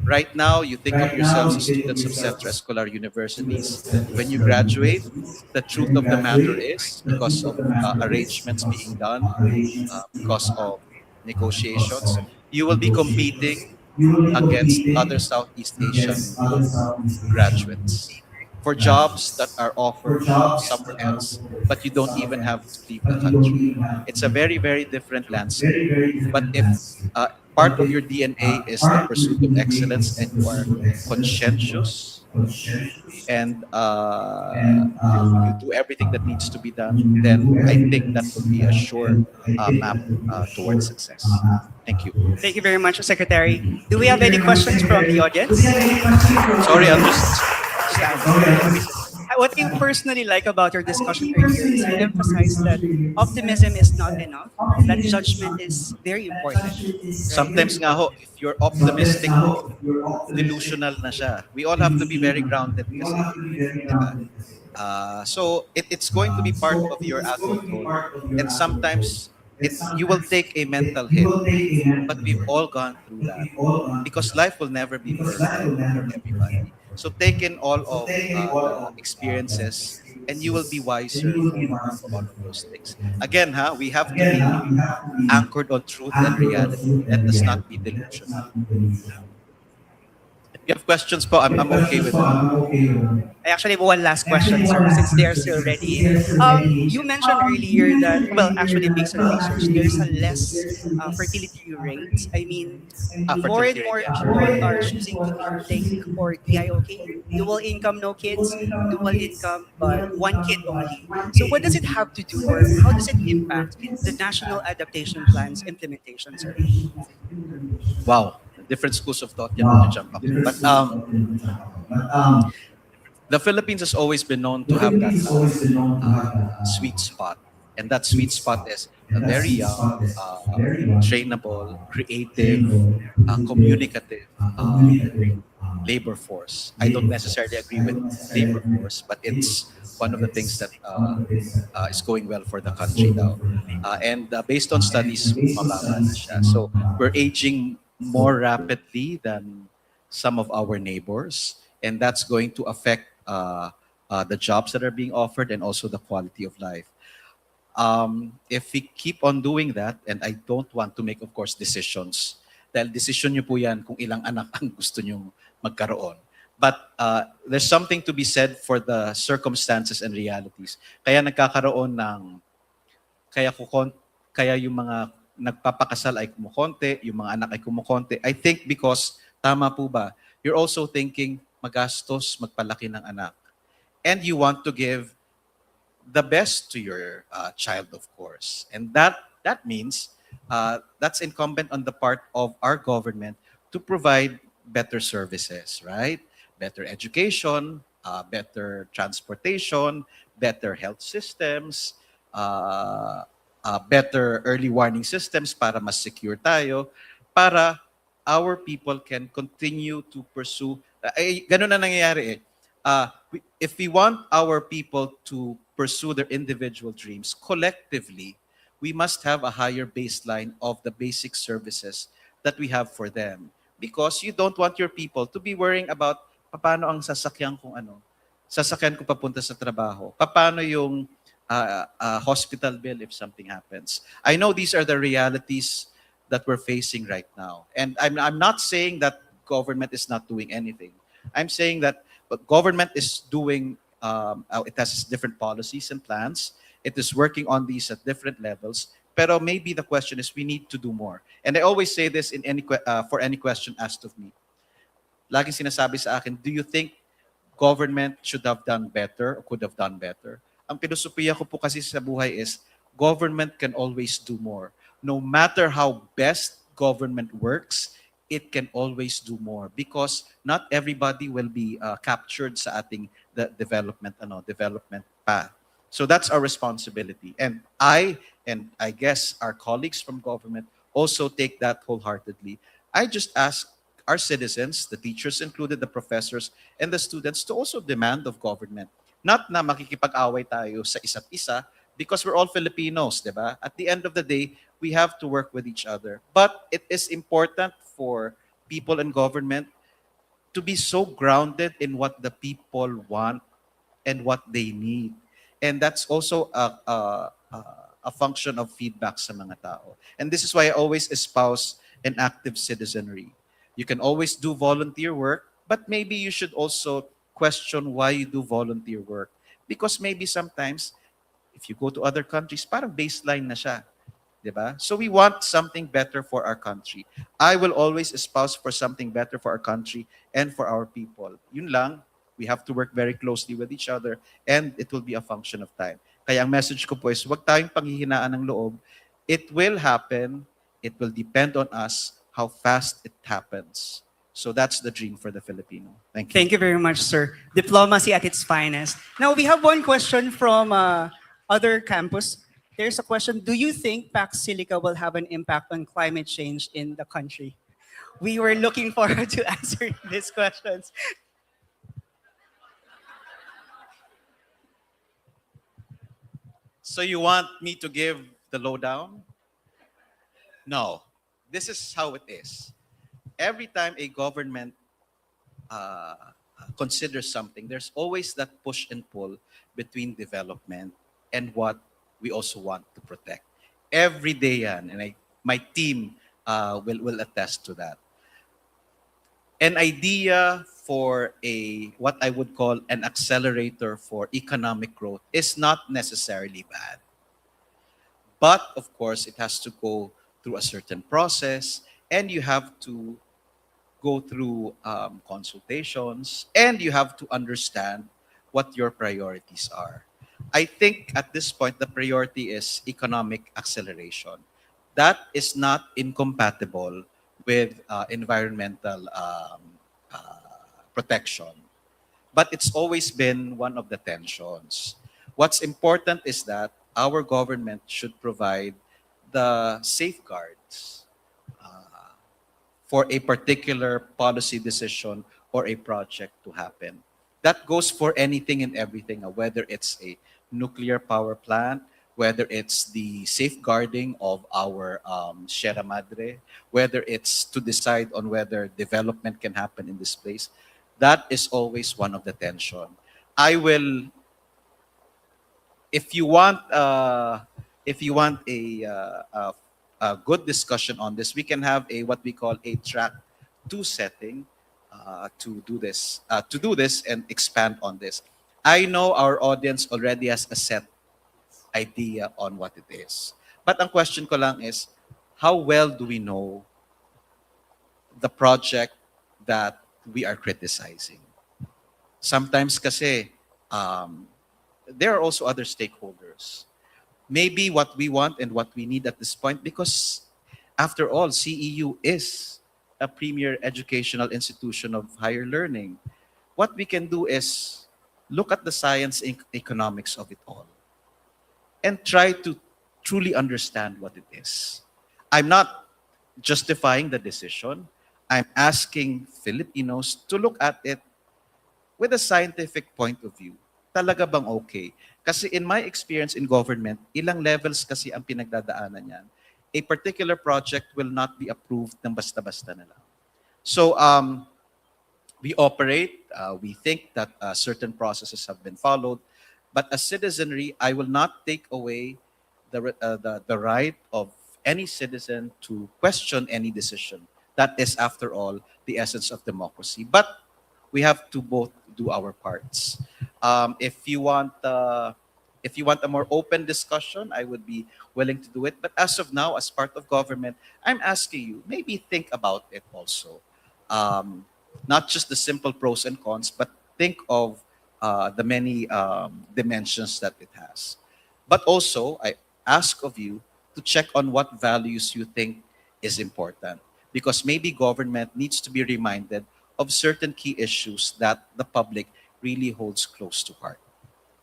Right now, you think of yourselves as students of Centro Escolar universities. When you graduate, the truth of the matter is, because of arrangements being done, because of negotiations, you will be competing against other Southeast Asian graduates for jobs that are offered somewhere else, but you don't even have to leave the country. It's a very, very different landscape. But if part of your DNA is the pursuit of excellence and you are conscientious and you do everything that needs to be done, then I think that will be a sure map towards success. Thank you. Thank you very much, Secretary. Do we have any questions from the audience? Sorry, I'll just stand. What I personally like about your discussion earlier is you emphasize that optimism is not enough, that judgment is very important. Right? Sometimes nga ho, if you're optimistic, delusional na siya. We all have to be very grounded kasi. Diba? So it's going to be part of your adulthood. And sometimes you will take a mental hit. But we've all gone through that. Because life will never be perfect for everybody. So take in all of the experiences and you will be wiser for all of those things. Again, we have to be anchored on truth and reality. Let us not be delusional. If you have questions po, I'm okay with it. I actually have one last question, sir, since they're still ready. You mentioned earlier that, well, actually based on research, there's a less fertility rate. I mean, more and more people are choosing to take or DIOK, dual income, no kids, dual income, but one kid only. So what does it have to do, or how does it impact the National Adaptation Plan's implementation, sir? Wow, different schools of thought yan when you jump up. But the Philippines has always been known to have that sweet spot. And that sweet spot is a very young, trainable, creative, communicative labor force. I don't necessarily agree with labor force, but it's one of the things that is going well for the country now. And based on studies, mababa na siya. So we're aging more rapidly than some of our neighbors, and that's going to affect the jobs that are being offered and also the quality of life. If we keep on doing that, and I don't want to make, of course, decisions, dahil decision nyo po yan kung ilang anak ang gusto nyo magkaroon. But there's something to be said for the circumstances and realities. Kaya nagkakaroon ng, kaya yung mga nagpapakasal ay kumukonte, yung mga anak ay kumukonte. I think because, tama po ba, you're also thinking, magastos, magpalaki ng anak. And you want to give the best to your child, of course. And that means that's incumbent on the part of our government to provide better services, right? Better education, better transportation, better health systems, better early warning systems para mas secure tayo, para our people can continue to pursue. Ganun na nangyayari eh. If we want our people to pursue their individual dreams collectively, we must have a higher baseline of the basic services that we have for them. Because you don't want your people to be worrying about paano ang sasakyan kung ano. Sasakyan ko papunta sa trabaho. Paano yung hospital bill if something happens. I know these are the realities that we're facing right now. And I'm not saying that government is not doing anything. I'm saying that what government is doing, it has different policies and plans. It is working on these at different levels. Pero maybe the question is we need to do more. And I always say this in for any question asked of me. Laging sinasabi sa akin, do you think government should have done better or could have done better? Ang pilosopiya ko po kasi sa buhay is government can always do more. No matter how best government works, it can always do more because not everybody will be captured sa ating development path. So that's our responsibility. And I guess our colleagues from government also take that wholeheartedly. I just ask our citizens, the teachers included, the professors, and the students to also demand of government. Not na makikipag-away tayo sa isa't isa because we're all Filipinos, diba? At the end of the day, we have to work with each other. But it is important for people in government to be so grounded in what the people want and what they need. And that's also a function of feedback sa mga tao. And this is why I always espouse an active citizenry. You can always do volunteer work, but maybe you should also question why you do volunteer work. Because maybe sometimes, if you go to other countries, parang baseline na siya. Diba? So we want something better for our country. I will always espouse for something better for our country and for our people. Yun lang. We have to work very closely with each other, and it will be a function of time. Kaya ang message ko po is, huwag tayong panghihinaan ng loob. It will happen. It will depend on us how fast it happens. So that's the dream for the Filipino. Thank you. Thank you very much, sir. Diplomacy at its finest. Now, we have one question from other campus. There's a question. Do you think Pax Silica will have an impact on climate change in the country? We were looking forward to answering these questions. So you want me to give the lowdown? No. This is how it is. Every time a government considers something, there's always that push and pull between development and what we also want to protect. Every day yan, and my team will attest to that. An idea for what I would call an accelerator for economic growth is not necessarily bad. But of course, it has to go through a certain process, and you have to go through consultations, and you have to understand what your priorities are. I think at this point, the priority is economic acceleration. That is not incompatible with environmental protection. But it's always been one of the tensions. What's important is that our government should provide the safeguards for a particular policy decision or a project to happen. That goes for anything and everything, whether it's a nuclear power plant, whether it's the safeguarding of our Sierra Madre, whether it's to decide on whether development can happen in this place. That is always one of the tension. I will, if you want a good discussion on this, we can have what we call a track 2 setting to do this and expand on this. I know our audience already has a set idea on what it is. But ang question ko lang is, how well do we know the project that we are criticizing? Sometimes kasi, there are also other stakeholders. Maybe what we want and what we need at this point, because after all, CEU is a premier educational institution of higher learning. What we can do is look at the science and economics of it all and try to truly understand what it is. I'm not justifying the decision. I'm asking Filipinos to look at it with a scientific point of view. Talaga bang okay? Kasi in my experience in government, ilang levels kasi ang pinagdadaanan yan. A particular project will not be approved ng basta-basta na lang. So we operate, we think that certain processes have been followed, but as citizenry, I will not take away the right of any citizen to question any decision. That is, after all, the essence of democracy. But we have to both do our parts. If you want a more open discussion, I would be willing to do it. But as of now, as part of government, I'm asking you, maybe think about it also. Not just the simple pros and cons, but think of the many dimensions that it has. But also, I ask of you to check on what values you think is important. Because maybe government needs to be reminded of certain key issues that the public really holds close to heart.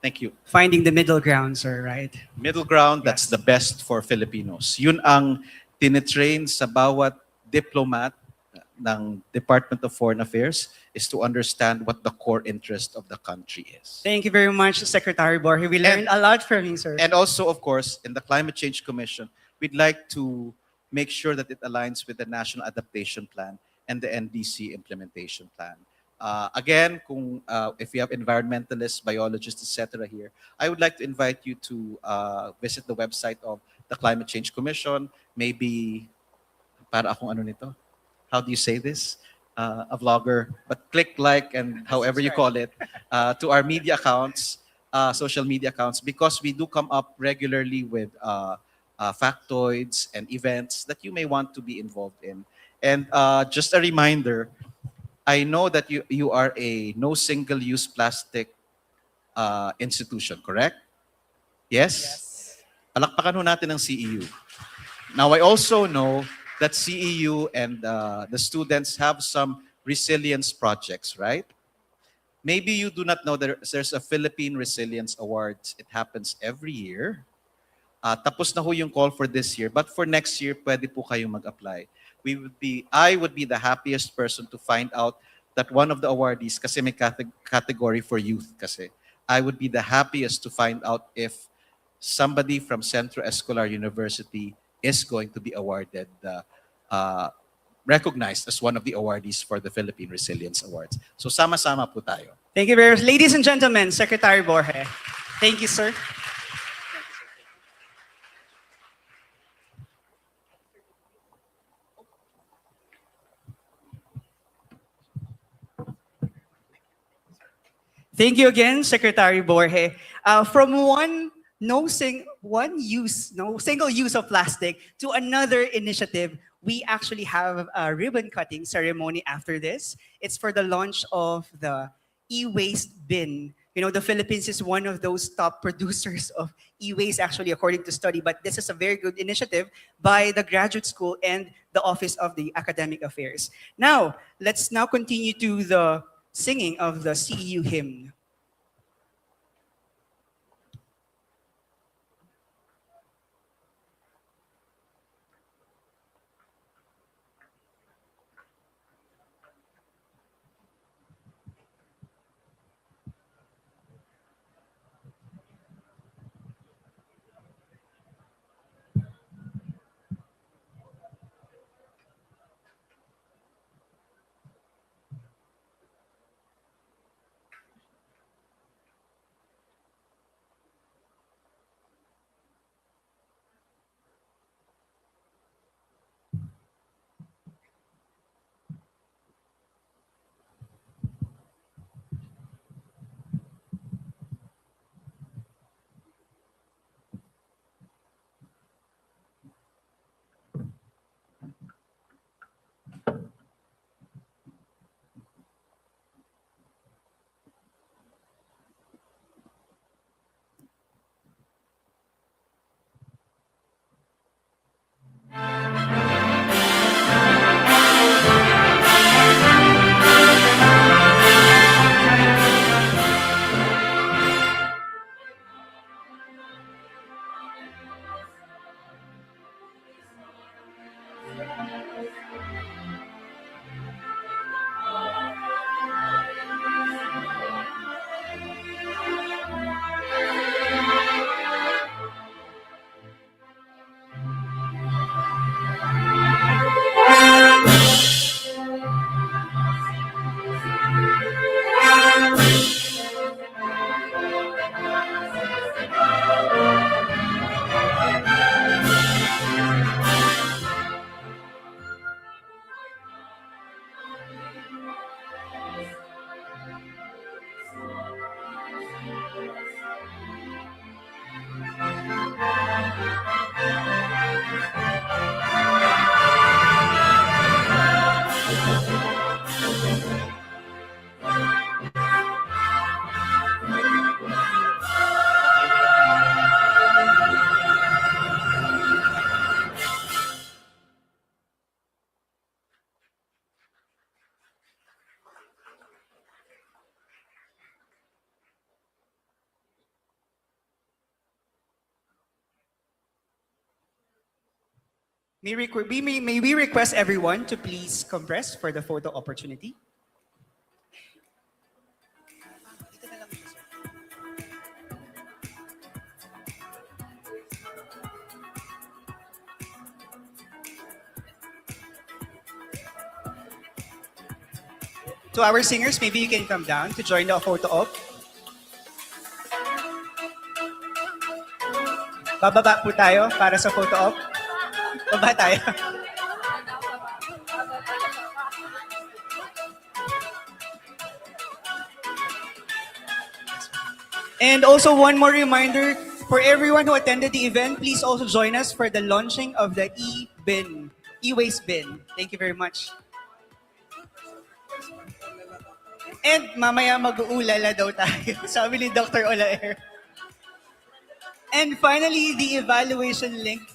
Thank you. Finding the middle ground, sir, right? Middle ground, that's the best for Filipinos. Yun ang tinitrain sa bawat diplomat ng Department of Foreign Affairs, is to understand what the core interest of the country is. Thank you very much, Secretary Borge. We learned a lot from you, sir. And also, of course, in the Climate Change Commission, we'd like to make sure that it aligns with the National Adaptation Plan and the NDC Implementation Plan. Again, if you have environmentalists, biologists, etc. here, I would like to invite you to visit the website of the Climate Change Commission. Maybe, para akong ano nito? How do you say this? A vlogger, but click like and however you call it, to our media accounts, social media accounts, because we do come up regularly with factoids and events that you may want to be involved in. And just a reminder, I know that you are a no single-use plastic institution, correct? Yes? Palakpakan ho natin ang CEU. Now, I also know that CEU and the students have some resilience projects, right? Maybe you do not know there's a Philippine Resilience Awards. It happens every year. Tapos na ho yung call for this year, but for next year, pwede po kayong mag-apply. I would be the happiest person to find out that one of the awardees, kasi may category for youth kasi, I would be the happiest to find out if somebody from Centro Escolar University is going to be awarded, recognized as one of the awardees for the Philippine Resilience Awards. So sama-sama po tayo. Thank you very much. Ladies and gentlemen, Secretary Borge. Thank you, sir. Thank you again, Secretary Borge. From no single use of plastic to another initiative, we actually have a ribbon cutting ceremony after this. It's for the launch of the e-waste bin. You know, the Philippines is one of those top producers of e-waste, actually, according to study. But this is a very good initiative by the graduate school and the Office of the Academic Affairs. Now, let's now continue to the singing of the CEU hymn. May we request everyone to please compress for the photo opportunity? To our singers, maybe you can come down to join the photo op. Bababa po tayo para sa photo op. Baba tayo. And also one more reminder, for everyone who attended the event, please also join us for the launching of the e-waste bin. Thank you very much. And mamaya mag-uulala daw tayo, sabi ni Dr. Olaer. And finally, the evaluation link.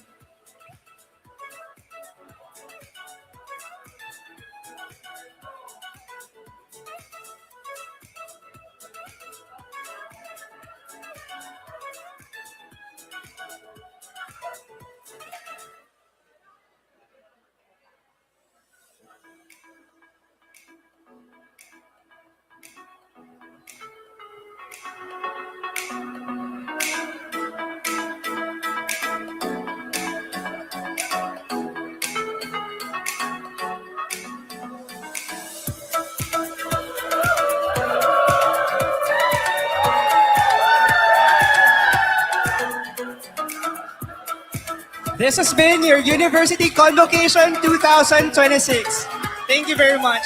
This has been your University Convocation 2026. Thank you very much.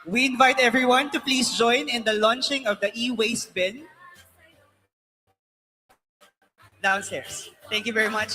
We invite everyone to please join in the launching of the e-waste bin downstairs. Thank you very much.